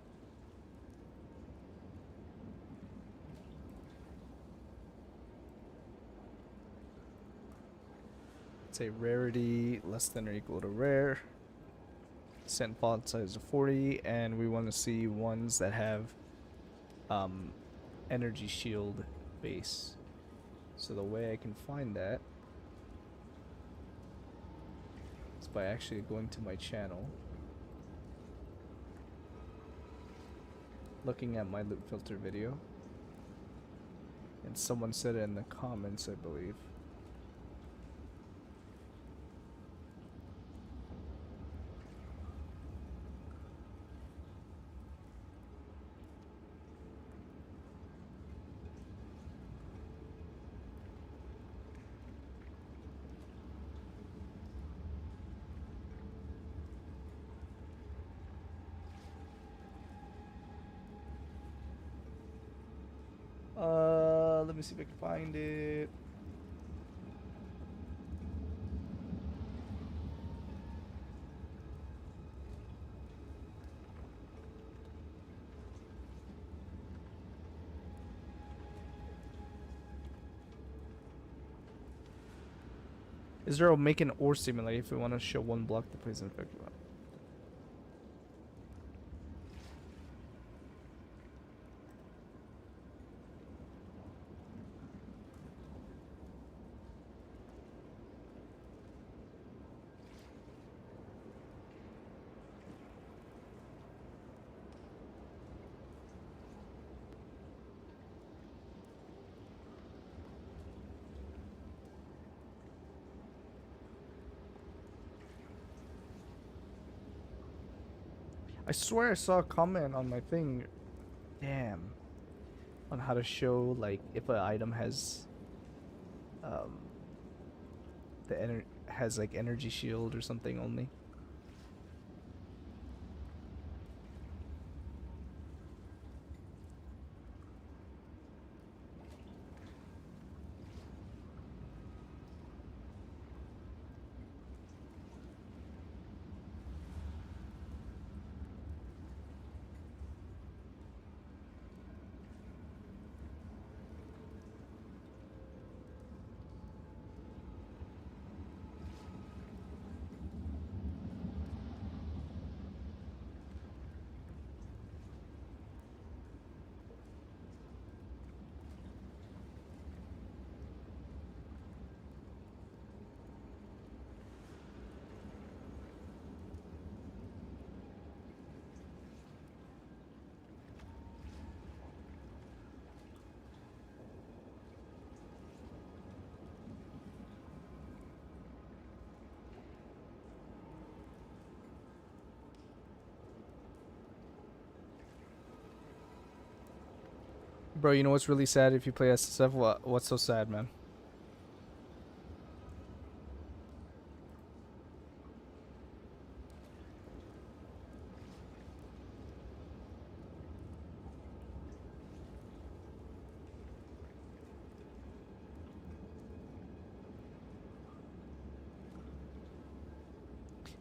Say rarity less than or equal to rare. Set font size of 40, and we want to see ones that have energy shield base. So the way I can find that is by actually going to my channel, looking at my loot filter video, and someone said it in the comments, I believe. Let me see if I can find it. Is there a make an ore simulator if we want to show one block that plays an effect? I swear I saw a comment on my thing. Damn. On how to show, like, if an item has like energy shield or something only. Bro, you know what's really sad if you play SSF? What's so sad, man?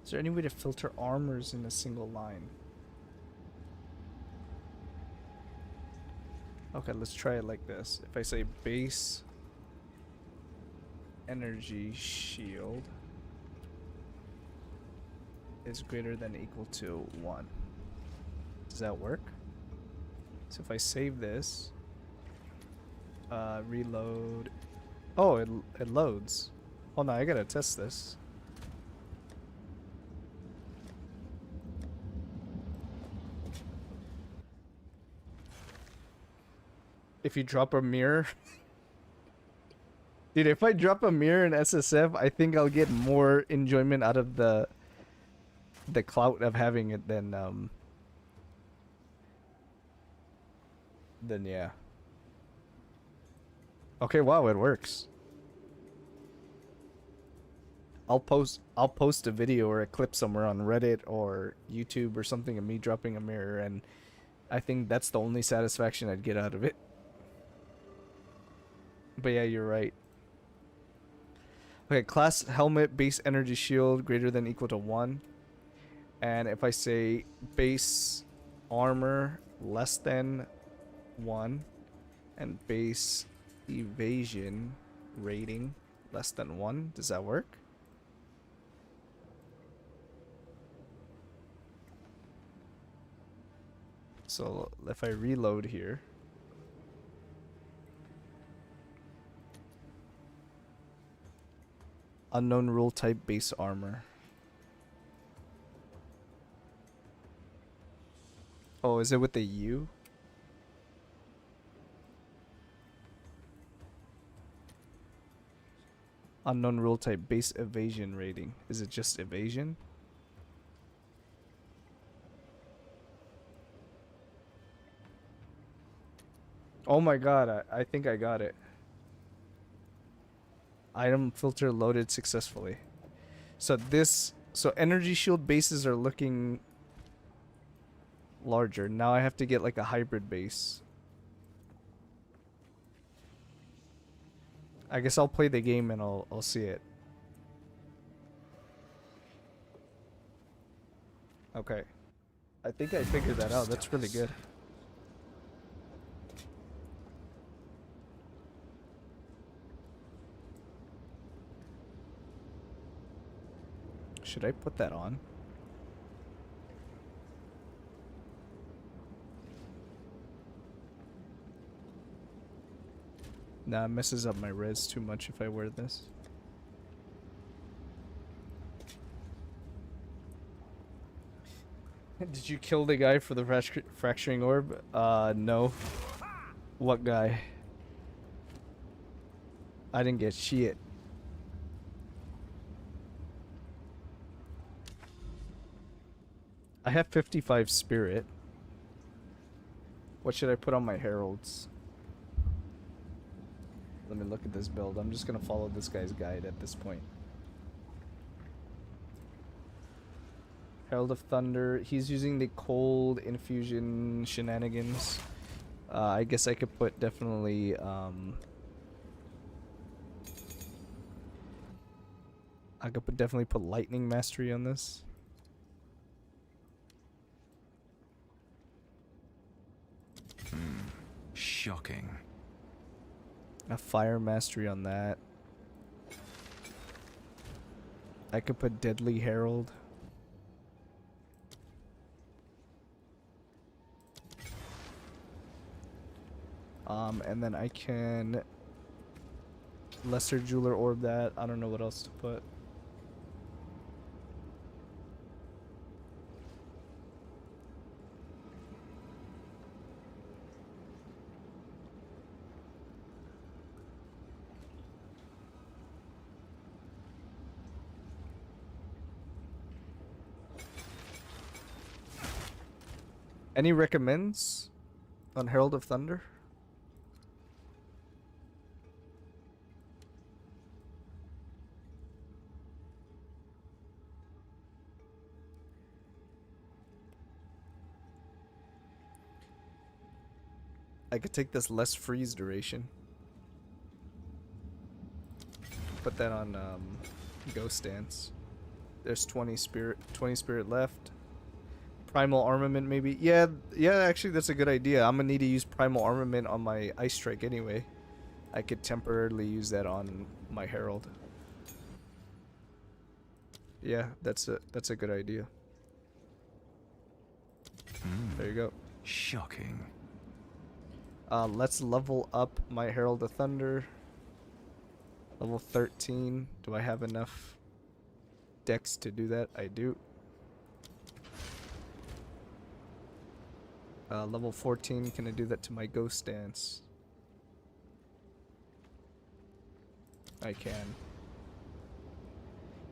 Is there any way to filter armors in a single line? Okay, let's try it like this. If I say base energy shield is greater than or equal to 1. Does that work? So if I save this, reload. Oh, it loads. Oh no, I gotta test this. If you drop a mirror. Dude, if I drop a mirror in SSF, I think I'll get more enjoyment out of the clout of having it than yeah. Okay, wow, it works. I'll post a video or a clip somewhere on Reddit or YouTube or something of me dropping a mirror, and I think that's the only satisfaction I'd get out of it. But yeah, you're right. Okay, class helmet base energy shield greater than or equal to 1. And if I say base armor less than 1 and base evasion rating less than 1, does that work? So if I reload here, unknown rule type base armor. Oh, is it with the U? Unknown rule type base evasion rating. Is it just evasion? Oh my god, I think I got it. Item filter loaded successfully. So energy shield bases are looking larger. Now I have to get like a hybrid base. I guess I'll play the game and I'll see it. Okay. I think I figured that out. That's really good. Should I put that on? Nah, it messes up my res too much if I wear this. Did you kill the guy for the fracturing orb? No. What guy? I didn't get shit. I have 55 spirit. What should I put on my heralds? Let me look at this build. I'm just gonna follow this guy's guide at this point. Herald of Thunder. He's using the cold infusion shenanigans. I guess I could put definitely I could definitely put lightning mastery on this. Shocking. A fire mastery on that. I could put Deadly Herald. And then I can Lesser Jeweler Orb that. I don't know what else to put. Any recommends on Herald of Thunder? I could take this less freeze duration. Put that on Ghost Dance. There's 20 spirit left. Primal Armament maybe. Yeah, actually that's a good idea. I'm gonna need to use Primal Armament on my Ice Strike anyway. I could temporarily use that on my Herald. Yeah, that's a good idea. There you go. Shocking. Let's level up my Herald of Thunder. Level 13. Do I have enough dex to do that? I do. Level 14. Can I do that to my Ghost Dance? I can.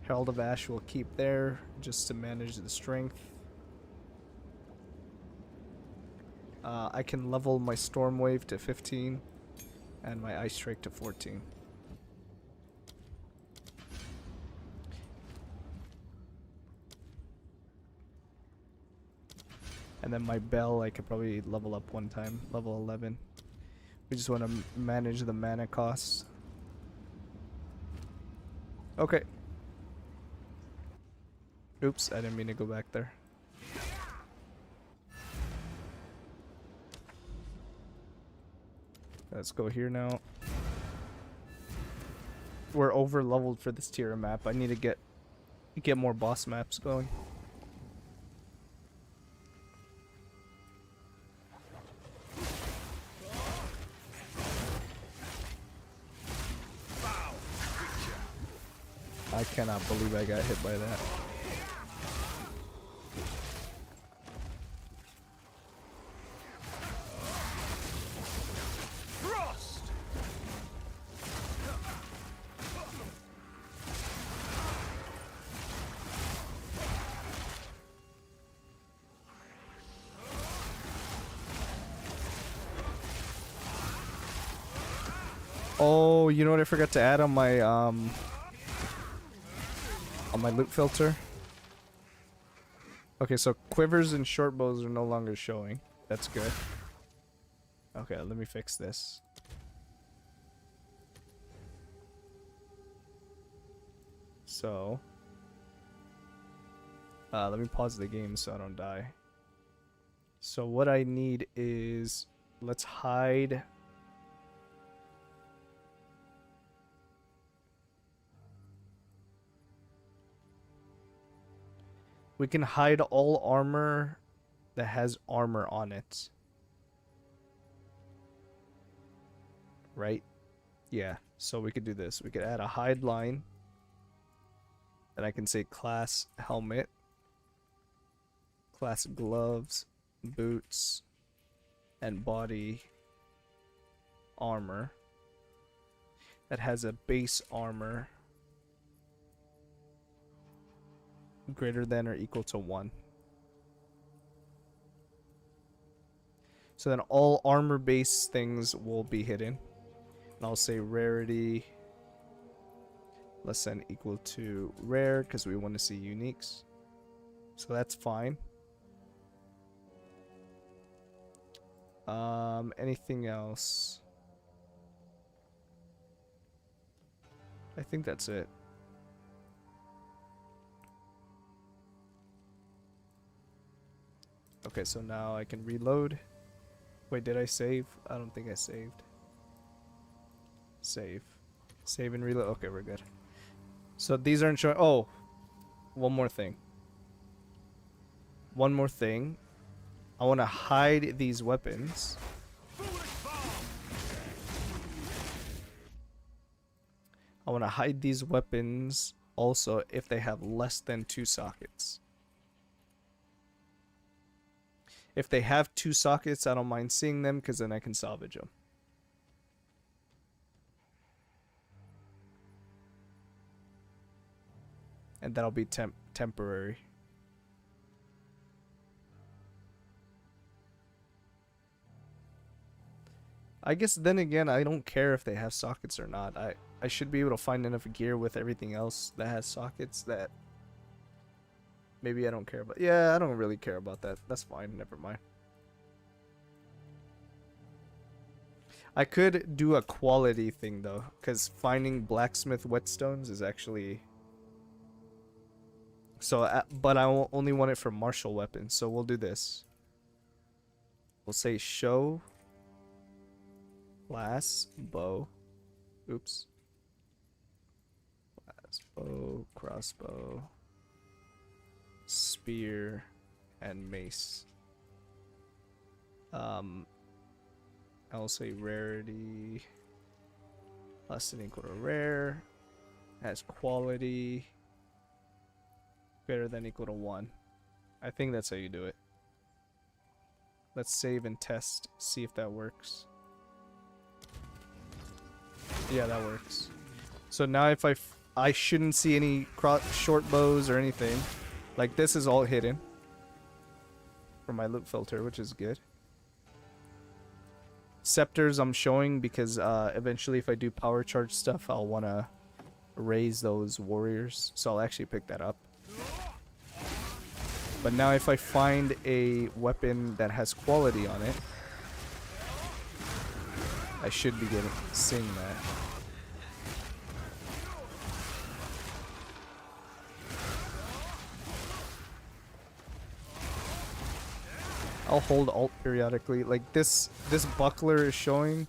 Herald of Ash will keep there just to manage the strength. I can level my Storm Wave to 15 and my Ice Strike to 14. And then my Bell I could probably level up one time, level 11. We just want to manage the mana costs. Okay. Oops, I didn't mean to go back there. Let's go here now. We're over leveled for this tier of map. I need to get more boss maps going. I cannot believe I got hit by that. Oh, you know what I forgot to add on my loot filter? Okay, so quivers and short bows are no longer showing. That's good. Okay, let me fix this. So, let me pause the game so I don't die. So what I need is, let's hide. We can hide all armor that has armor on it. Right? Yeah, so we could do this. We could add a hide line. And I can say class helmet, class gloves, boots, and body armor that has a base armor greater than or equal to 1. So then all armor based things will be hidden. And I'll say rarity less than equal to rare because we want to see uniques. So that's fine. Anything else? I think that's it. Okay, so now I can reload. Wait, did I save? I don't think I saved. Save. Save and reload. Okay, we're good. So these aren't showing. Oh, one more thing. One more thing. I want to hide these weapons. I want to hide these weapons also if they have less than 2 sockets. If they have 2 sockets, I don't mind seeing them because then I can salvage them. And that'll be temporary. I guess then again, I don't care if they have sockets or not. I should be able to find enough gear with everything else that has sockets that maybe I don't care about. Yeah, I don't really care about that. That's fine. Never mind. I could do a quality thing though, because finding blacksmith whetstones is actually... So, but I only want it for martial weapons, so we'll do this. We'll say show class bow. Oops. Class bow, crossbow, spear, and mace. I'll say rarity less than equal to rare. Has quality greater than equal to 1. I think that's how you do it. Let's save and test, see if that works. Yeah, that works. So now if I shouldn't see any short bows or anything. Like this is all hidden from my loot filter, which is good. Scepters I'm showing because eventually if I do power charge stuff, I'll want to raise those warriors. So I'll actually pick that up. But now if I find a weapon that has quality on it, I should be seeing that. I'll hold alt periodically. Like this buckler is showing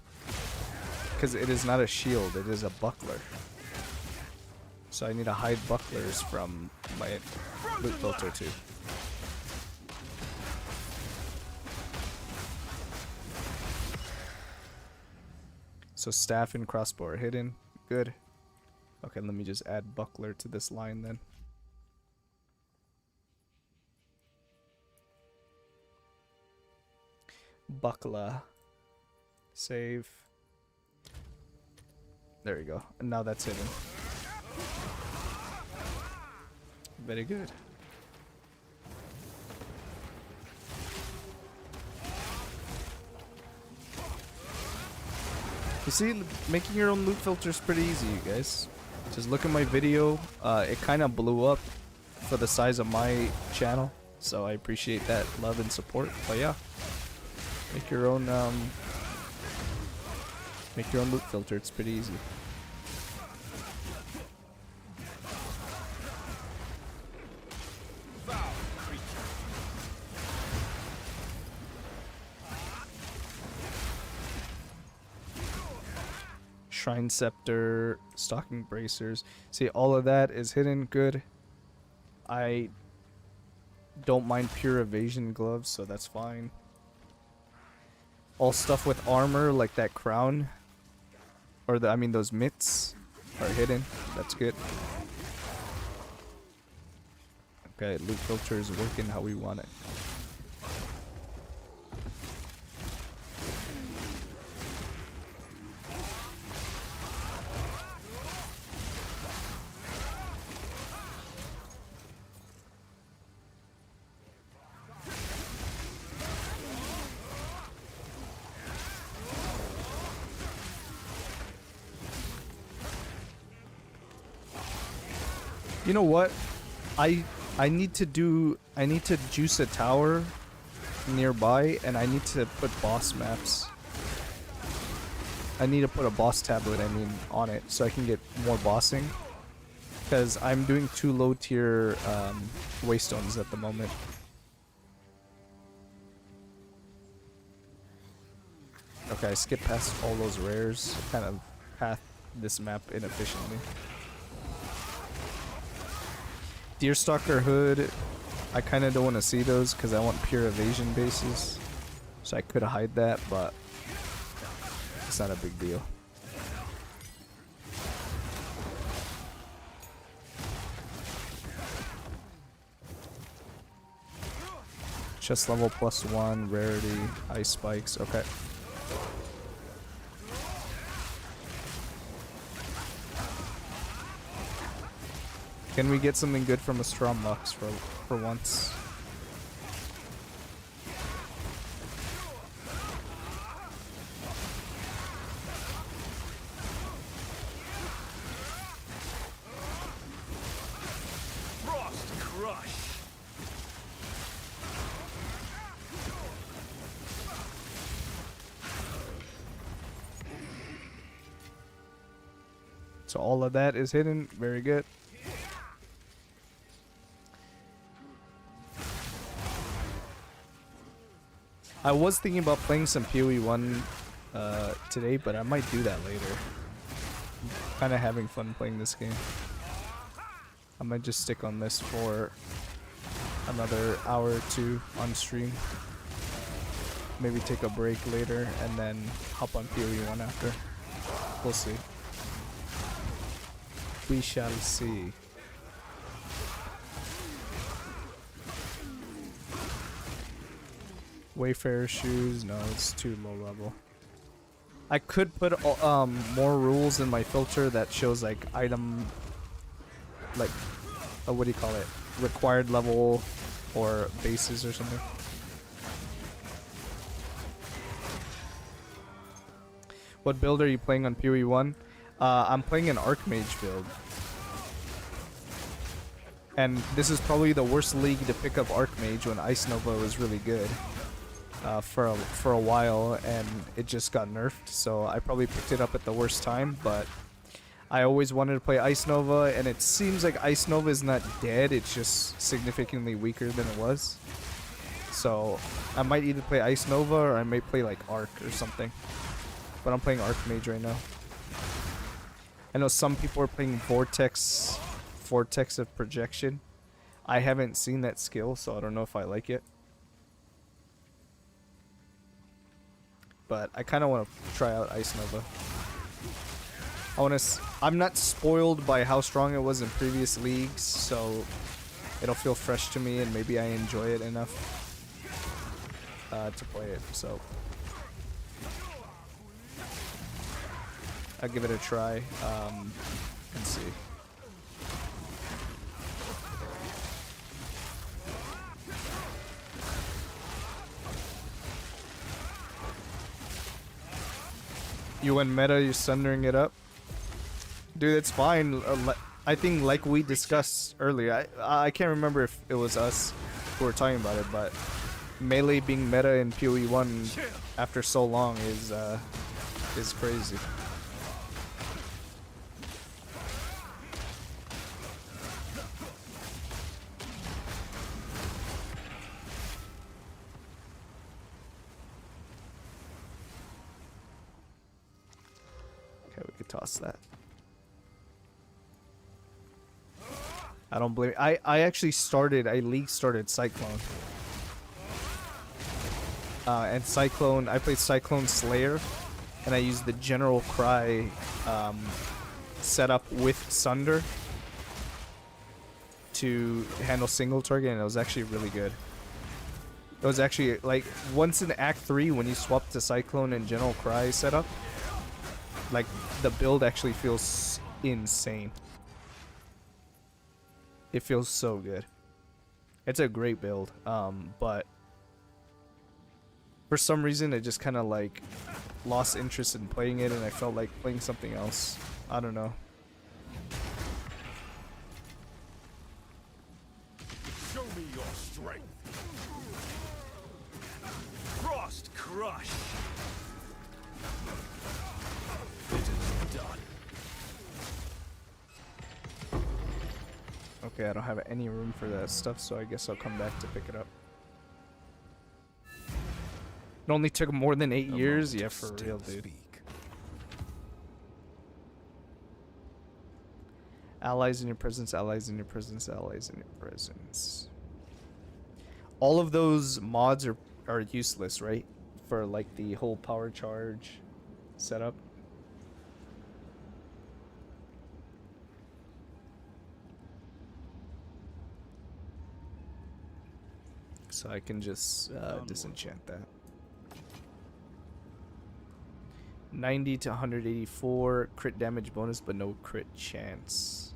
because it is not a shield, it is a buckler. So I need to hide bucklers from my loot filter too. So staff and crossbow are hidden. Good. Okay, let me just add buckler to this line then. Buckler. Save. There we go. And now that's hidden. Very good. You see, making your own loot filter is pretty easy, you guys. Just look at my video. It kind of blew up for the size of my channel, so I appreciate that love and support. But yeah, make your own loot filter. It's pretty easy. Shrine Scepter, Stocking Bracers. See, all of that is hidden. Good. I don't mind pure evasion gloves, so that's fine. All stuff with armor, like that crown, or I mean those mitts, are hidden. That's good. Okay, loot filter is working how we want it. You know what? I need to juice a tower nearby, and I need to put boss maps. I need to put a boss tablet, on it so I can get more bossing. Because I'm doing 2 low tier waystones at the moment. Okay, I skipped past all those rares. Kind of path this map inefficiently. Deerstalker Hood, I kind of don't want to see those because I want pure evasion bases. So I could hide that, but it's not a big deal. Chest level +1, rarity, ice spikes, okay. Can we get something good from a Strom Lux for once? Frost crush. So all of that is hidden. Very good. I was thinking about playing some POE1 today, but I might do that later. I'm kind of having fun playing this game. I might just stick on this for another hour or 2 on stream. Maybe take a break later and then hop on POE1 after. We'll see. We shall see. Wayfarer shoes, no, it's too low level. I could put more rules in my filter that shows like item, like what do you call it, required level or bases or something. What build are you playing on PoE1? I'm playing an Archmage build. And this is probably the worst league to pick up Archmage when Ice Nova was really good. For a while, and it just got nerfed, so I probably picked it up at the worst time, but I always wanted to play Ice Nova, and it seems like Ice Nova is not dead, it's just significantly weaker than it was. So I might either play Ice Nova or I may play like Arc or something. But I'm playing Archmage right now. I know some people are playing Vortex of Projection. I haven't seen that skill, so I don't know if I like it. But I kind of want to try out Ice Nova. I'm not spoiled by how strong it was in previous leagues, so it'll feel fresh to me and maybe I enjoy it enough to play it. So I'll give it a try and see. You went meta, you're sundering it up. Dude, it's fine. I think like we discussed earlier, I can't remember if it was us who were talking about it, but melee being meta in POE1 after so long is crazy. Okay, we could toss that. I don't blame. I actually league started Cyclone. And Cyclone, I played Cyclone Slayer, and I used the General Cry setup with Sunder to handle single target, and it was actually really good. It was actually, like, once in Act 3, when you swap to Cyclone and General Cry setup, like, the build actually feels insane. It feels so good. It's a great build, but for some reason I just kind of like lost interest in playing it, and I felt like playing something else. I don't know. Show me your strength. Frost crush. It is done. Okay, I don't have any room for that stuff, so I guess I'll come back to pick it up. It only took more than 8 years? Yeah, for real, dude. Allies in your presence, allies in your presence, allies in your presence. All of those mods are useless, right? For like the whole power charge setup. So I can just disenchant that. 90 to 184 crit damage bonus, but no crit chance.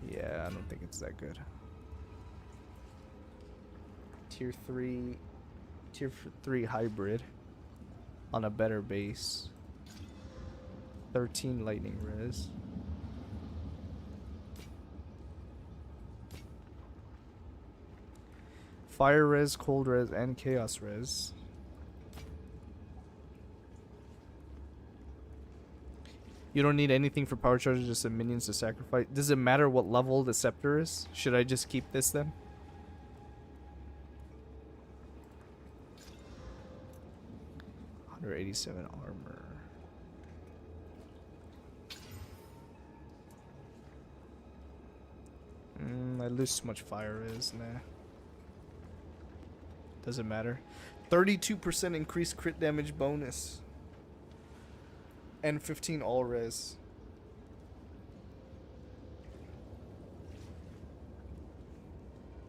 Yeah, I don't think it's that good. Tier 3 hybrid on a better base. 13 lightning res. Fire res, cold res, and chaos res. You don't need anything for power charges, just some minions to sacrifice. Does it matter what level the scepter is? Should I just keep this then? $187 armor. I lose too much fire res, nah. Doesn't matter. 32% increased crit damage bonus. And 15 all res.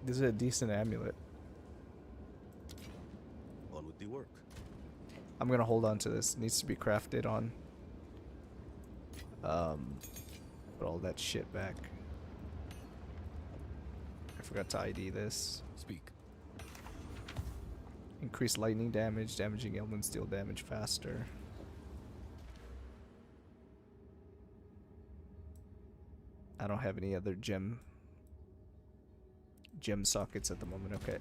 This is a decent amulet. On with the work. I'm gonna hold on to this. It needs to be crafted on. Put all that shit back. I forgot to ID this. Speak. Increase lightning damage, damaging elements deal damage faster. I don't have any other gem sockets at the moment. Okay.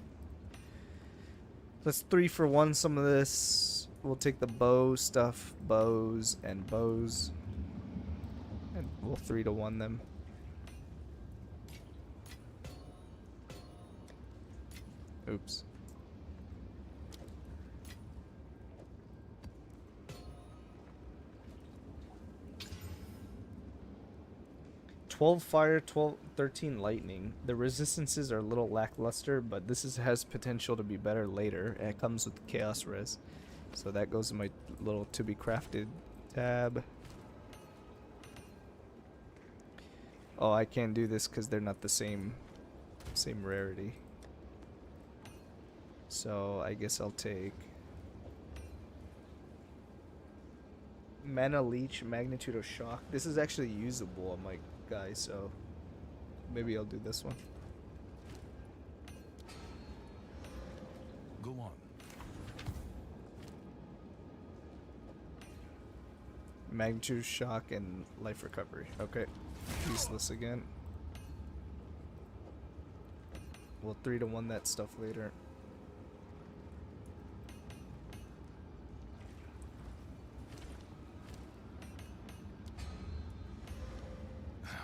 Let's 3 for 1 some of this. We'll take the bow stuff, bows, and bows. And we'll 3 to 1 them. Oops. 12 fire, 12, 13 lightning. The resistances are a little lackluster, but has potential to be better later. And it comes with chaos res. So that goes in my little to be crafted tab. Oh, I can't do this because they're not the same rarity. So I guess I'll take Mana Leech, Magnitude of Shock. This is actually usable on my guy, so maybe I'll do this one. Go on. Magnitude of Shock and Life Recovery. Okay. Useless again. We'll 3-1 that stuff later.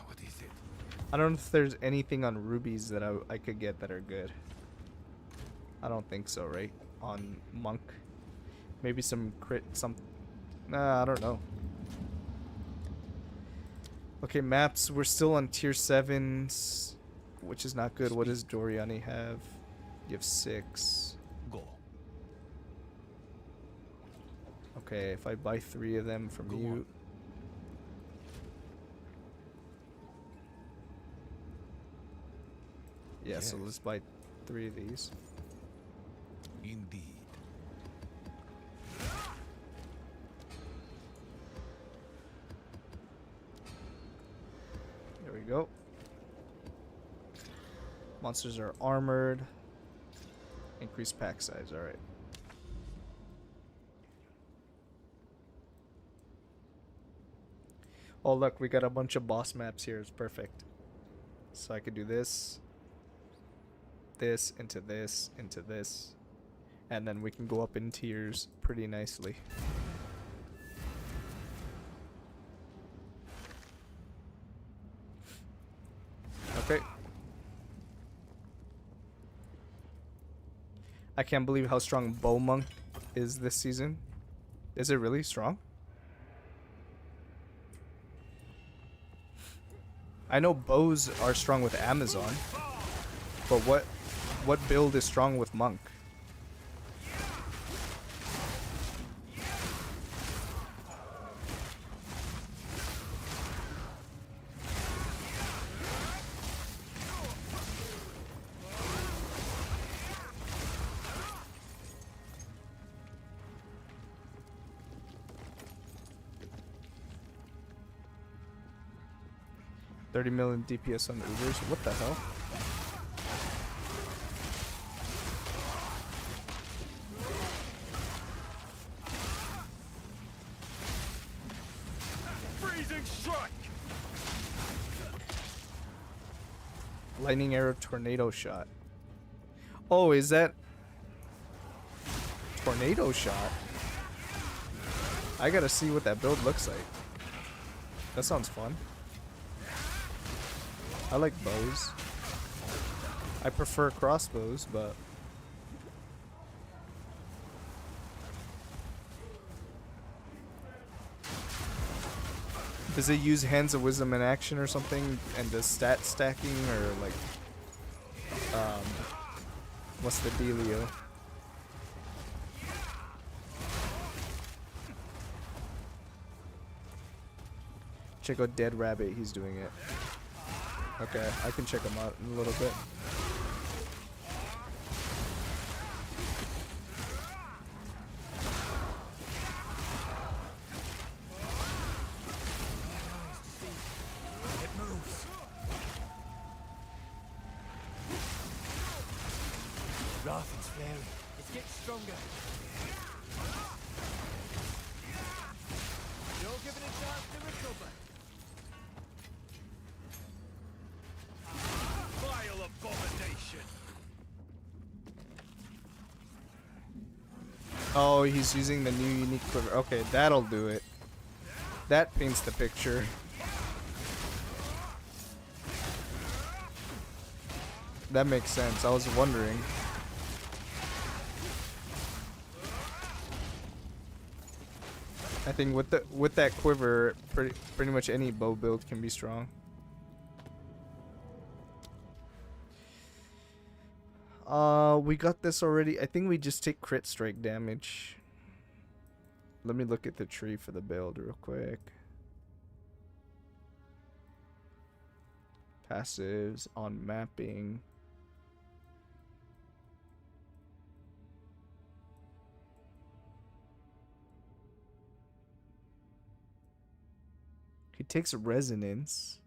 What is it? I don't know if there's anything on rubies that I could get that are good. I don't think so, right? On monk. Maybe some crit, Nah, I don't know. Okay, maps. We're still on tier 7s, which is not good. What does Doriani have? You have 6. Go. Okay, if I buy 3 of them from Go you. on. Yeah, so Yes. let's buy 3 of these. Indeed. There we go. Monsters are armored. Increase pack size, alright. Oh look, we got a bunch of boss maps here, it's perfect. So I could do this, into this, into this. And then we can go up in tiers pretty nicely. Okay. I can't believe how strong Bow Monk is this season. Is it really strong? I know bows are strong with Amazon, but what build is strong with Monk? $30 million DPS on the Ubers. What the hell? Freezing strike! Lightning arrow tornado shot. Oh, is that tornado shot? I gotta see what that build looks like. That sounds fun. I like bows. I prefer crossbows, but does it use Hands of Wisdom in action or something, and does stat stacking, or like what's the dealio? Check out Dead Rabbit, he's doing it. Okay, I can check him out in a little bit. It moves. Wrath is flaring. It's getting stronger. You're given a chance to recover. Vile abomination! Oh, he's using the new unique quiver. Okay, that'll do it. That paints the picture. That makes sense. I was wondering. I think with that quiver, pretty much any bow build can be strong. We got this already. I think we just take crit strike damage. Let me look at the tree for the build real quick. Passives on mapping. He takes resonance.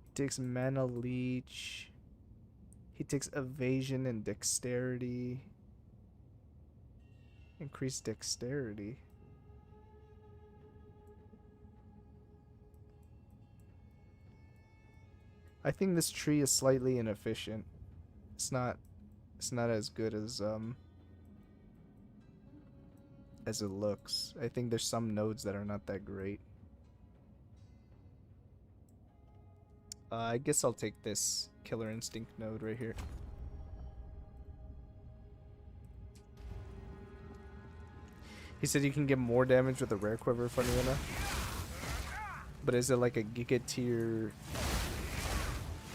He takes mana leech. He takes evasion and dexterity. Increase dexterity. I think this tree is slightly inefficient. It's not as good as it looks. I think there's some nodes that are not that great. I guess I'll take this Killer Instinct node right here. He said you can get more damage with a rare quiver, funny enough. But is it like a Giga tier,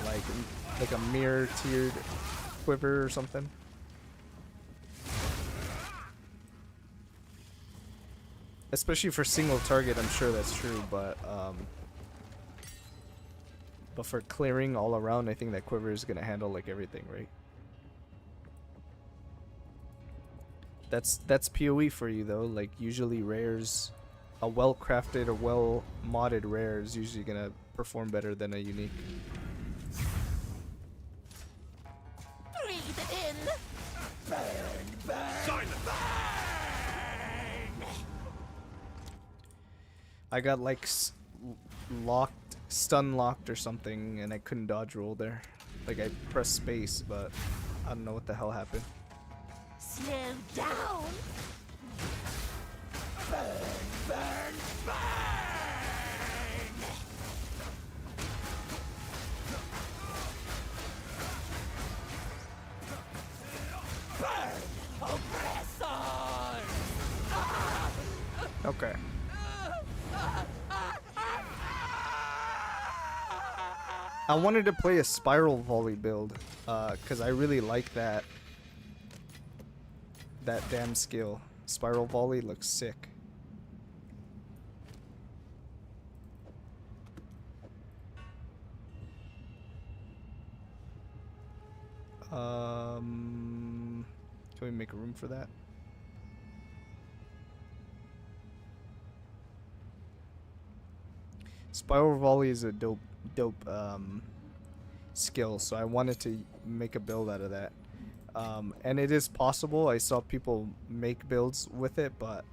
like a mirror tiered quiver or something? Especially for single target, I'm sure that's true, but for clearing all around, I think that quiver is gonna handle like everything, right? That's PoE for you though. Like usually rares, a well-crafted or well-modded rare is usually gonna perform better than a unique. Breathe it in. Burn, burn, Silence. I got like stun locked or something, and I couldn't dodge roll there. Like I pressed space, but I don't know what the hell happened. Slow down. Burn, burn, burn. Burn, oppressor. Okay. I wanted to play a spiral volley build, cause I really like that damn skill. Spiral volley looks sick. Can we make room for that? Spiral volley is a dope skill, so I wanted to make a build out of that. And it is possible. I saw people make builds with it, but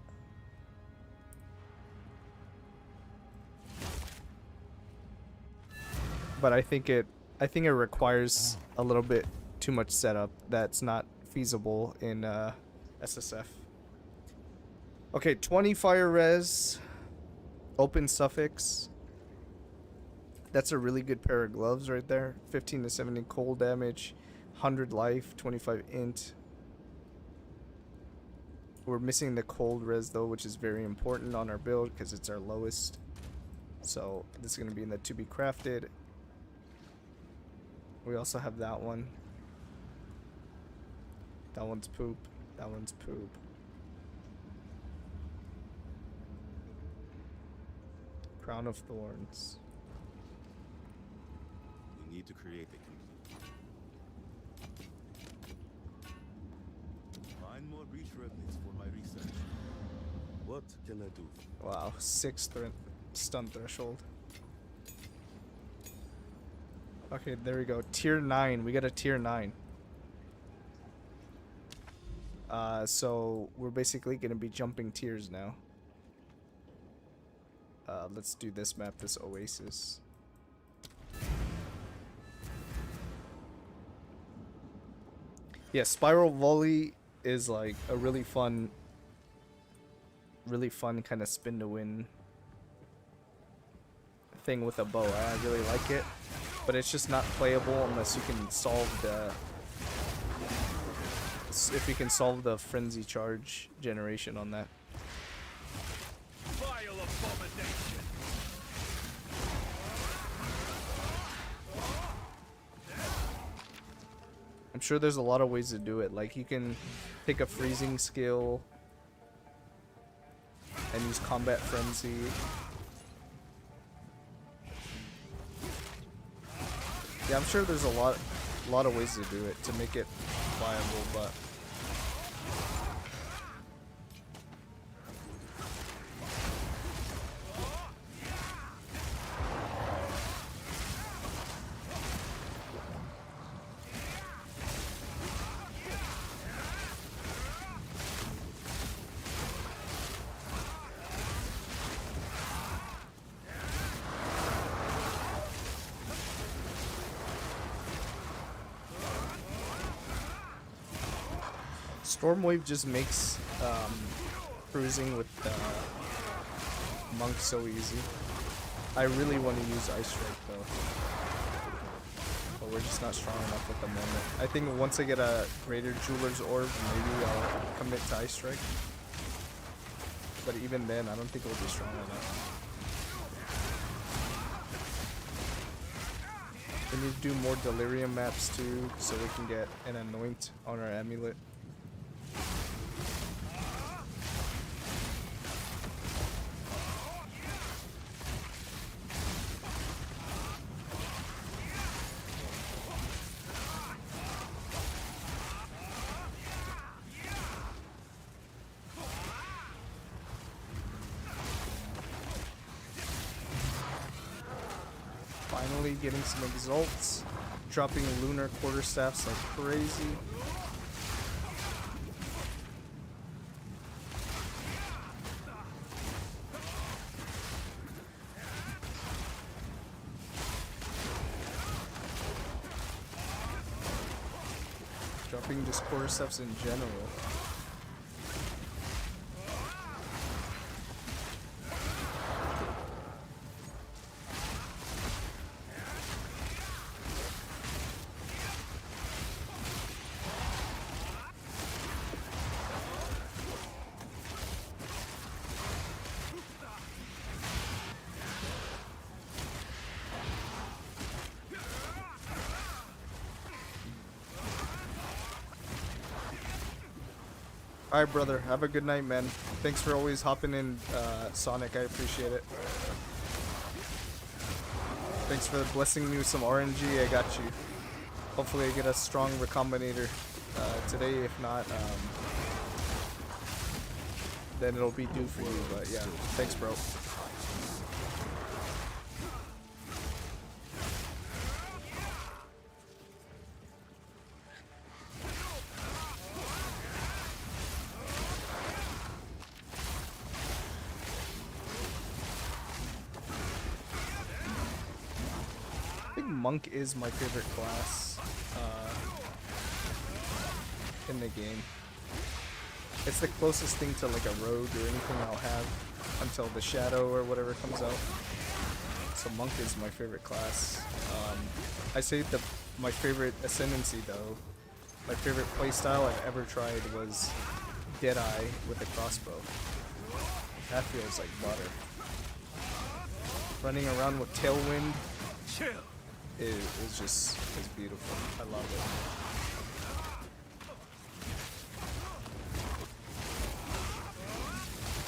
I think it requires a little bit too much setup that's not feasible in SSF. Okay, 20 fire res, open suffix. That's a really good pair of gloves right there. 15 to 70 cold damage, 100 life, 25 int. We're missing the cold res though, which is very important on our build because it's our lowest. So this is going to be in the to be crafted. We also have that one. That one's poop. That one's poop. Crown of Thorns. We need to create a complete. Find more breach remnants for my research. What can I do? Wow, 6 stun threshold. Okay, there we go. Tier 9. We got a tier 9. So we're basically gonna be jumping tiers now. Let's do this map, this Oasis. Yeah, Spiral Volley is like a really fun kind of spin to win thing with a bow. I really like it, but it's just not playable unless you can solve the frenzy charge generation on that. Vile I'm sure there's a lot of ways to do it. Like you can pick a freezing skill and use combat frenzy. Yeah, I'm sure there's a lot of ways to do it to make it viable, but Stormwave just makes cruising with Monk so easy. I really want to use Ice Strike though, but we're just not strong enough at the moment. I think once I get a Greater Jeweler's Orb, maybe I'll commit to Ice Strike. But even then, I don't think it'll be strong enough. We need to do more Delirium maps too, so we can get an Anoint on our Amulet. Finally getting some exalts, dropping lunar quarterstaffs like crazy. Dropping just quarterstaffs in general. Alright, brother. Have a good night, man. Thanks for always hopping in, Sonic. I appreciate it. Thanks for blessing me with some RNG. I got you. Hopefully I get a strong Recombinator today. If not, then it'll be due for you. But yeah, thanks, bro. Monk is my favorite class in the game. It's the closest thing to like a rogue or anything I'll have until the shadow or whatever comes out. So Monk is my favorite class. I say my favorite ascendancy though. My favorite playstyle I've ever tried was Deadeye with a crossbow. That feels like butter. Running around with Tailwind. Chill. Is beautiful. I love it.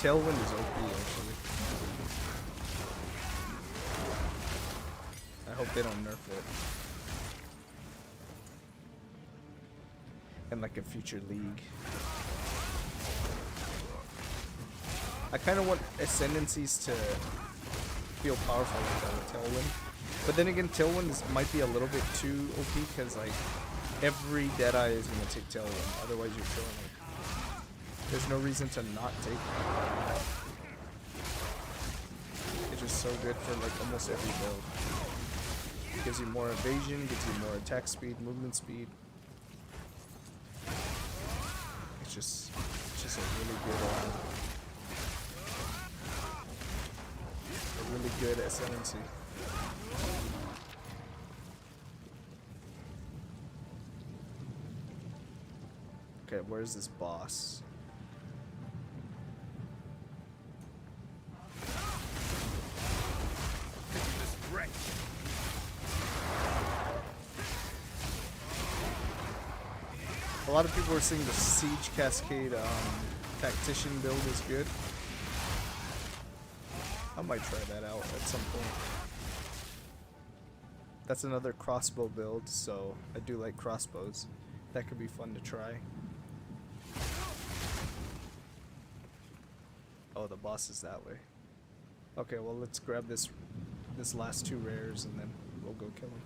Tailwind is OP actually. I hope they don't nerf it. In like a future league. I kind of want ascendancies to feel powerful like that with Tailwind. But then again, Tailwind might be a little bit too OP because like every Deadeye is gonna take Tailwind, otherwise you're killing it. There's no reason to not take it. It's just so good for like almost every build. It gives you more evasion, gives you more attack speed, movement speed. It's just a really good ascendancy. Okay, where's this boss? A lot of people are saying the Siege Cascade Tactician build is good. I might try that out at some point. That's another crossbow build, so I do like crossbows. That could be fun to try. Oh, the boss is that way. Okay, well let's grab this last 2 rares and then we'll go kill him.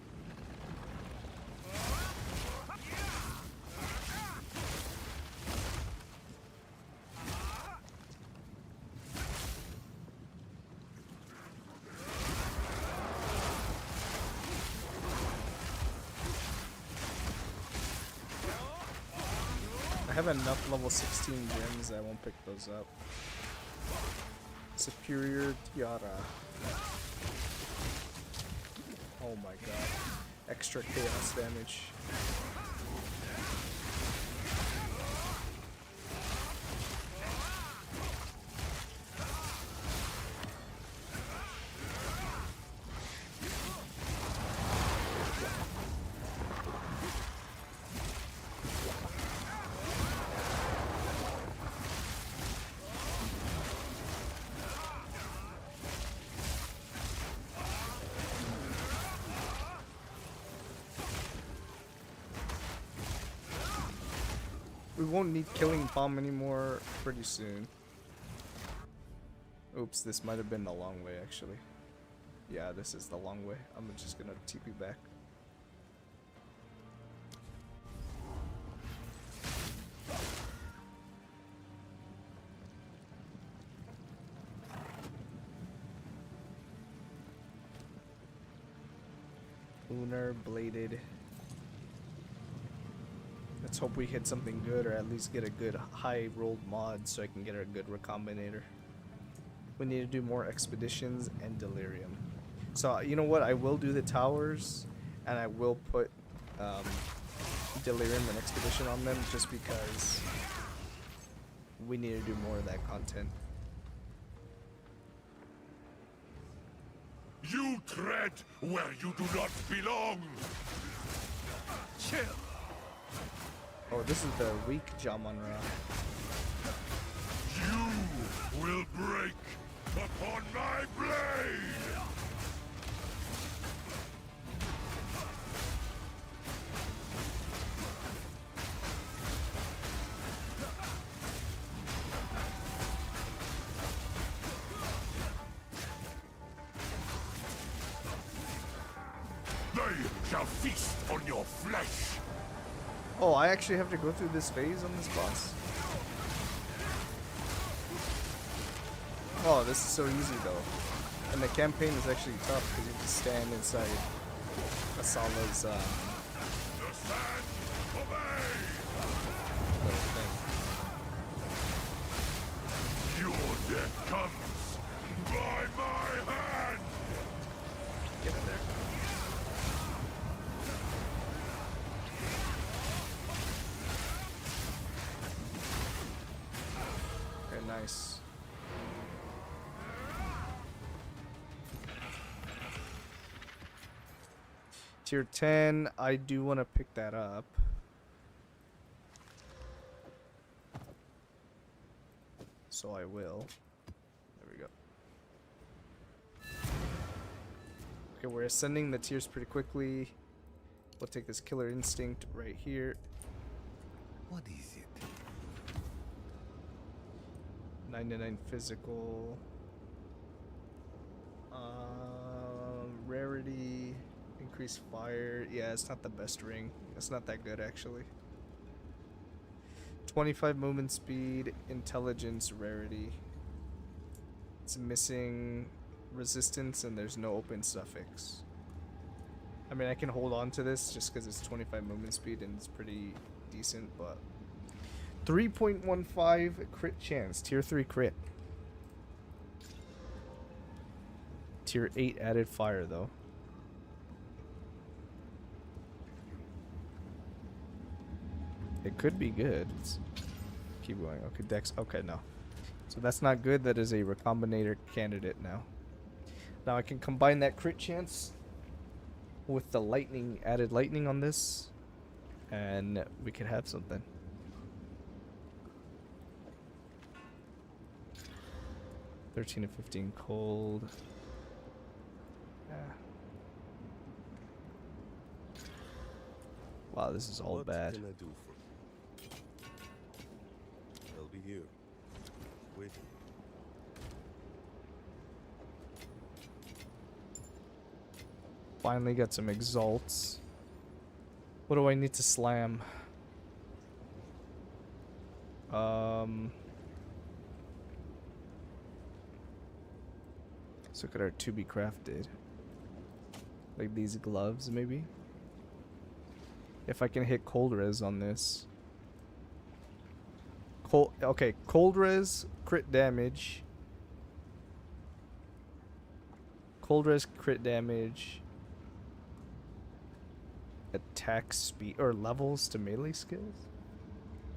I have enough level 16 gems, I won't pick those up. Superior Tiara. Oh my god. Extra chaos damage. We won't need Killing Bomb anymore pretty soon. Oops, this might have been the long way actually. Yeah, this is the long way. I'm just gonna TP back. Lunar Bladed. Let's hope we hit something good, or at least get a good high rolled mod so I can get a good recombinator. We need to do more expeditions and delirium. So you know what? I will do the towers, and I will put delirium and expedition on them just because we need to do more of that content. You tread where you do not belong. Chill. Oh, this is the weak Jamanra. You will break upon my blade! They shall feast on your flesh! Oh, I actually have to go through this phase on this boss? Oh, this is so easy though. And the campaign is actually tough because you have to stand inside Asala's little thing. Your death comes by my hand! Get in there. Okay, nice. Tier 10, I do want to pick that up. So I will. There we go. Okay, we're ascending the tiers pretty quickly. We'll take this Killer Instinct right here. What is it? 99 physical. Rarity. Increase fire. Yeah, it's not the best ring. It's not that good actually. 25 movement speed, intelligence, rarity. It's missing resistance and there's no open suffix. I mean, I can hold on to this just because it's 25 movement speed and it's pretty decent, but 3.15 crit chance, tier 3 crit. Tier 8 added fire though. It could be good. Let's keep going. Okay, Dex. Okay, no. So that's not good. That is a recombinator candidate now. Now I can combine that crit chance with the lightning, added lightning on this, and we could have something. $13 to $15 cold. Yeah. Wow, this is all What bad. can I do for you? I'll be here. Waiting. Finally got some exalts. What do I need to slam? Let's look at our to be crafted. Like these gloves, maybe? If I can hit cold res on this. Okay, cold res, crit damage. Cold res, crit damage. Attack speed or levels to melee skills.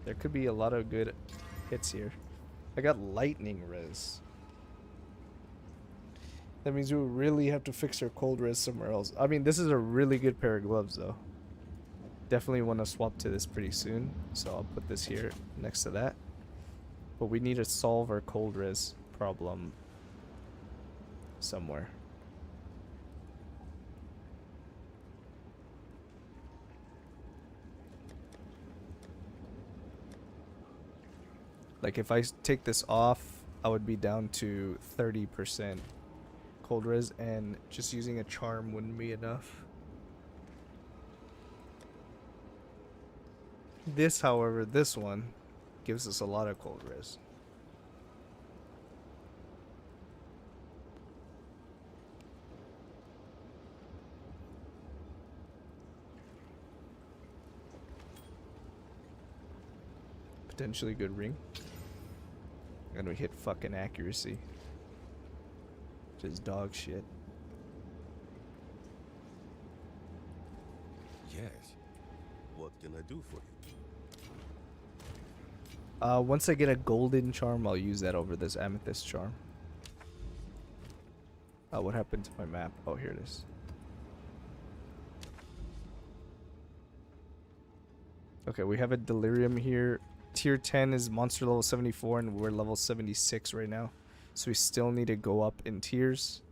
There could be a lot of good hits here. I got lightning res. That means we really have to fix our cold res somewhere else. I mean, this is a really good pair of gloves though. Definitely want to swap to this pretty soon, so I'll put this here next to that. But we need to solve our cold res problem somewhere. Like if I take this off, I would be down to 30% cold res, and just using a charm wouldn't be enough. This, however, this one gives us a lot of cold res. Potentially good ring. And we hit fucking accuracy. Just dog shit. Yes. What can I do for you? Once I get a golden charm, I'll use that over this amethyst charm. What happened to my map? Oh, here it is. Okay, we have a delirium here. Tier 10 is monster level 74 and we're level 76 right now. So we still need to go up in tiers.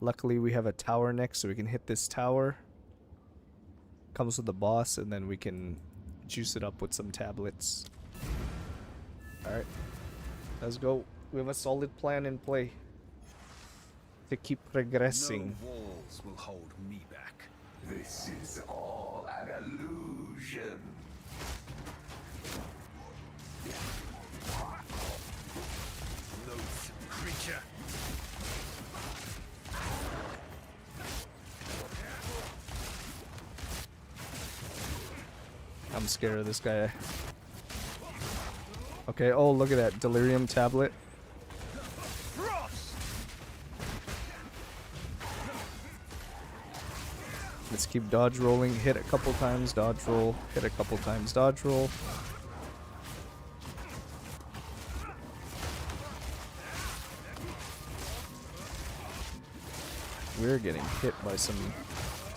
Luckily we have a tower next, so we can hit this tower. Comes with the boss, and then we can juice it up with some tablets. Alright. Let's go. We have a solid plan in play to keep progressing. No walls will hold me back. This is all an illusion. Loathsome creature. I'm scared of this guy. Okay, oh look at that delirium tablet. Let's keep dodge rolling, hit a couple times, dodge roll, hit a couple times, dodge roll. We're getting hit by some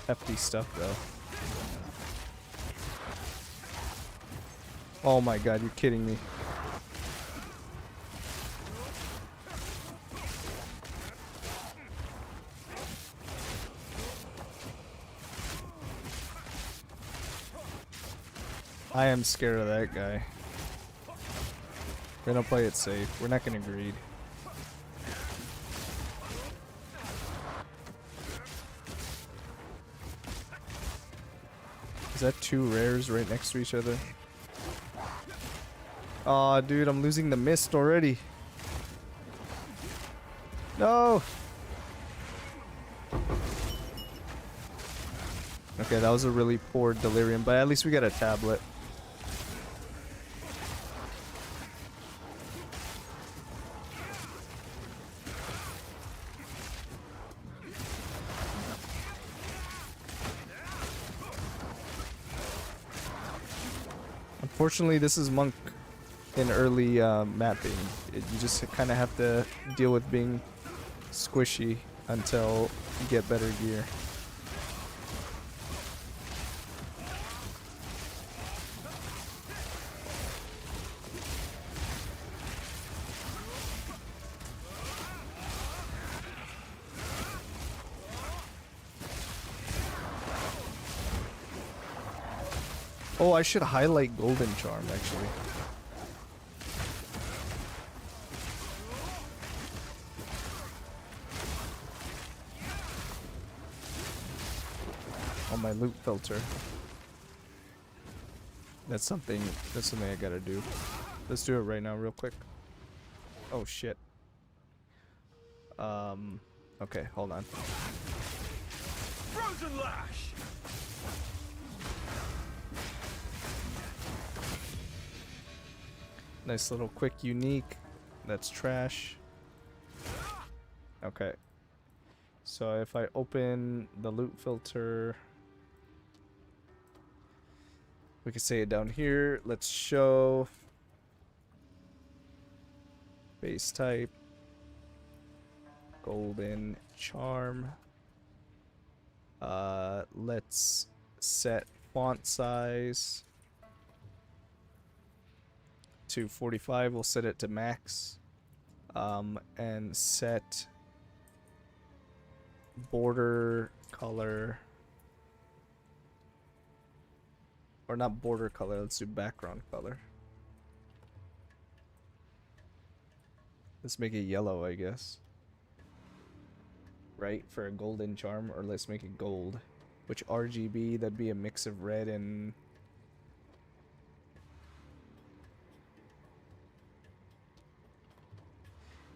hefty stuff though. Oh my god, you're kidding me. I am scared of that guy. We're gonna play it safe. We're not gonna greed. Is that two rares right next to each other? Aw, dude, I'm losing the mist already. No! Okay, that was a really poor delirium, but at least we got a tablet. Unfortunately, this is Monk in early mapping. You just kind of have to deal with being squishy until you get better gear. Oh, I should highlight Golden Charm, actually. On my loot filter. That's something I gotta do. Let's do it right now real quick. Oh shit. Okay, hold on. Frozen Lash! Nice little quick unique. That's trash. Okay. So if I open the loot filter, we can say it down here. Let's show base type, golden charm. Let's set font size to 45. We'll set it to max. And set border color, or not border color, let's do background color. Let's make it yellow, I guess. Right, for a golden charm, or let's make it gold. Which RGB, that'd be a mix of red and...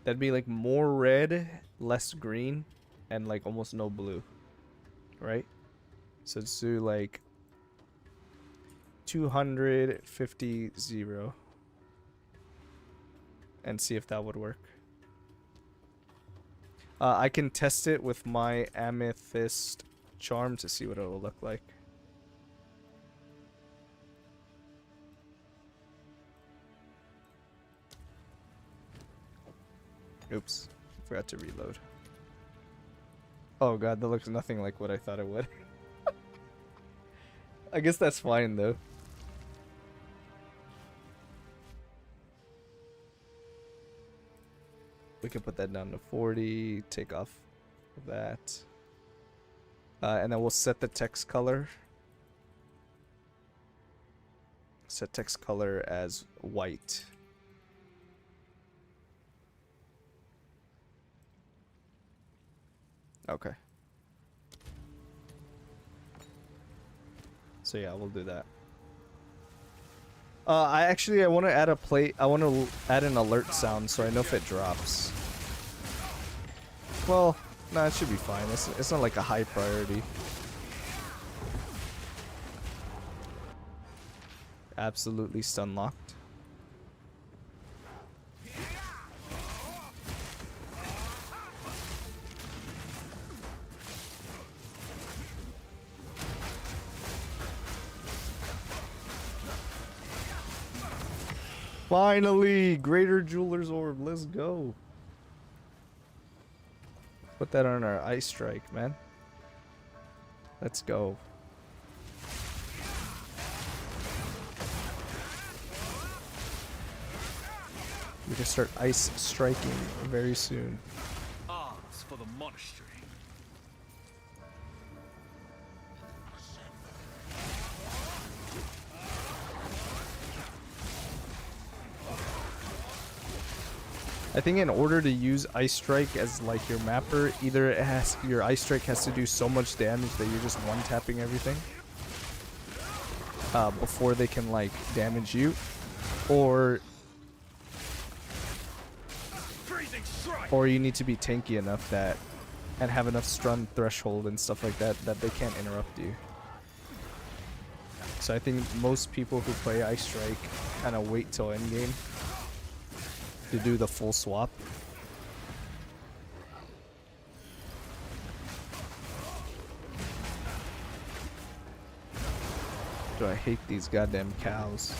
That'd be like more red, less green, and like almost no blue. Right? So let's do like 250 0. And see if that would work. I can test it with my amethyst charm to see what it will look like. Oops, forgot to reload. Oh god, that looks nothing like what I thought it would. I guess that's fine though. We can put that down to 40, take off that. And then we'll set the text color. Set text color as white. Okay. So yeah, we'll do that. I want to add a plate. I want to add an alert sound so I know if it drops. Well, nah, it should be fine. It's not like a high priority. Absolutely stun locked. Finally! Greater Jeweler's Orb. Let's go. Put that on our Ice Strike, man. Let's go. We can start ice striking very soon. Arms for the monastery. I think in order to use Ice Strike as like your mapper, either your Ice Strike has to do so much damage that you're just one-tapping everything before they can like damage you, or you need to be tanky enough that and have enough stun threshold and stuff like that that they can't interrupt you. So I think most people who play Ice Strike kind of wait till endgame to do the full swap. Do I hate these goddamn cows?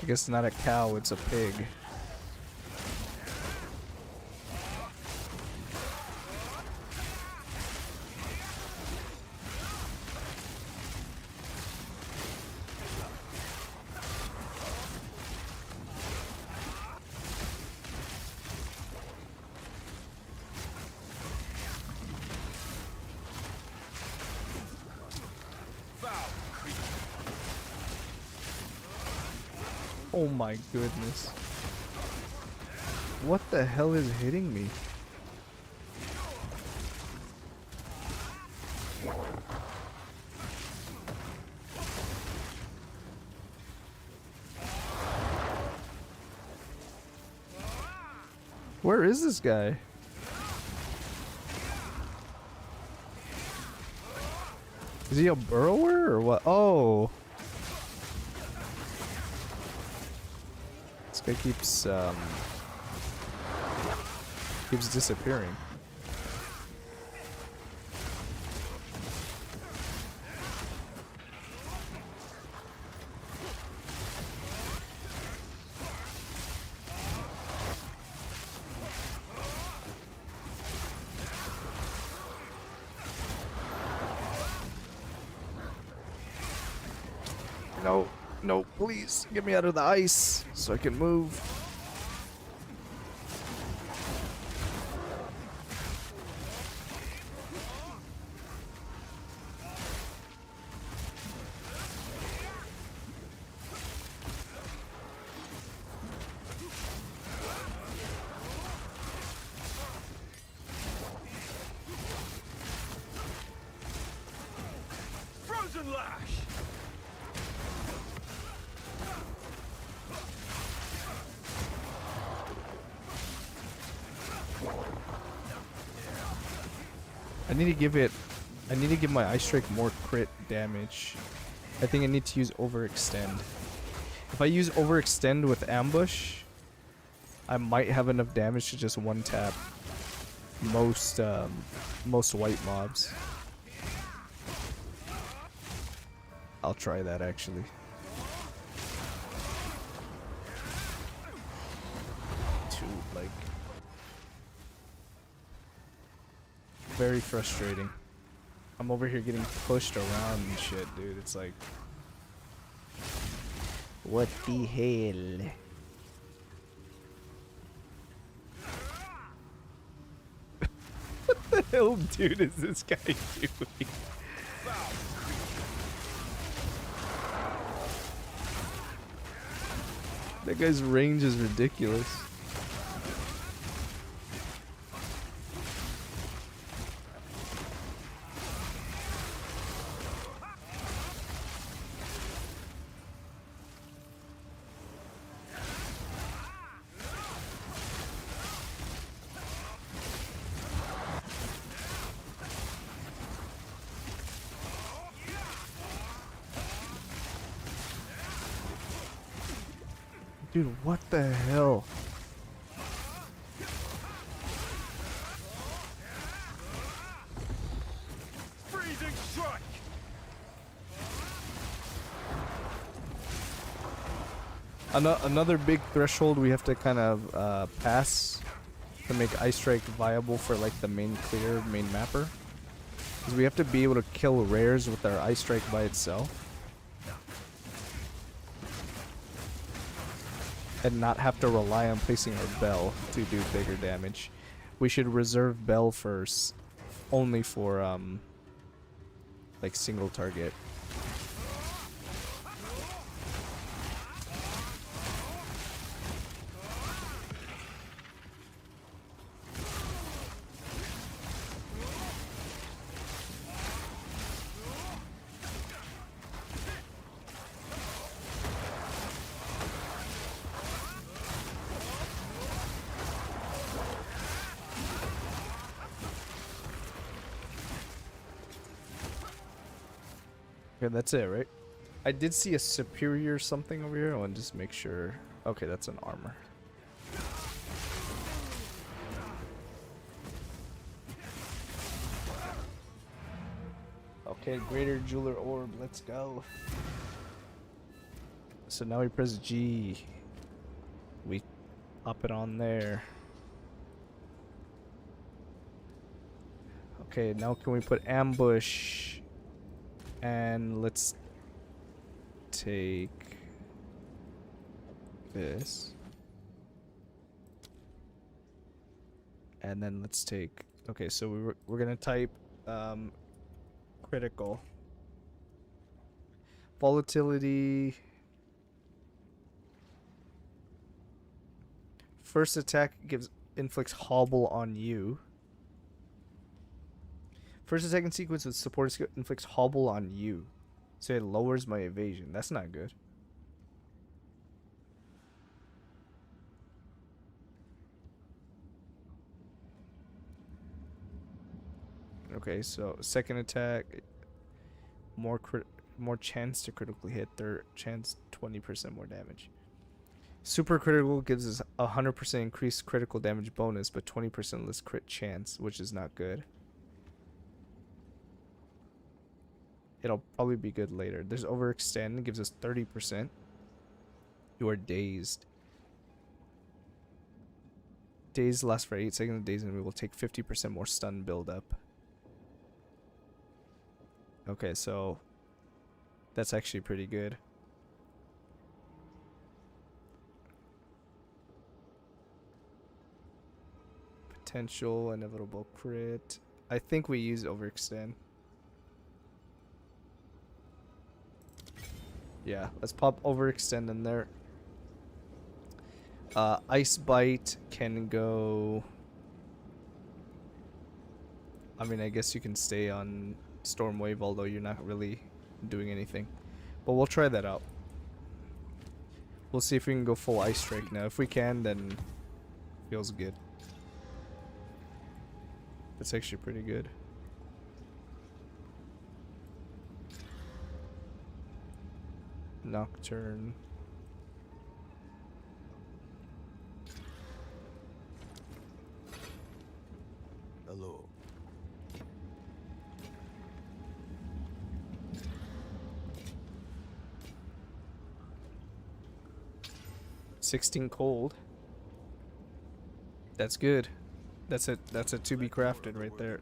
I guess not a cow, it's a pig. Oh my goodness. What the hell is hitting me? Where is this guy? Is he a burrower or what? Oh. This guy keeps disappearing. No, no, please get me out of the ice so I can move. Frozen lash. I need to give my Ice Strike more crit damage. I think I need to use Overextend. If I use Overextend with Ambush, I might have enough damage to just one tap most white mobs. I'll try that actually. Like very frustrating. I'm over here getting pushed around and shit, dude. It's like, what the hell? What the hell, dude, is this guy doing? That guy's range is ridiculous. Dude, what the hell? Freezing strike. Another big threshold we have to kind of pass to make Ice Strike viable for like the main mapper. Is we have to be able to kill rares with our Ice Strike by itself. And not have to rely on placing our bell to do bigger damage. We should reserve bell first, only for like single target. Okay, that's it, right? I did see a superior something over here. I want to just make sure. Okay, that's an armor. Okay, greater jeweler orb. Let's go. So now we press G. We pop it on there. Okay, now can we put ambush? And let's take this. And then let's take, okay, so we're gonna type critical. Volatility. First attack inflicts hobble on you. First attack in sequence with support skill inflicts hobble on you. So it lowers my evasion. That's not good. Okay, so second attack, more chance to critically hit. Third chance, 20% more damage. Super critical gives us 100% increased critical damage bonus, but 20% less crit chance, which is not good. It'll probably be good later. There's overextend, gives us 30%. You are dazed. Dazed lasts for 8 seconds. Dazed enemy will take 50% more stun buildup. Okay, so that's actually pretty good. Potential, inevitable crit. I think we use overextend. Yeah, let's pop overextend in there. Ice bite can go. I mean, I guess you can stay on Storm Wave, although you're not really doing anything. But we'll try that out. We'll see if we can go full Ice Strike now. If we can, then feels good. That's actually pretty good. Nocturne. Hello. $16 cold. That's good. That's a to be crafted right there.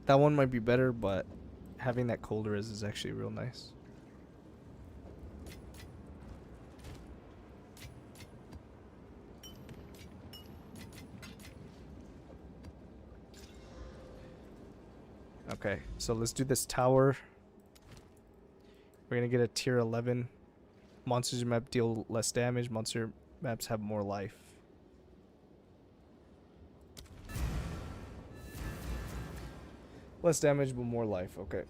That one might be better, but having that cold res is actually real nice. Okay, so let's do this tower. We're gonna get a tier 11. Monsters map deal less damage. Monster maps have more life. Less damage, but more life. Okay.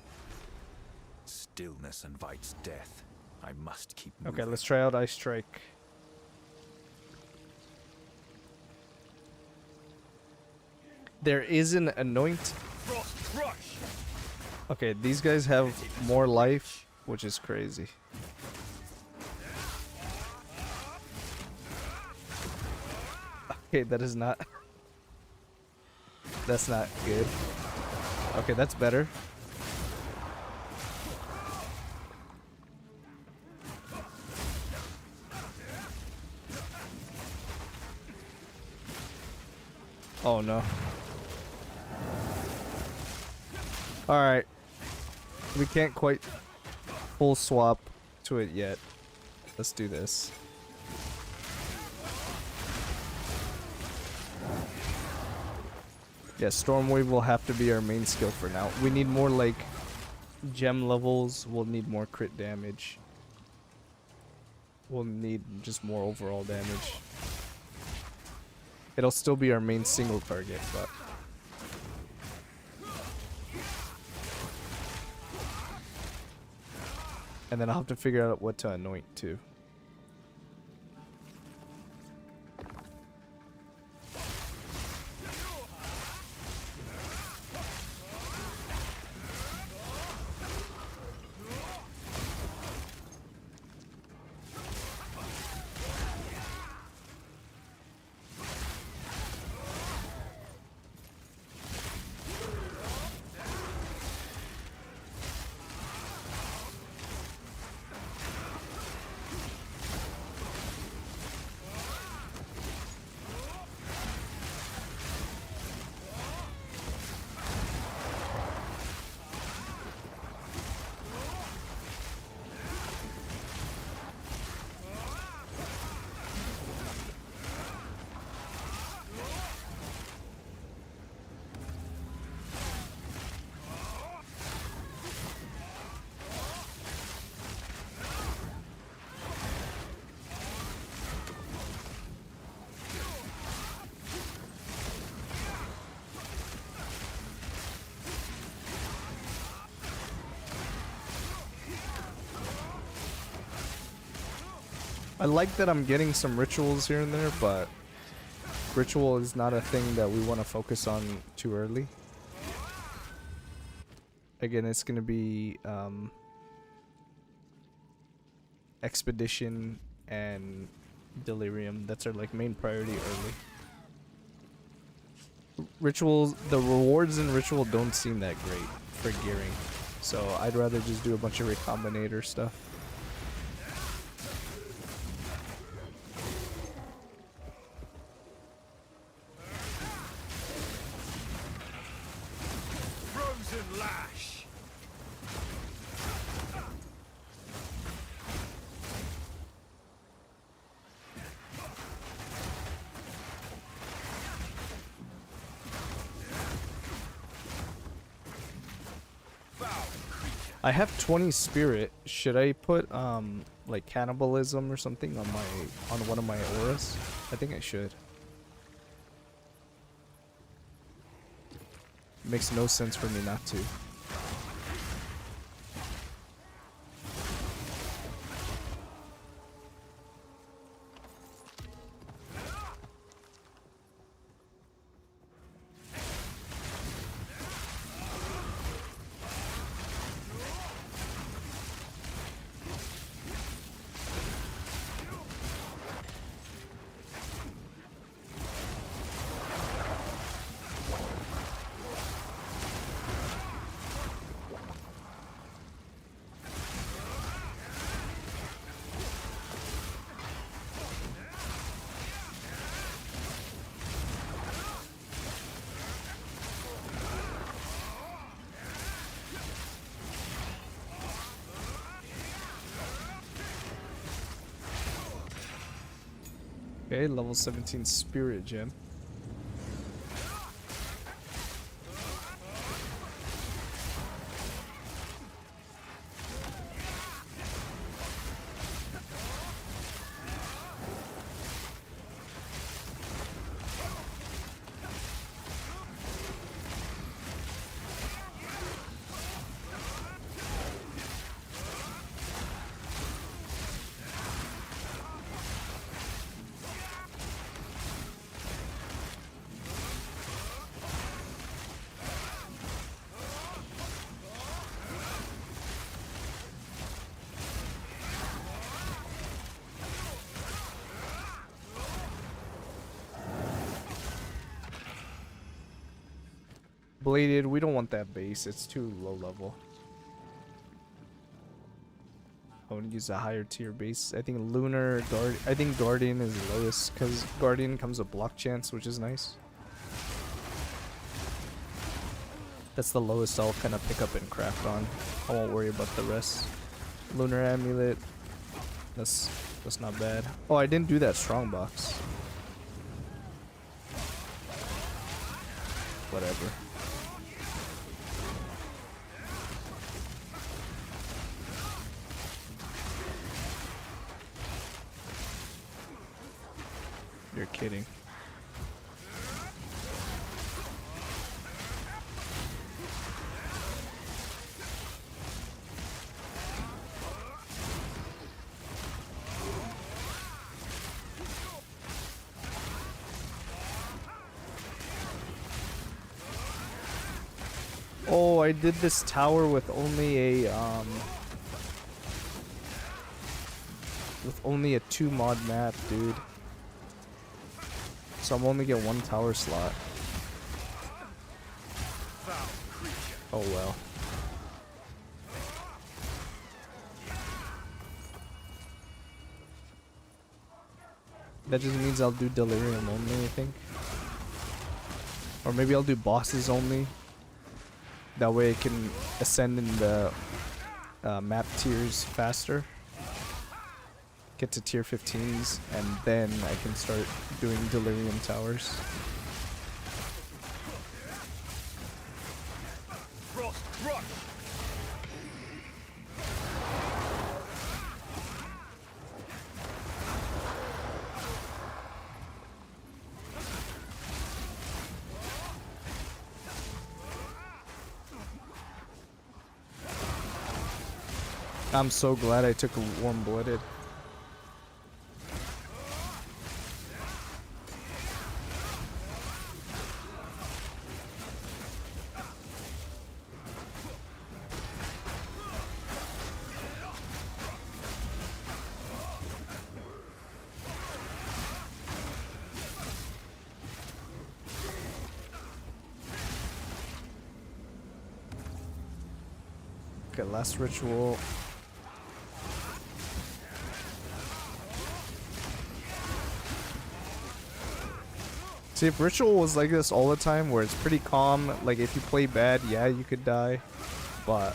Stillness invites death. I must keep moving. Okay, let's try out Ice Strike. There is an anoint. Okay, these guys have more life, which is crazy. Okay, that is not. That's not good. Okay, that's better. Oh no. Alright. We can't quite full swap to it yet. Let's do this. Yeah, Stormwave will have to be our main skill for now. We need more like gem levels. We'll need more crit damage. We'll need just more overall damage. It'll still be our main single target, but and then I'll have to figure out what to anoint too. I like that I'm getting some rituals here and there, but ritual is not a thing that we want to focus on too early. Again, it's going to be expedition and delirium. That's our like main priority early. Rituals, the rewards in ritual don't seem that great for gearing, so I'd rather just do a bunch of recombinator stuff. Frozen lash. I have 20 spirit. Should I put like cannibalism or something on one of my auras? I think I should. Makes no sense for me not to. Okay, level 17 spirit gem. Bladed, we don't want that base. It's too low level. I want to use a higher tier base. I think Lunar Guard. I think Guardian is lowest because Guardian comes with block chance, which is nice. That's the lowest I'll kind of pick up and craft on. I won't worry about the rest. Lunar Amulet. That's not bad. Oh, I didn't do that strong box. Whatever. You're kidding. Oh, I did this tower with only a 2 mod map, dude. So I'm only get 1 tower slot. Oh well. That just means I'll do delirium only, I think. Or maybe I'll do bosses only. That way I can ascend in the map tiers faster. Get to tier 15s, and then I can start doing delirium towers. Frost rush. I'm so glad I took a warm-blooded. Okay, last ritual. See, if ritual was like this all the time, where it's pretty calm, like if you play bad, yeah, you could die, but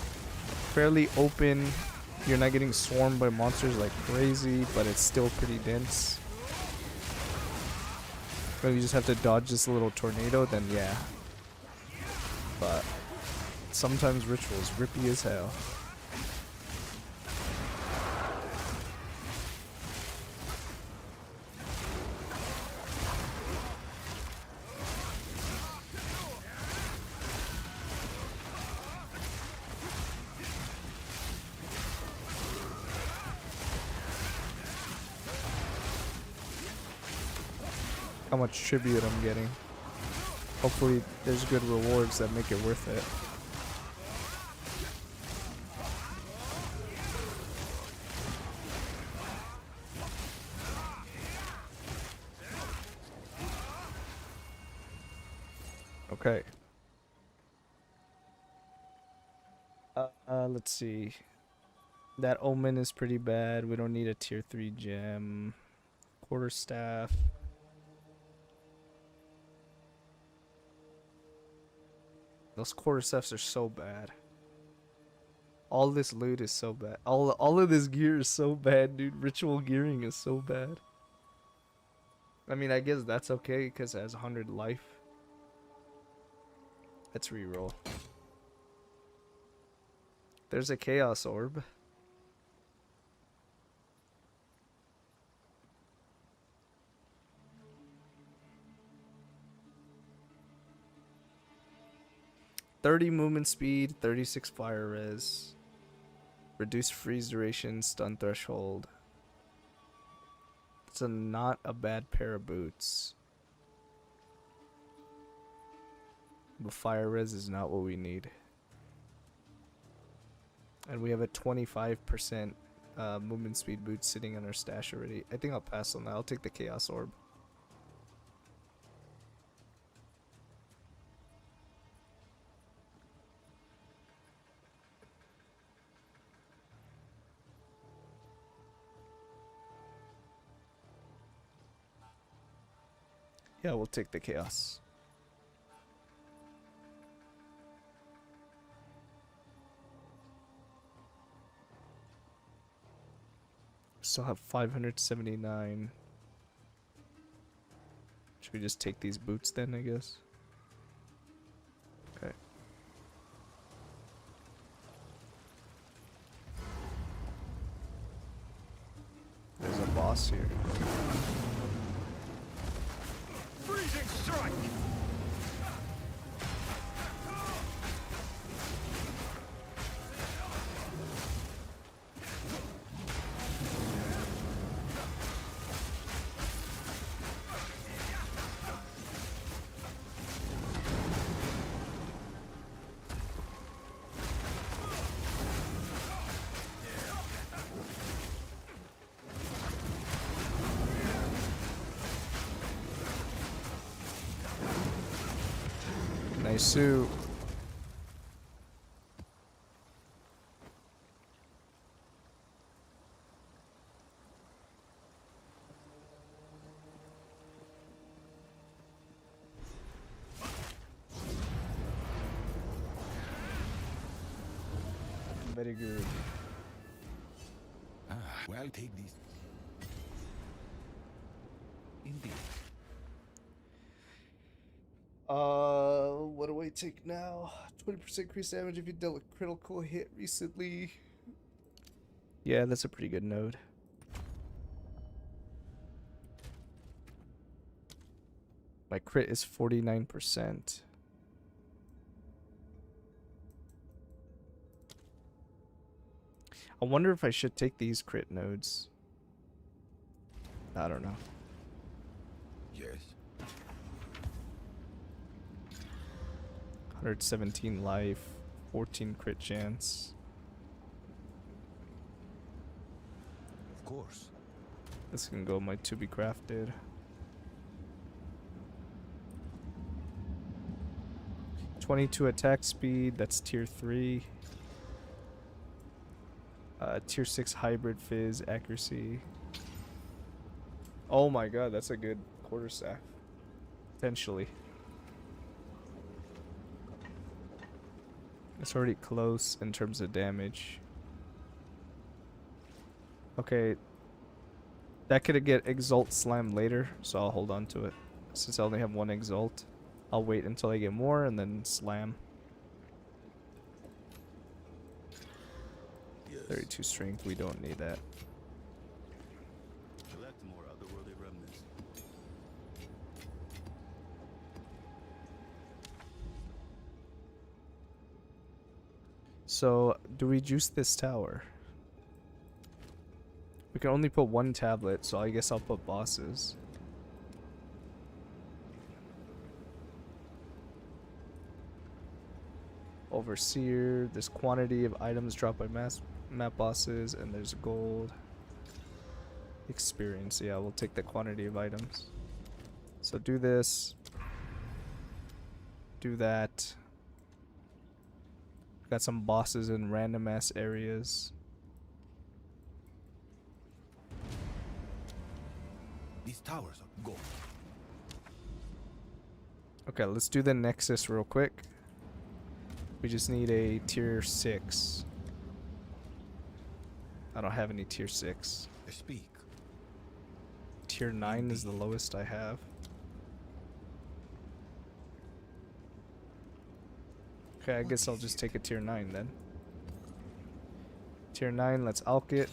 fairly open, you're not getting swarmed by monsters like crazy, but it's still pretty dense. But you just have to dodge this little tornado, then yeah. But sometimes ritual is rippy as hell. How much tribute I'm getting. Hopefully there's good rewards that make it worth it. Okay. Let's see. That omen is pretty bad. We don't need a tier 3 gem. Quarterstaff. Those quarterstaffs are so bad. All this loot is so bad. All of this gear is so bad, dude. Ritual gearing is so bad. I mean, I guess that's okay because it has 100 life. Let's reroll. There's a chaos orb. "30 movement speed, 36 fire res, reduce freeze duration, stun threshold." It's not a bad pair of boots. But fire res is not what we need. And we have a 25% movement speed boot sitting on our stash already. I think I'll pass on that. I'll take the chaos orb. Yeah, we'll take the chaos. Still have 579. Should we just take these boots then, I guess? Okay. There's a boss here. Freezing strike! Nice suit. Very good. Well, take these. Indeed. What do I take now? 20% increased damage if you dealt a critical hit recently. Yeah, that's a pretty good node. My crit is 49%. I wonder if I should take these crit nodes. I don't know. Yes. 117 life, 14 crit chance. Of course. This can go my to be crafted. 22 attack speed, that's tier 3. Tier 6 hybrid fizz accuracy. Oh my god, that's a good quarterstaff. Potentially. It's already close in terms of damage. Okay. That could get Exalt Slam later, so I'll hold on to it. Since I only have one Exalt, I'll wait until I get more and then Slam. Yes. 32 strength, we don't need that. Collect more otherworldly remnants. So, do we juice this tower? We can only put one tablet, so I guess I'll put bosses. Overseer, there's quantity of items dropped by map bosses, and there's gold. Experience, yeah, we'll take the quantity of items. So do this. Do that. Got some bosses in random ass areas. These towers are gold. Okay, let's do the Nexus real quick. We just need a tier 6. I don't have any tier 6. They speak. Tier 9 is the lowest I have. Okay, I guess I'll just take a tier 9 then. Tier 9, let's alch it.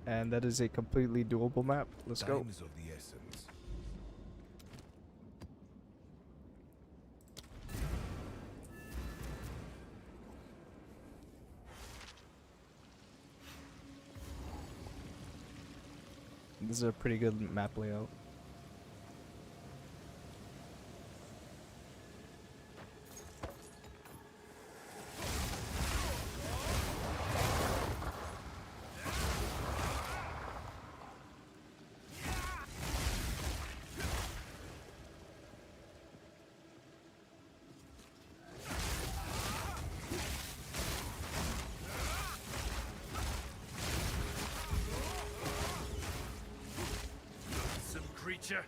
And that is a completely doable map. Let's go. Time is of the essence. This is a pretty good map layout. Creature.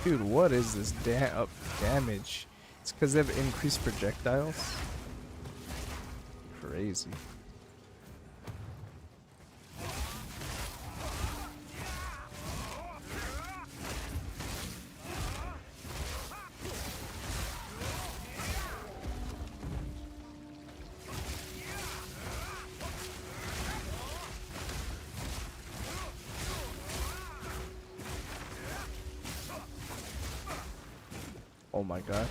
Dude, what is this damage? It's because they have increased projectiles? Crazy. Oh my god.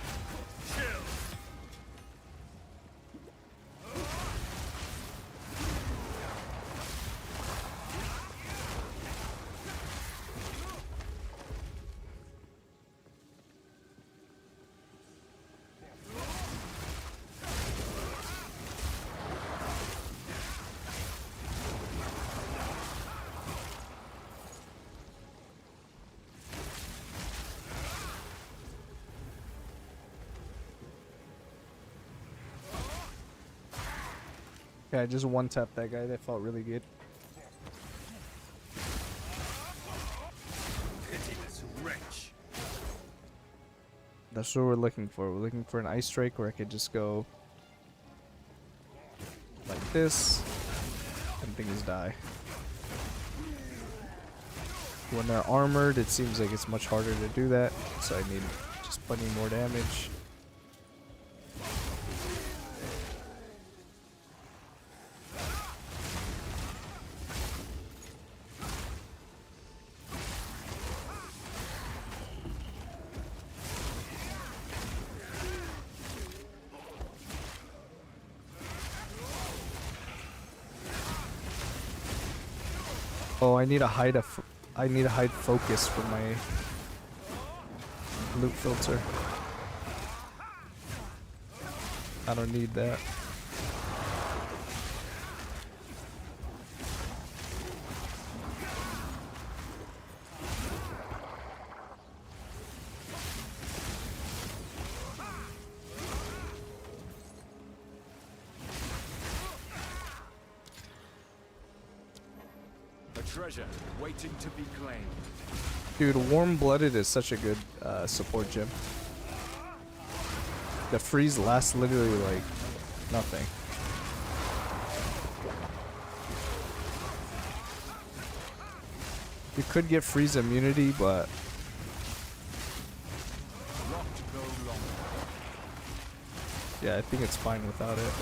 Yeah, I just one-tapped that guy. That felt really good. Pitiless wretch. That's what we're looking for. We're looking for an ice strike where I could just go like this and things die. When they're armored, it seems like it's much harder to do that, so I need just plenty more damage. Oh, I need a I need a hide focus for my loot filter. I don't need that. A treasure waiting to be claimed. Dude, warm-blooded is such a good support gem. The freeze lasts literally like nothing. You could get freeze immunity, but Not go longer. yeah, I think it's fine without it.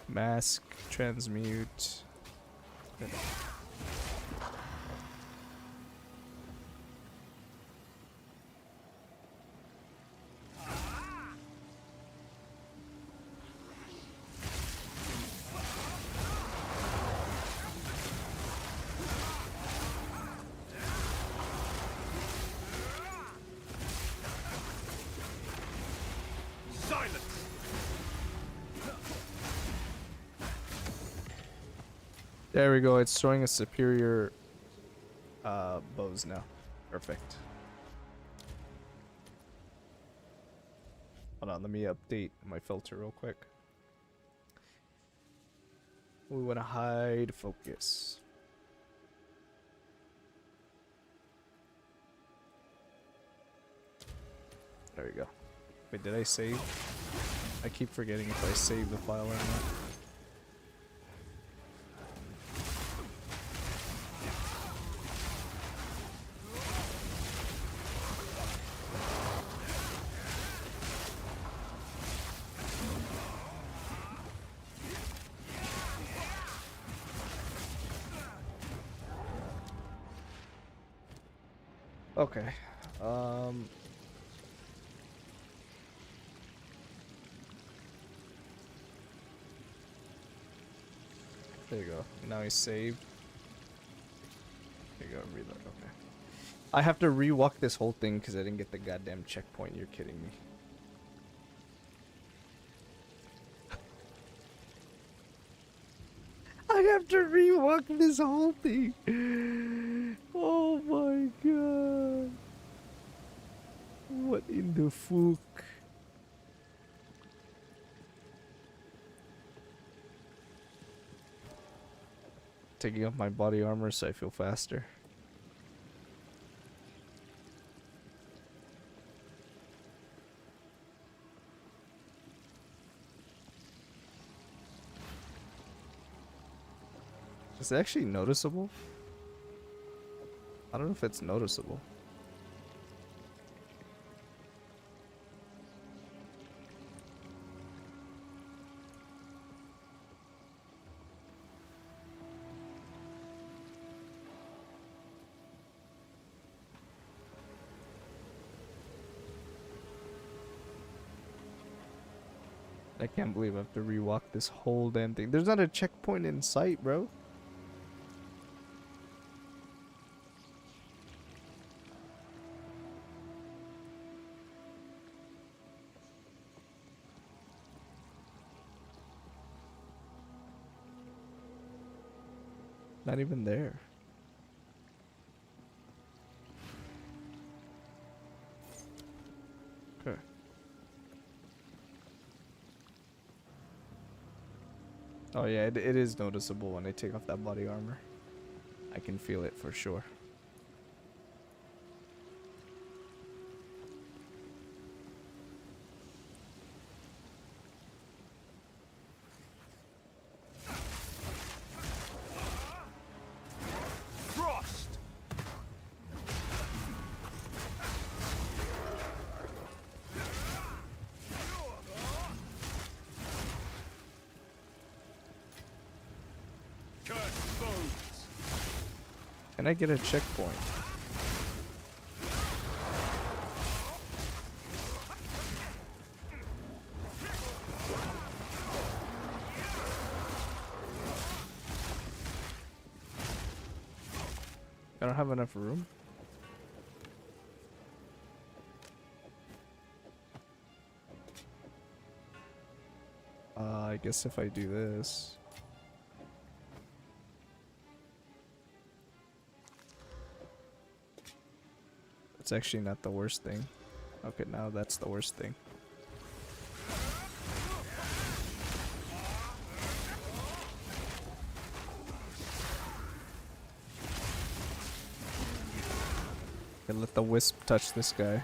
Mask, transmute. Silence! There we go. It's showing a superior bows now. Perfect. Hold on, let me update my filter real quick. We want to hide focus. There we go. Wait, did I save? I keep forgetting if I save the file or not. Okay. There you go. Now he's saved. There you go. Reload. Okay. I have to rewalk this whole thing because I didn't get the goddamn checkpoint. You're kidding me. I have to rewalk this whole thing. Oh my god. What in the fuck? Taking off my body armor so I feel faster. Is it actually noticeable? I don't know if it's noticeable. I can't believe I have to rewalk this whole damn thing. There's not a checkpoint in sight, bro. Not even there. Okay. Oh yeah, it is noticeable when I take off that body armor. I can feel it for sure. Frost! Cursed bones! Can I get a checkpoint? I don't have enough room. I guess if I do this. It's actually not the worst thing. Okay, now that's the worst thing. Okay, let the wisp touch this guy.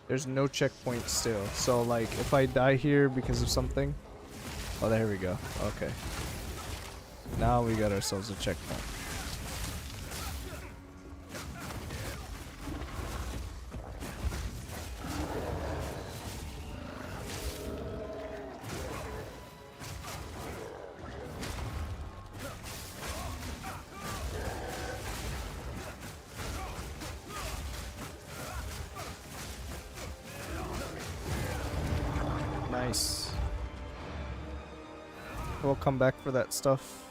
There's no checkpoint still. So like if I die here because of something. Oh, there we go. Okay. Now we got ourselves a checkpoint. Nice. We'll come back for that stuff.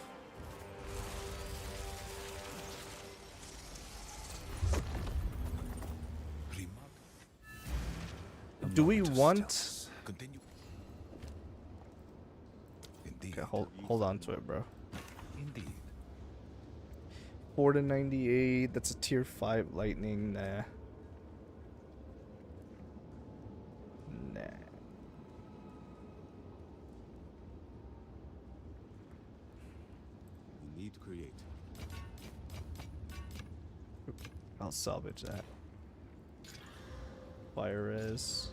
Do we want? Continue. Indeed. Okay, hold on to it, bro. Indeed. 4 to 98. That's a tier 5 lightning. Nah. Nah. We need to create. I'll salvage that. Fire res.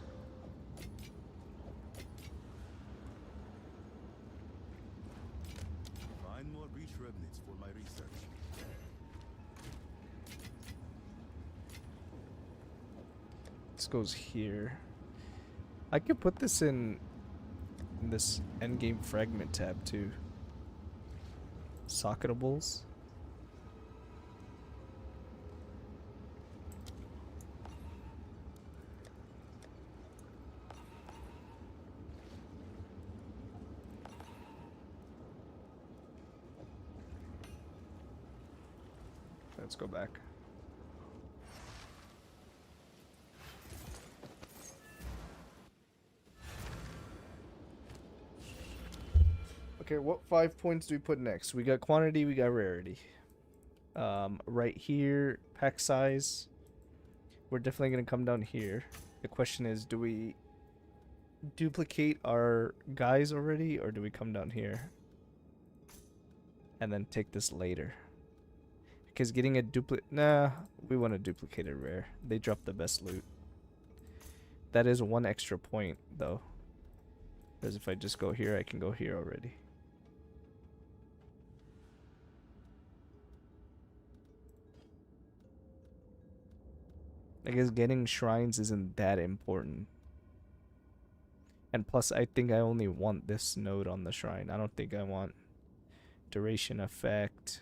Find more breach remnants for my research. This goes here. I could put this in this endgame fragment tab too. Socketables. Let's go back. Okay, what 5 points do we put next? We got quantity, we got rarity. Right here, pack size. We're definitely gonna come down here. The question is, do we duplicate our guys already, or do we come down here and then take this later? Because getting a duplicate, nah, we want a duplicated rare. They drop the best loot. That is 1 extra point though, because if I just go here, I can go here already. I guess getting shrines isn't that important. And plus, I think I only want this node on the shrine. I don't think I want duration effect.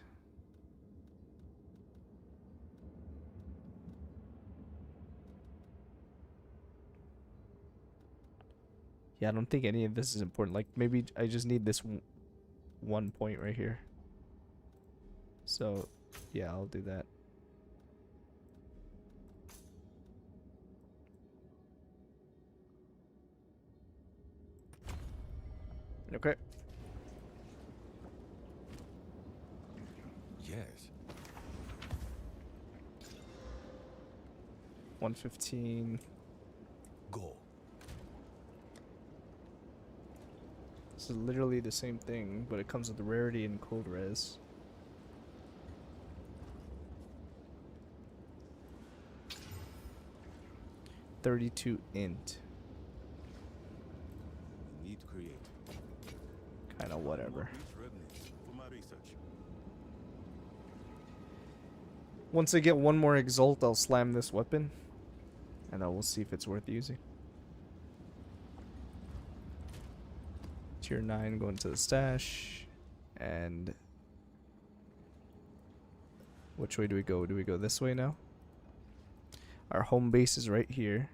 Yeah, I don't think any of this is important. Like, maybe I just need this 1 point right here. So, yeah, I'll do that. Okay. Yes. 115. Go. It's literally the same thing, but it comes with rarity and cold res. $32 int. We need to create. Kinda whatever. Reach remnants for my research. Once I get one more exalt, I'll slam this weapon. And then we'll see if it's worth using. Tier 9 going to the stash. And which way do we go? Do we go this way now? Our home base is right here.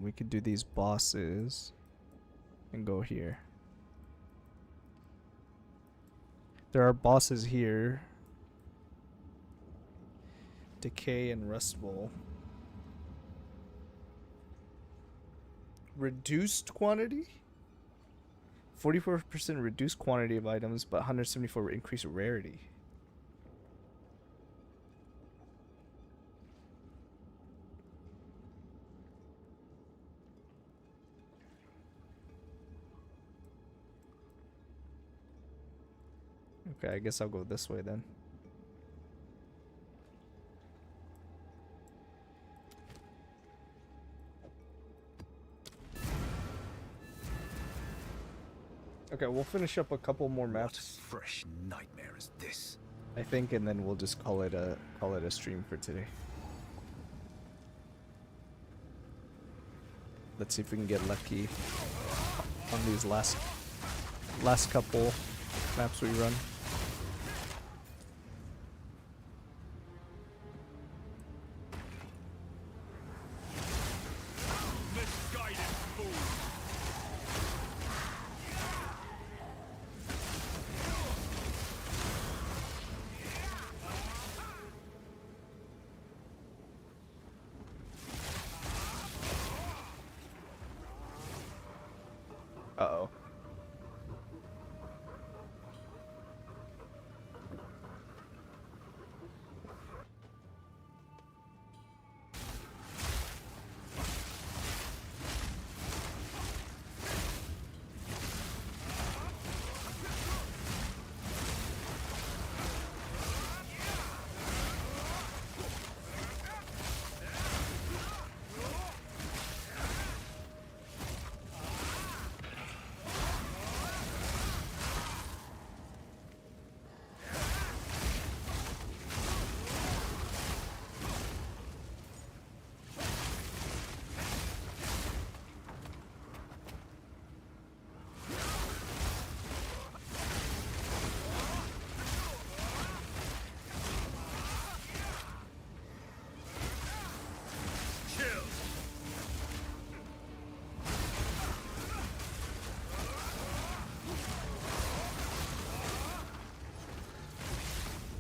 We could do these bosses and go here. There are bosses here. Decay and Rust Bowl. Reduced quantity? 44% reduced quantity of items, but 174 increased rarity. Okay, I guess I'll go this way then. Okay, we'll finish up a couple more maps, What fresh nightmare is this? I think, and then we'll just call it a stream for today. Let's see if we can get lucky on these last couple maps we run. Misguided fool. Uh-oh.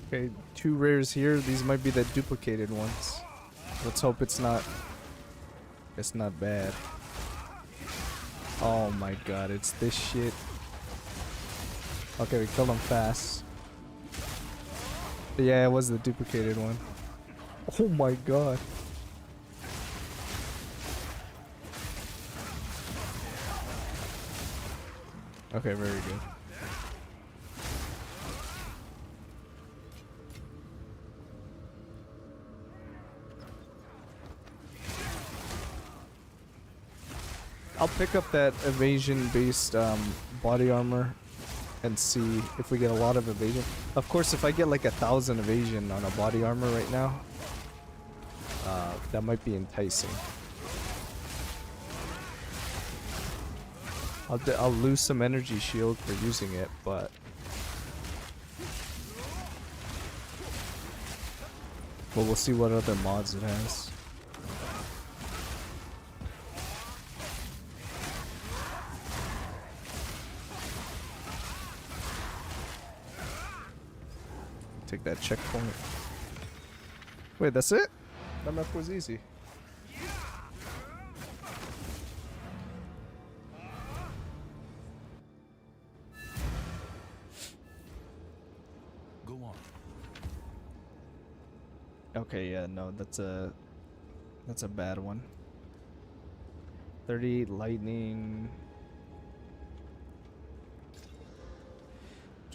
Okay, 2 rares here. These might be the duplicated ones. Let's hope it's not bad. Oh my god, it's this shit. Okay, we killed him fast. Yeah, it was the duplicated one. Oh my god. Okay, very good. I'll pick up that evasion-based body armor and see if we get a lot of evasion. Of course, if I get like 1,000 evasion on a body armor right now, that might be enticing. I'll lose some energy shield for using it, but we'll see what other mods it has. Take that checkpoint. Wait, that's it? That map was easy. Go on. Okay, yeah, no, that's a bad one. 38 lightning.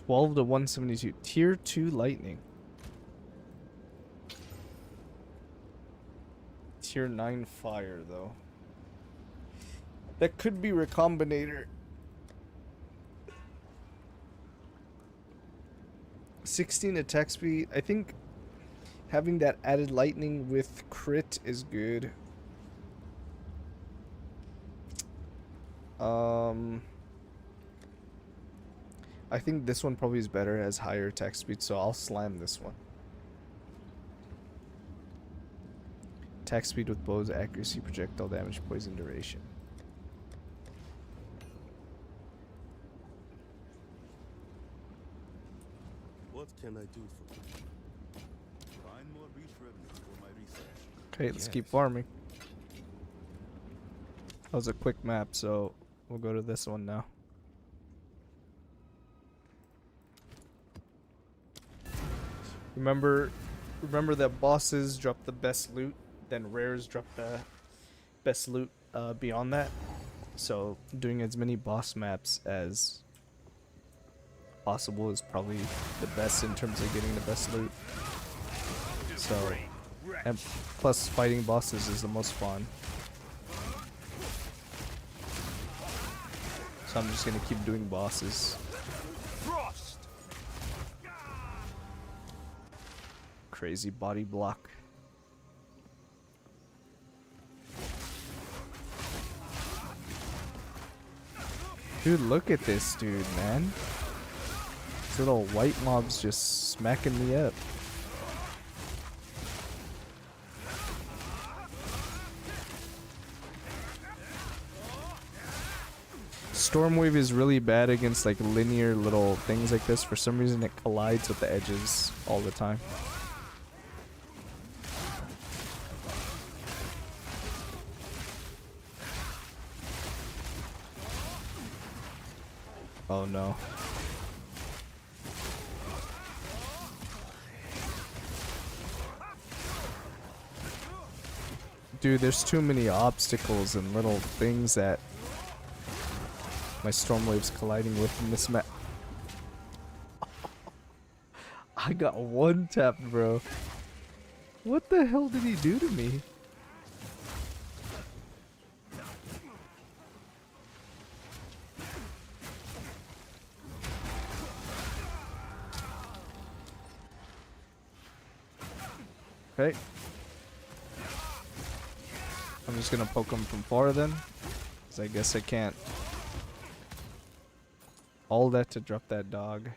12 to 172. Tier 2 lightning. Tier 9 fire, though. That could be Recombinator. 16 attack speed. I think having that added lightning with crit is good. I think this one probably is better, has higher attack speed, so I'll slam this one. Attack speed with bows, accuracy, projectile damage, poison duration. What can I do for you? Find more beach remnants for my research. Okay, let's keep farming. That was a quick map, so we'll go to this one now. Remember that bosses drop the best loot, then rares drop the best loot beyond that. So doing as many boss maps as possible is probably the best in terms of getting the best loot. So, and plus fighting bosses is the most fun. So I'm just gonna keep doing bosses. Crazy body block. Dude, look at this dude, man. These little white mobs just smacking me up. Stormwave is really bad against like linear little things like this. For some reason it collides with the edges all the time. Oh no. Dude, there's too many obstacles and little things that my Stormwave's colliding with in this map. I got one tapped, bro. What the hell did he do to me? Okay. I'm just gonna poke him from far then, because I guess I can't. All that to drop that dog.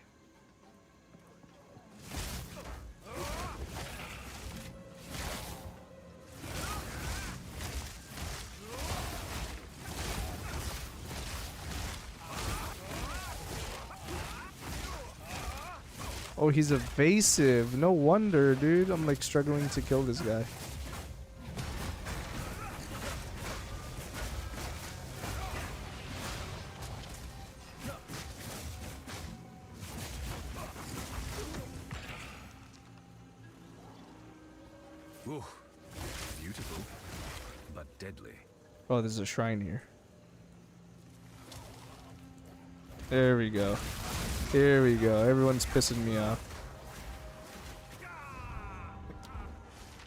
Oh, he's evasive. No wonder, dude. I'm like struggling to kill this guy. Ooh, beautiful, but deadly. Oh, there's a shrine here. There we go. Here we go. Everyone's pissing me off.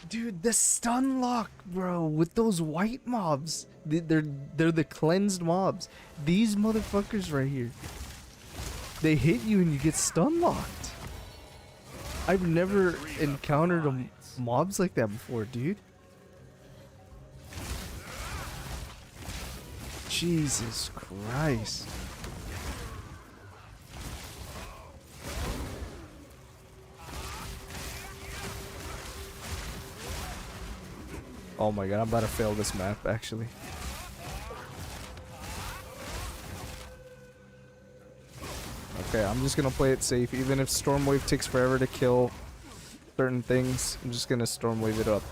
Dude, the stun lock, bro, with those white mobs. They're the cleansed mobs. These motherfuckers right here. They hit you and you get stun locked. I've never encountered mobs like that before, dude. Jesus Christ. Oh my god, I'm about to fail this map, actually. Okay, I'm just gonna play it safe. Even if Stormwave takes forever to kill certain things, I'm just gonna Stormwave it up.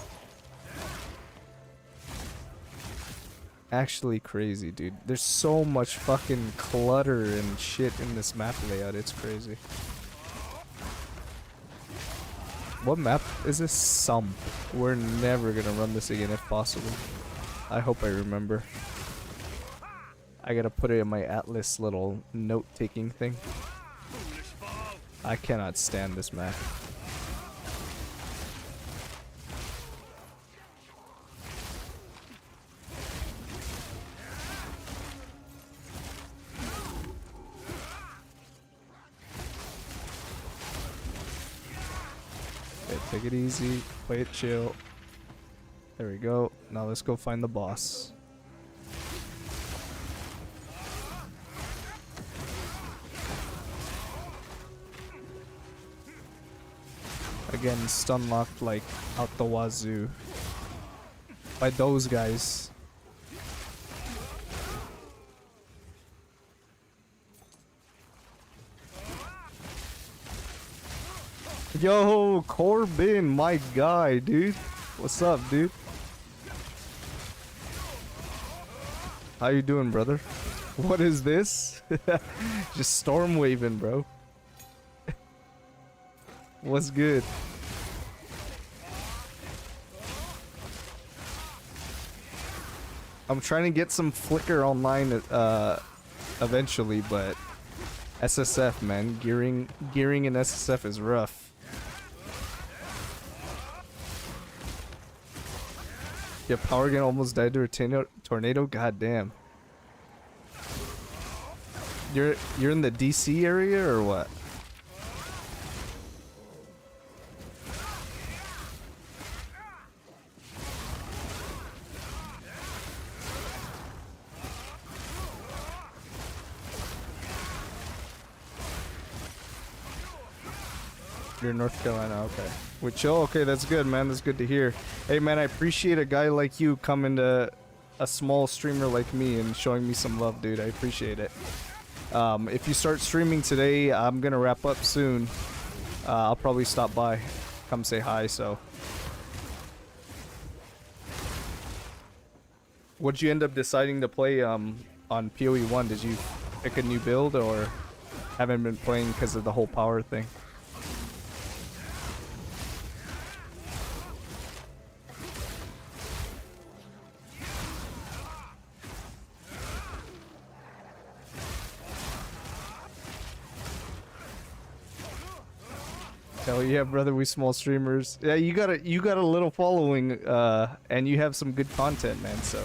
Actually crazy, dude. There's so much fucking clutter and shit in this map layout, it's crazy. What map is this? Sump. We're never gonna run this again if possible. I hope I remember. I gotta put it in my Atlas little note-taking thing. I cannot stand this map. Okay, take it easy, play it chill. There we go. Now let's go find the boss. Again, stun locked like out the wazoo by those guys. Yo, Corbin, my guy, dude. What's up, dude? How you doing, brother? What is this? Just storm waving, bro. What's good? I'm trying to get some Flickr online eventually, but SSF, man, gearing in SSF is rough. Yeah, power gen almost died to a tornado. God damn. You're in the DC area or what? You're in North Carolina, okay. We're chill? Okay, that's good, man. That's good to hear. Hey, man, I appreciate a guy like you coming to a small streamer like me and showing me some love, dude. I appreciate it. If you start streaming today, I'm gonna wrap up soon. I'll probably stop by, come say hi, so. What'd you end up deciding to play on POE1? Did you pick a new build or haven't been playing because of the whole power thing? Hell yeah, brother, we small streamers. Yeah, you got a little following, and you have some good content, man, so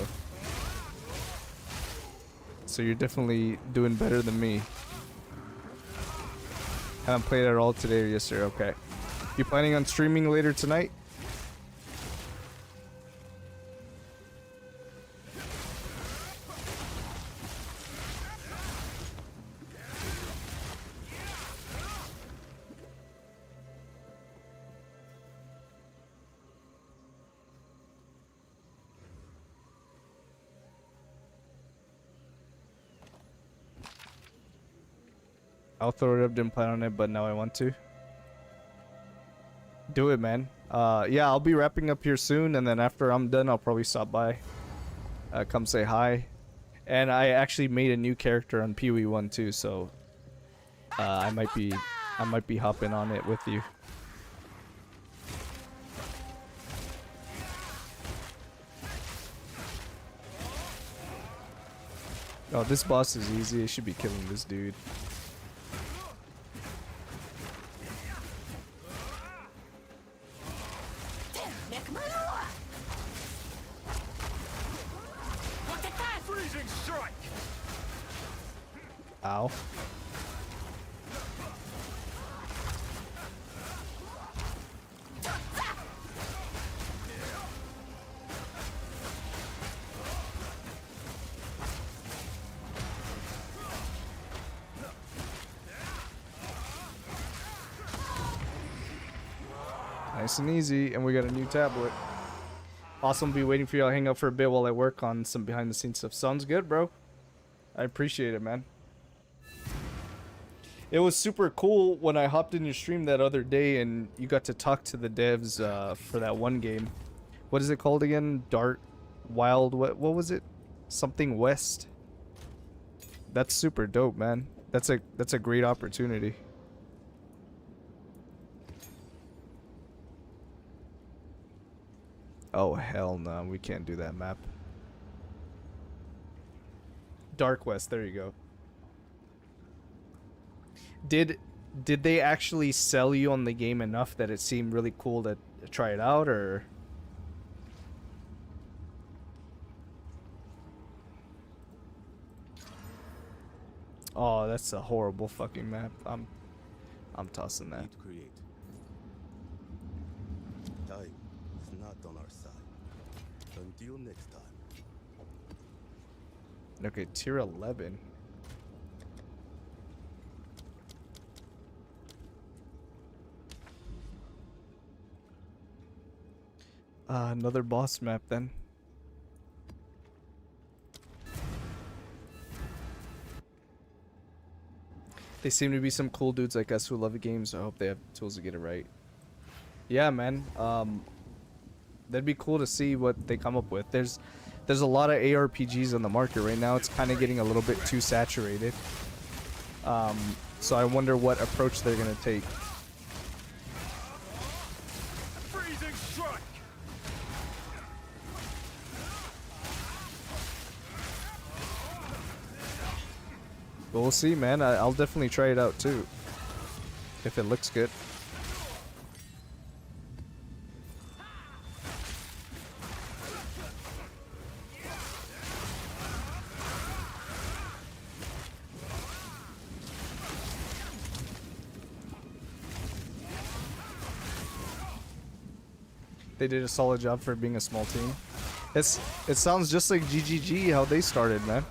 you're definitely doing better than me. Haven't played at all today or yesterday, okay. You planning on streaming later tonight? I'll throw it up, didn't plan on it, but now I want to. Do it, man. Yeah, I'll be wrapping up here soon, and then after I'm done, I'll probably stop by. Come say hi. And I actually made a new character on POE1 too, so I might be hopping on it with you. Oh, this boss is easy. I should be killing this dude. Ow. Nice and easy, and we got a new tablet. Awesome, be waiting for you. I'll hang out for a bit while I work on some behind the scenes stuff. Sounds good, bro. I appreciate it, man. It was super cool when I hopped in your stream that other day and you got to talk to the devs for that one game. What is it called again? Dart Wild, what was it? Something West. That's super dope, man. That's a great opportunity. Oh hell no, we can't do that map. Dark West. There you go. Did they actually sell you on the game enough that it seemed really cool to try it out, or? Oh, that's a horrible fucking map. I'm tossing that. Need create. Time is not on our side. Until next time. Okay, tier 11. Another boss map then. They seem to be some cool dudes like us who love the game, so I hope they have tools to get it right. Yeah, man. That'd be cool to see what they come up with. There's a lot of ARPGs on the market right now. It's kind of getting a little bit too saturated. So I wonder what approach they're gonna take. Freezing strike. But we'll see, man. I'll definitely try it out too, if it looks good. They did a solid job for being a small team. It sounds just like GGG how they started, man.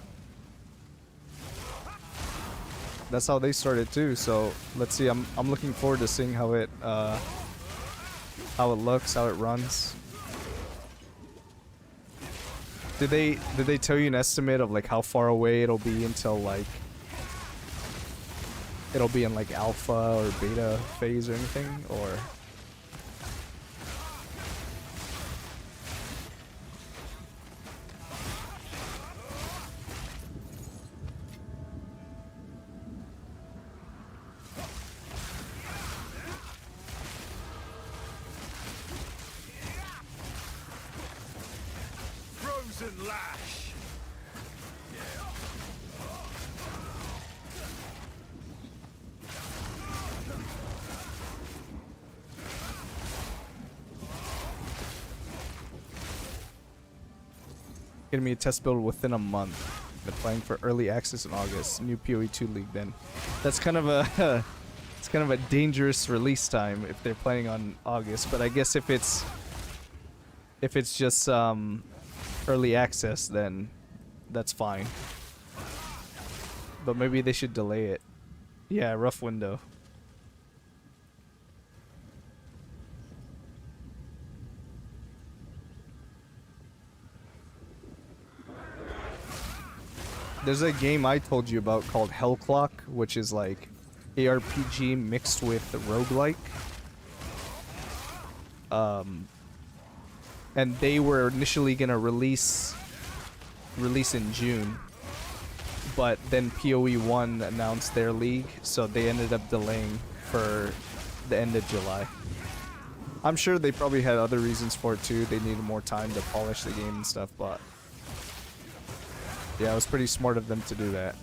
That's how they started too. So let's see. I'm looking forward to seeing how it looks, how it runs. Did they tell you an estimate of like how far away it'll be until like it'll be in like alpha or beta phase or anything, or? Frozen lash. Gonna be a test build within a month. Been playing for early access in August. New PoE2 league then. That's kind of a it's kind of a dangerous release time if they're planning on August, but I guess if it's just early access, then that's fine. But maybe they should delay it. Yeah, rough window. There's a game I told you about called Hellclock, which is like ARPG mixed with roguelike. And they were initially gonna release in June, but then POE1 announced their league, so they ended up delaying for the end of July. I'm sure they probably had other reasons for it too. They needed more time to polish the game and stuff, but yeah, it was pretty smart of them to do that.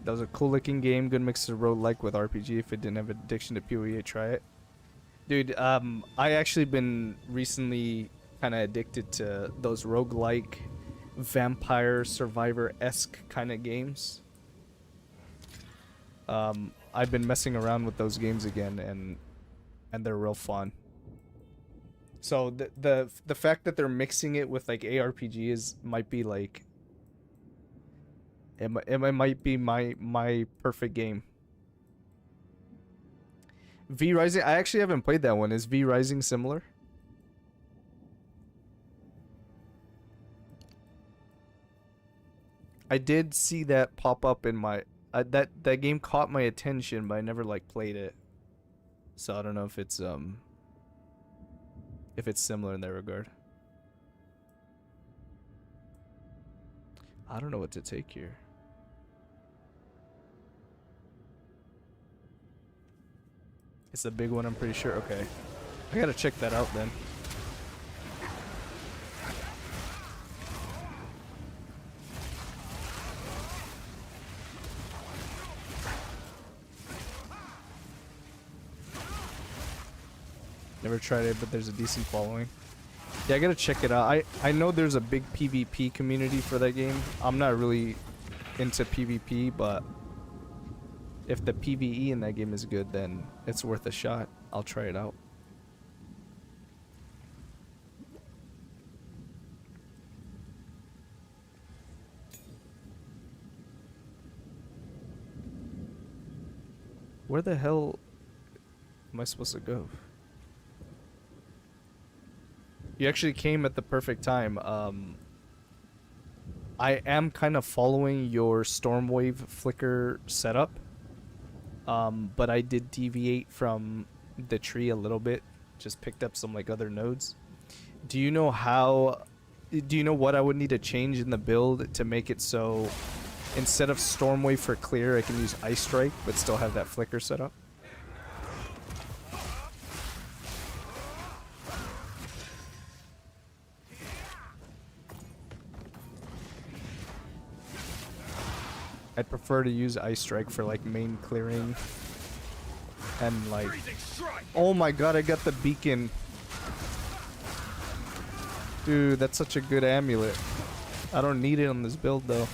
That was a cool looking game, good mix of roguelike with RPG. If it didn't have addiction to PoE, try it. Dude, I actually been recently kind of addicted to those roguelike vampire survivor-esque kind of games. I've been messing around with those games again, and they're real fun. So the fact that they're mixing it with like ARPGs might be like it might be my perfect game. V Rising, I actually haven't played that one. Is V Rising similar? I did see that pop up in my that game caught my attention, but I never like played it. So I don't know if it's similar in that regard. I don't know what to take here. It's the big one, I'm pretty sure. Okay. I gotta check that out then. Never tried it, but there's a decent following. Yeah, I gotta check it out. I know there's a big PvP community for that game. I'm not really into PvP, but if the PvE in that game is good, then it's worth a shot. I'll try it out. Where the hell am I supposed to go? You actually came at the perfect time. I am kind of following your Stormwave flicker setup. But I did deviate from the tree a little bit. Just picked up some like other nodes. Do you know what I would need to change in the build to make it so instead of Stormwave for clear, I can use Ice Strike but still have that flicker set up? I'd prefer to use Ice Strike for like main clearing and like, oh my god, I got the beacon. Dude, that's such a good amulet. I don't need it on this build though.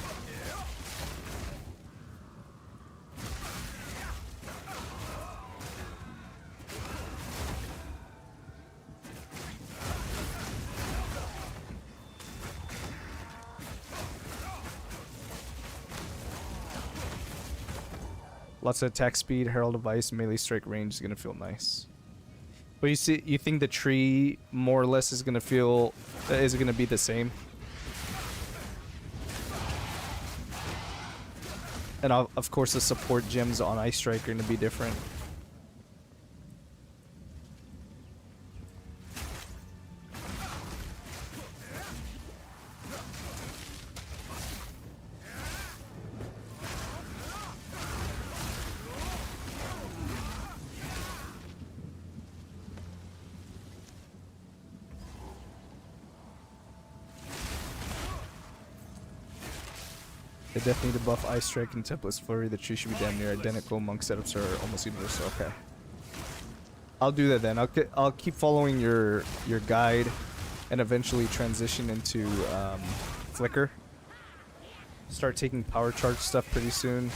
Lots of attack speed, Herald of Ice, melee strike range is gonna feel nice. But you think the tree more or less is gonna be the same? And of course the support gems on Ice Strike are gonna be different. They definitely need to buff Ice Strike and Tempest Flurry. The tree should be damn near identical. Monk setups are almost universal. Okay. I'll do that then. I'll keep following your guide and eventually transition into Flicker. Start taking power charge stuff pretty soon.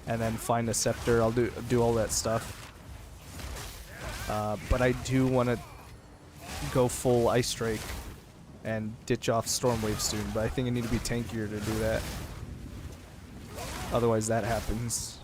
And then find a scepter. I'll do all that stuff. But I do want to go full Ice Strike and ditch off Stormwave soon. But I think I need to be tankier to do that. Otherwise that happens.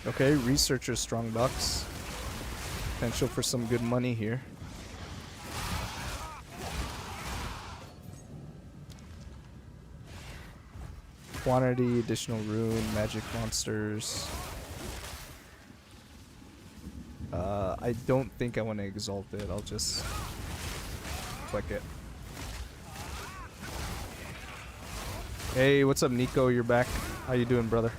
Okay, researcher strong bucks. Potential for some good money here. Quantity, additional rune, magic monsters. I don't think I want to exalt it. I'll just click it. Hey, what's up, Nico? You're back. How you doing, brother?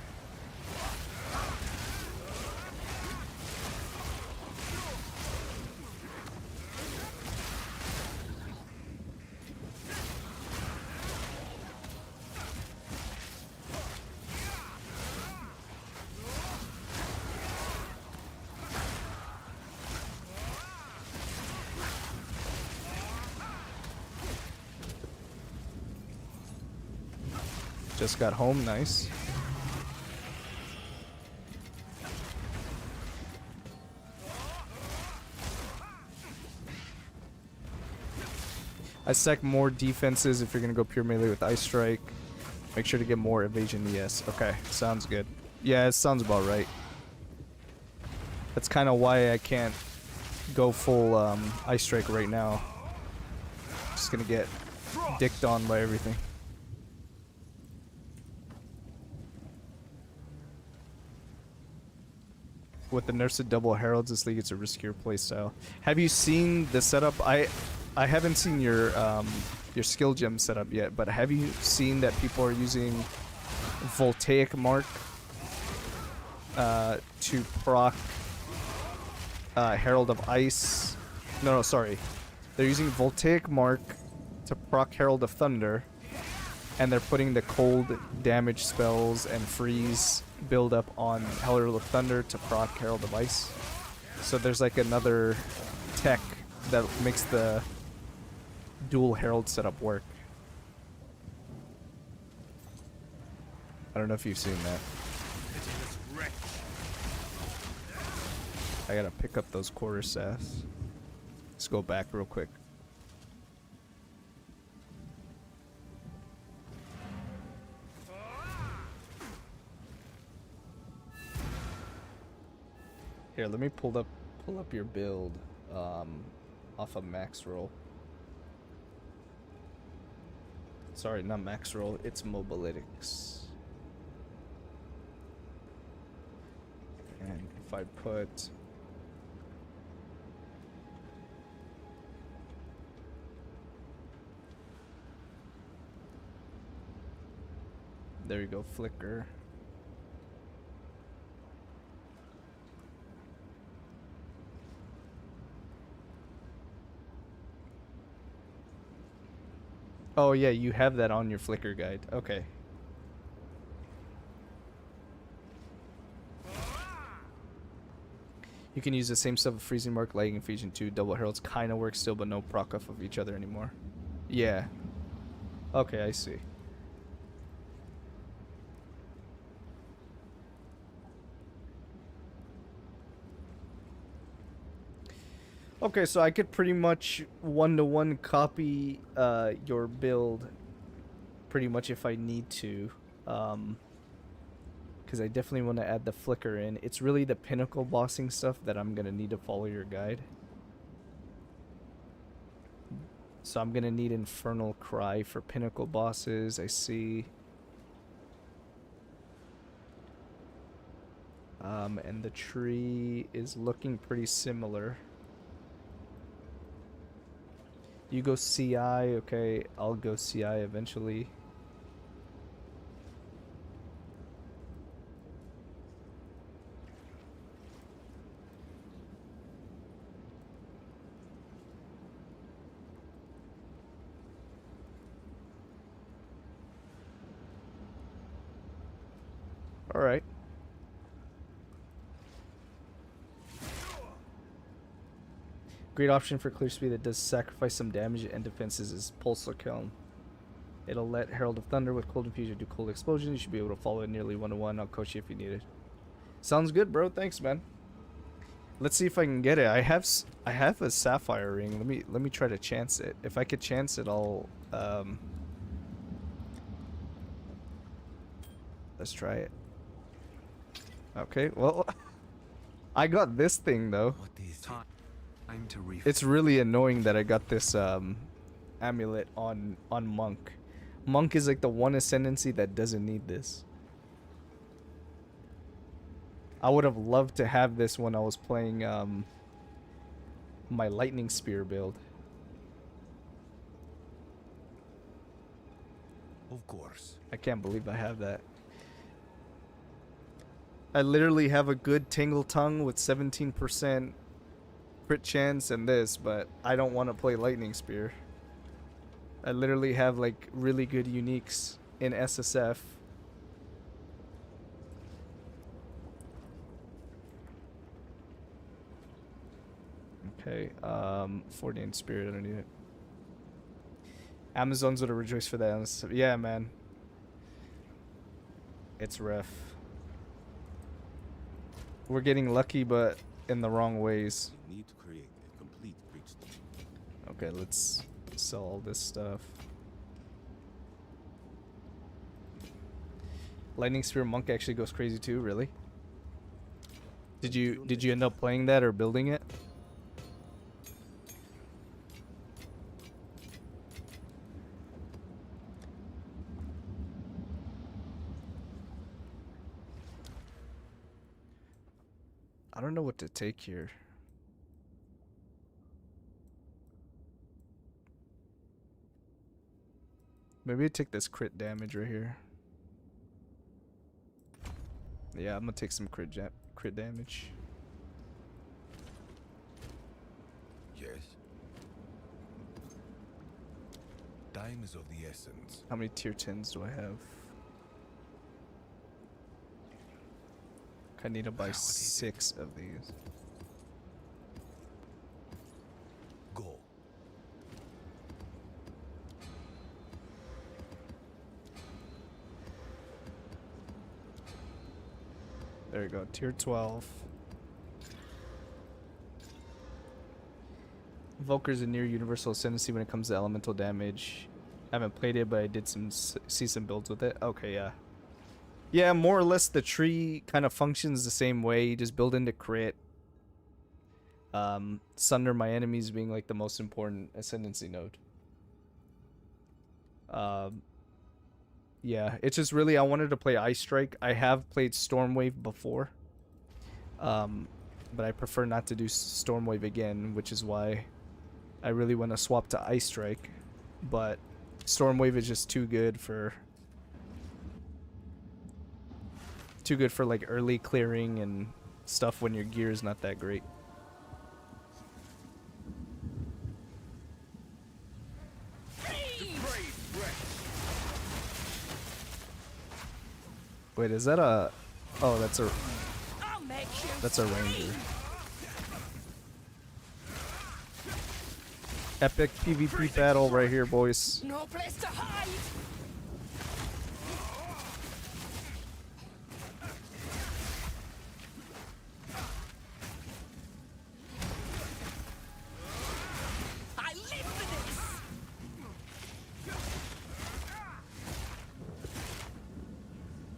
Just got home, nice. I sec more defenses if you're gonna go pure melee with Ice Strike. Make sure to get more evasion, yes. Okay, sounds good. Yeah, it sounds about right. That's kind of why I can't go full Ice Strike right now. Just gonna get dicked on by everything. With the nerfs of double heralds, this league it's a riskier playstyle. Have you seen the setup? I haven't seen your skill gem setup yet, but have you seen that people are using Voltaic Mark to proc Herald of Ice? No, sorry. They're using Voltaic Mark to proc Herald of Thunder, and they're putting the cold damage spells and freeze build up on Herald of Thunder to proc Herald of Ice. So there's like another tech that makes the dual Herald setup work. I don't know if you've seen that. I gotta pick up those quarterstaffs. Let's go back real quick. Here, let me pull up your build off of max roll. Sorry, not max roll, it's mobalytics. And if I put there we go, flicker. Oh yeah, you have that on your Flickr guide. Okay. You can use the same stuff with Freezing Mark, Lightning Infusion 2. Double Heralds kind of work still, but no proc off of each other anymore. Yeah. Okay, I see. Okay, so I could pretty much one-to-one copy your build pretty much if I need to. Because I definitely want to add the flicker in. It's really the pinnacle bossing stuff that I'm going to need to follow your guide. So I'm going to need Infernal Cry for pinnacle bosses, I see. And the tree is looking pretty similar. You go CI, okay, I'll go CI eventually. All right. Great option for clear speed that does sacrifice some damage and defenses is Pulsar Kiln. It'll let Herald of Thunder with Cold Infusion do cold explosion. You should be able to follow it nearly 1-to-1. I'll coach you if you need it. Sounds good, bro. Thanks, man. Let's see if I can get it. I have a sapphire ring. Let me try to chance it. If I could chance it, I'll let's try it. Okay, well, I got this thing though. What is time to It's really annoying that I got this amulet on Monk. Monk is like the one ascendancy that doesn't need this. I would have loved to have this when I was playing my lightning spear build. Of course. I can't believe I have that. I literally have a good Tingle Tongue with 17% crit chance and this, but I don't want to play Lightning Spear. I literally have like really good uniques in SSF. Okay, 14 Spirit, I don't need it. Amazons would have rejoiced for that. Yeah, man. It's ref. We're getting lucky, but in the wrong ways. You need to create a complete breach. Okay, let's sell all this stuff. Lightning Spear Monk actually goes crazy too, really? Did you end up playing that or building it? I don't know what to take here. Maybe I take this crit damage right here. Yeah, I'm gonna take some crit damage. Yes. Time is of the essence. How many tier 10s do I have? I need to buy 6 of these. Go. There you go, tier 12. Invoker's a near universal ascendancy when it comes to elemental damage. I haven't played it, but I did see some builds with it. Okay, yeah. Yeah, more or less the tree kind of functions the same way. You just build into crit. Sunder my enemies being like the most important ascendancy node. Yeah, it's just really I wanted to play Ice Strike. I have played Stormwave before. But I prefer not to do Stormwave again, which is why I really want to swap to Ice Strike. But Stormwave is just too good for like early clearing and stuff when your gear is not that great. Wait, is that a... Oh, that's a... That's a ranger. Epic PvP battle right here, boys. No place to hide. I live for this.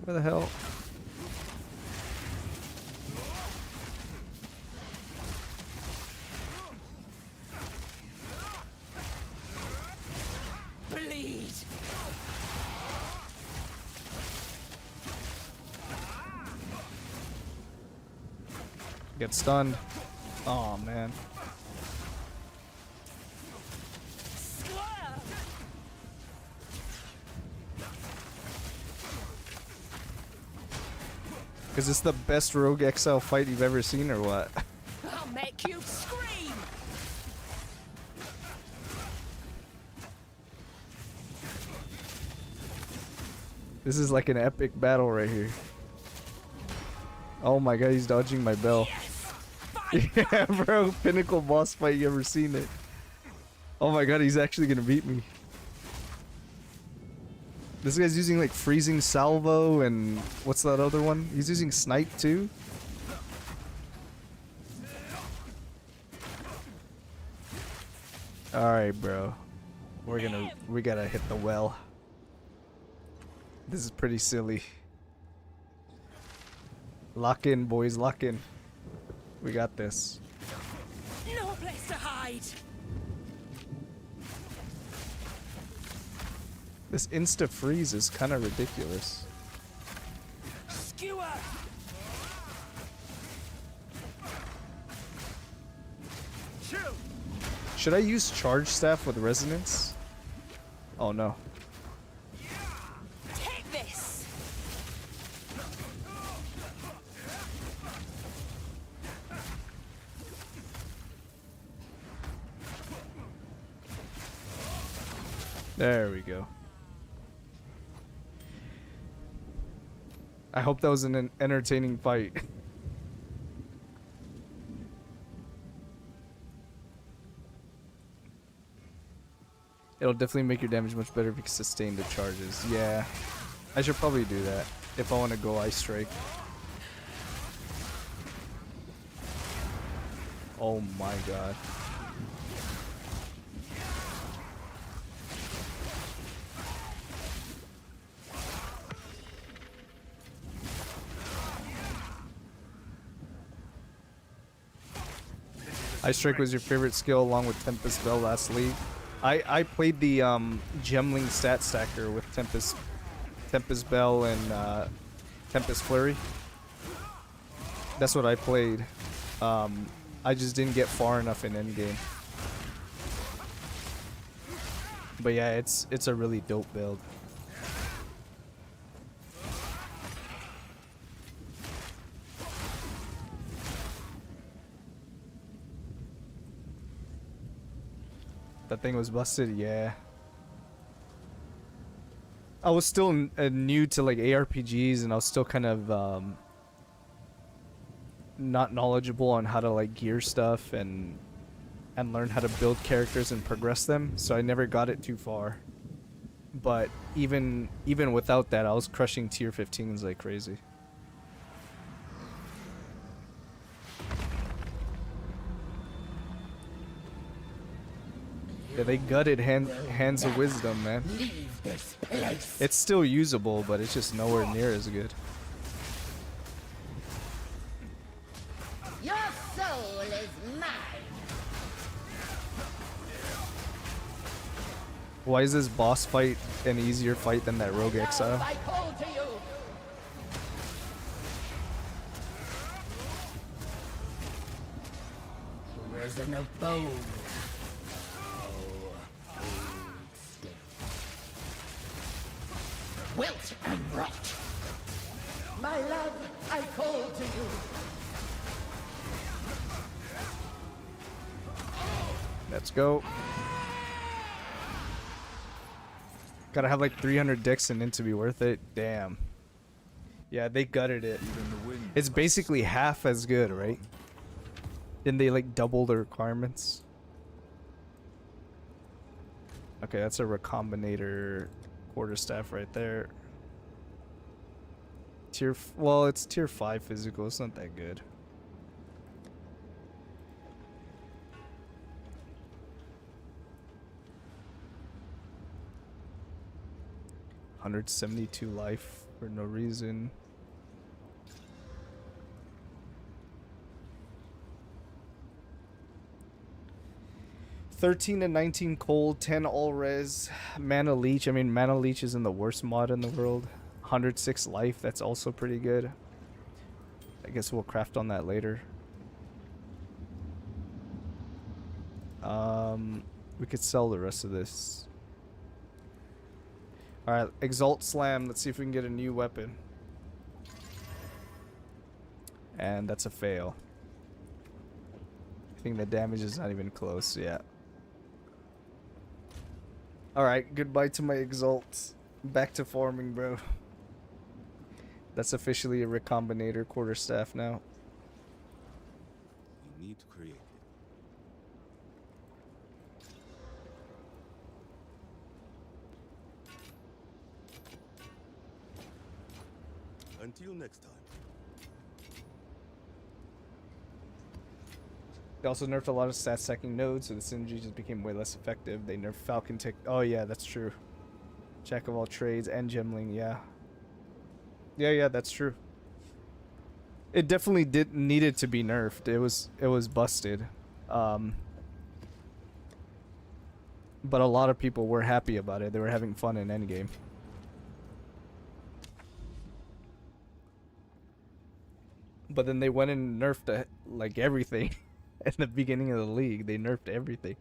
Where the hell? Bleed. Get stunned. Oh man. Is this the best Rogue Exile fight you've ever seen or what? I'll make you scream. This is like an epic battle right here. Oh my god, he's dodging my bell. Yeah, bro, pinnacle boss fight you ever seen it. Oh my god, he's actually gonna beat me. This guy's using like freezing salvo and what's that other one? He's using snipe too. Alright, bro. We gotta hit the well. This is pretty silly. Lock in, boys, lock in. We got this. No place to hide. This insta freeze is kind of ridiculous. Skewer. Should I use charge staff with resonance? Oh no. Take this. There we go. I hope that was an entertaining fight. It'll definitely make your damage much better because sustained to charges. Yeah, I should probably do that if I want to go Ice Strike. Oh my god. Ice Strike was your favorite skill along with Tempest Bell last league. I played the Gemling stat stacker with Tempest Bell and Tempest Flurry. That's what I played. I just didn't get far enough in Endgame. But yeah, it's a really dope build. That thing was busted, yeah. I was still new to like ARPGs, and I was still kind of not knowledgeable on how to like gear stuff and learn how to build characters and progress them, so I never got it too far. But even without that, I was crushing tier 15s like crazy. Yeah, they gutted Hands of Wisdom, man. It's still usable, but it's just nowhere near as good. Your soul is mine. Why is this boss fight an easier fight than that Rogue Exile? I call to you. Prison of bone. Wilt and rot. My love, I call to you. Let's go. Gotta have like 300 Dixon in to be worth it. Damn. Yeah, they gutted it. It's basically half as good, right? Didn't they like double the requirements? Okay, that's a recombinator quarterstaff right there. Well, it's tier 5 physical. It's not that good. $172 life for no reason. $13 and 19 cold, 10 all res, mana leech. I mean, mana leech isn't the worst mod in the world. 106 life, that's also pretty good. I guess we'll craft on that later. We could sell the rest of this. Alright, Exalt Slam. Let's see if we can get a new weapon. And that's a fail. I think the damage is not even close, yeah. Alright, goodbye to my Exalts. Back to farming, bro. That's officially a recombinator quarterstaff now. We need to create it. Until next time. They also nerfed a lot of stat stacking nodes, so the synergy just became way less effective. They nerfed Falcon Tick. Oh yeah, that's true. Jack of all trades and Gemling, yeah. Yeah, that's true. It definitely needed to be nerfed. It was busted. But a lot of people were happy about it. They were having fun in Endgame. But then they went and nerfed like everything. At the beginning of the league, they nerfed everything.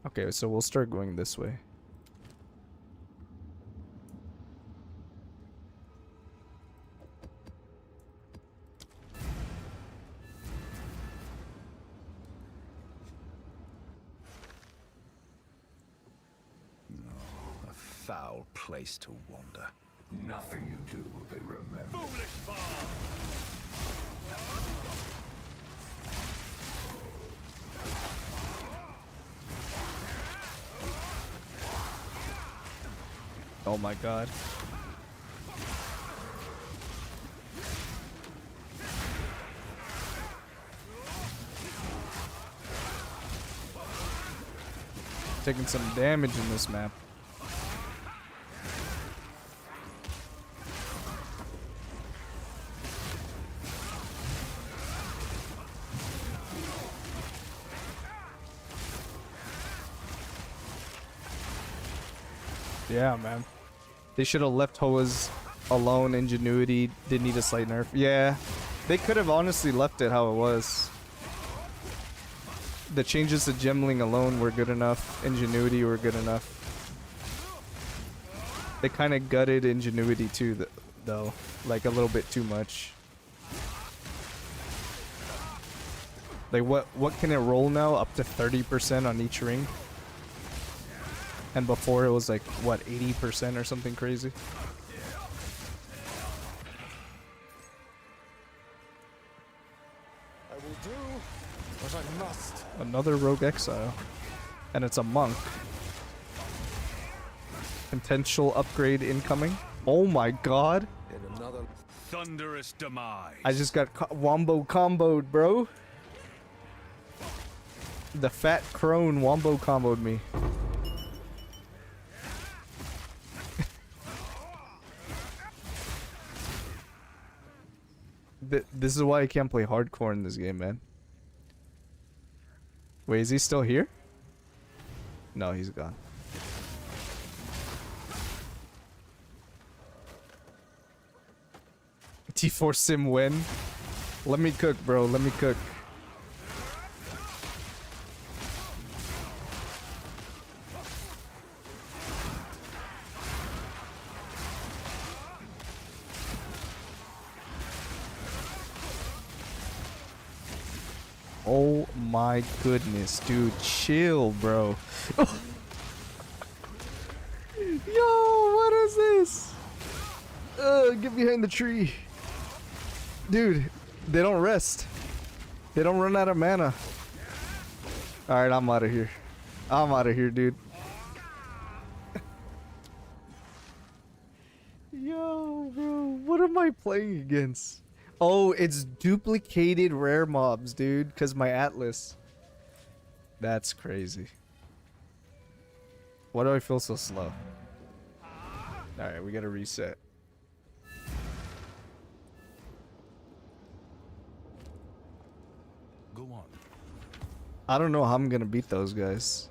Okay, so we'll start going this way. A foul place to wander. Nothing you do will be remembered. Oh my god. Taking some damage in this map. Yeah, man. They should have left Hoa's Alone, Ingenuity did need a slight nerf. Yeah, they could have honestly left it how it was. The changes to Gemling alone were good enough. Ingenuity were good enough. They kind of gutted Ingenuity too, though. Like a little bit too much. Like what can it roll now? Up to 30% on each ring? And before it was like, what, 80% or something crazy? I will do what I must. Another Rogue Exile. And it's a monk. Potential upgrade incoming. Oh my god. In another Thunderous demise. I just got wombo comboed, bro. The fat crone wombo comboed me. This is why I can't play hardcore in this game, man. Wait, is he still here? No, he's gone. T4 sim win. Let me cook, bro. Let me cook. Oh my goodness, dude. Chill, bro. Yo, what is this? Get behind the tree. Dude, they don't rest. They don't run out of mana. Alright, I'm out of here. I'm out of here, dude. Yo, bro. What am I playing against? Oh, it's duplicated rare mobs, dude. Because my Atlas. That's crazy. Why do I feel so slow? Alright, we gotta reset. Go on. I don't know how I'm gonna beat those guys.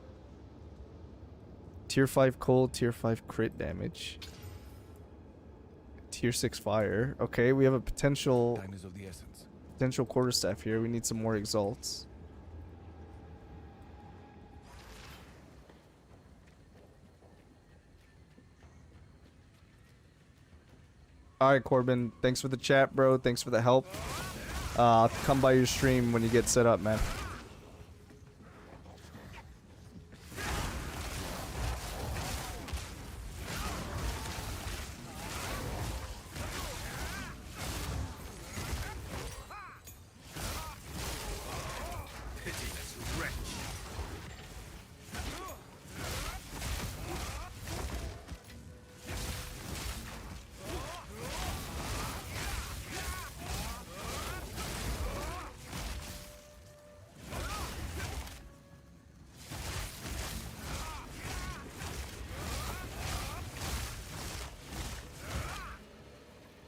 Tier 5 cold, tier 5 crit damage. Tier 6 fire. Okay, we have a potential Time is of the essence. quarterstaff here. We need some more exalts. Alright, Corbin. Thanks for the chat, bro. Thanks for the help. I'll come by your stream when you get set up, man. Pitiless wretch.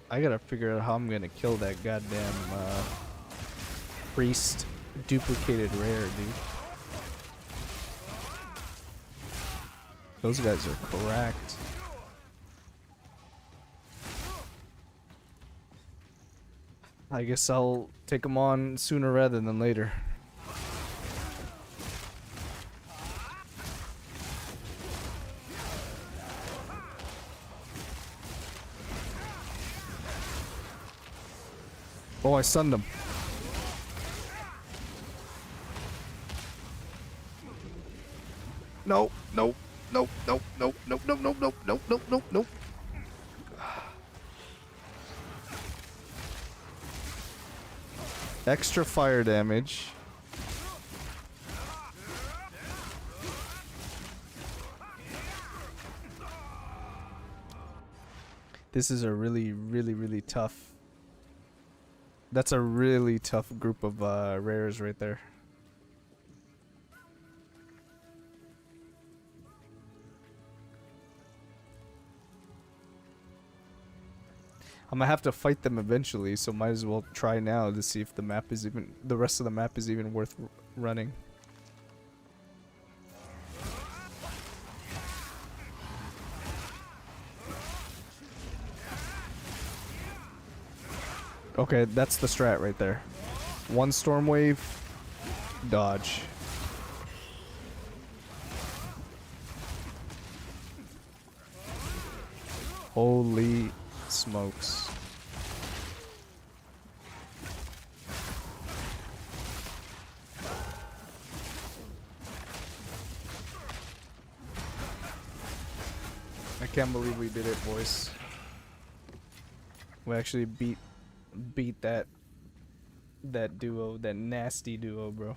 I gotta figure out how I'm gonna kill that goddamn priest duplicated rare, dude. Those guys are cracked. I guess I'll take them on sooner rather than later. Oh, I stunned him. No, no, no, no, no, no, no, no, no, no, no, no, no. Extra fire damage. This is a really tough. That's a really tough group of rares right there. I'm gonna have to fight them eventually, so might as well try now to see if the map is even, the rest of the map is even worth running. Okay, that's the strat right there. One storm wave, dodge. Holy smokes. I can't believe we did it, boys. We actually beat that duo, that nasty duo, bro.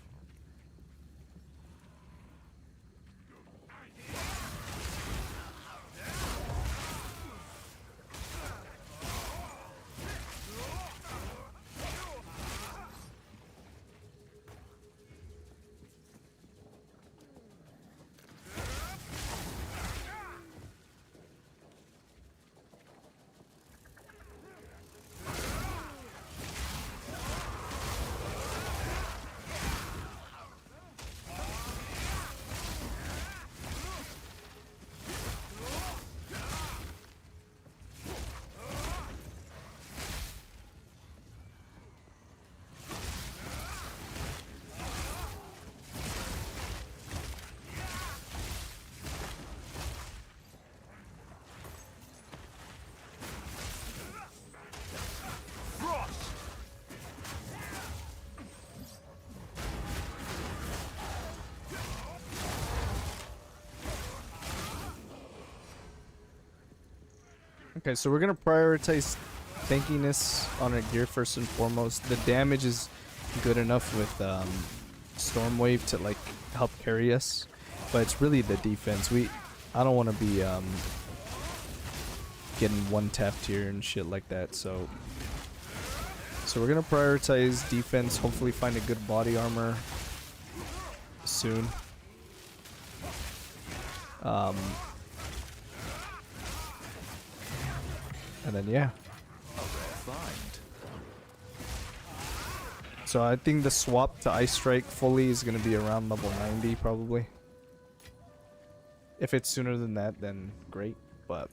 Okay, so we're gonna prioritize tankiness on our gear first and foremost. The damage is good enough with Stormwave to like help carry us, but it's really the defense. I don't want to be getting one tapped here and shit like that. So we're gonna prioritize defense. Hopefully, find a good body armor soon. And then yeah. So I think the swap to Ice Strike fully is gonna be around level 90 probably. If it's sooner than that, then great, but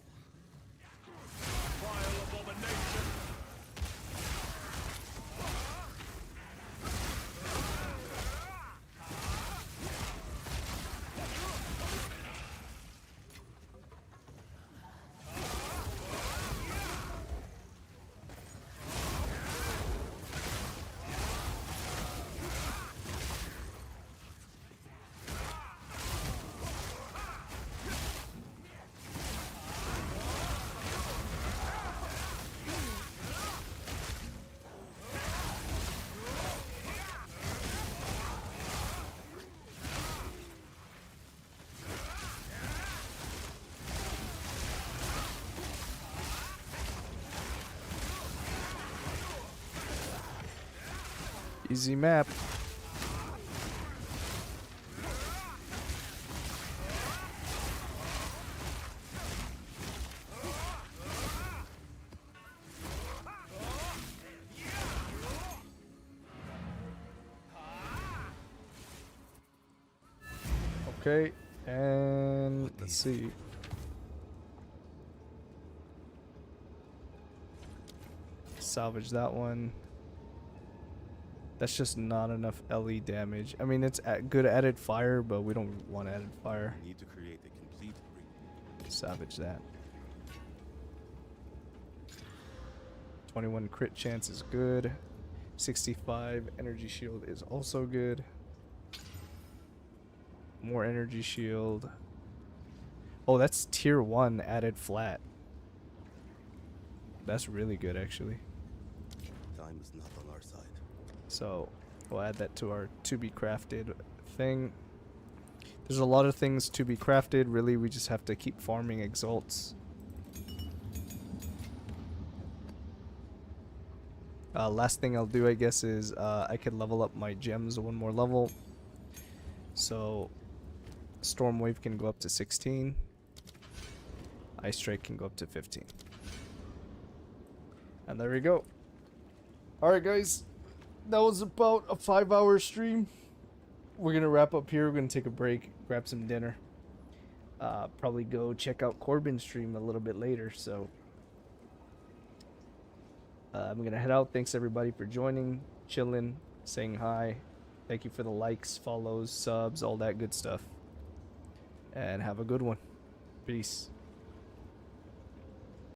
easy map. Okay, and let's see. Salvage that one. That's just not enough LE damage. I mean, it's good added fire, but we don't want added fire. Need to create a complete Salvage that. 21 crit chance is good. 65 energy shield is also good. More energy shield. Oh, that's tier 1 added flat. That's really good, actually. time is not on our side. So we'll add that to our to be crafted thing. There's a lot of things to be crafted. Really, we just have to keep farming exalts. Last thing I'll do, I guess, is I could level up my gems one more level. So Stormwave can go up to 16. Ice Strike can go up to 15. And there we go. Alright guys, that was about a 5-hour stream. We're going to wrap up here. We're going to take a break, grab some dinner. Probably go check out Corbin's stream a little bit later. So I'm gonna head out. Thanks everybody for joining, chilling, saying hi. Thank you for the likes, follows, subs, all that good stuff. And have a good one. Peace.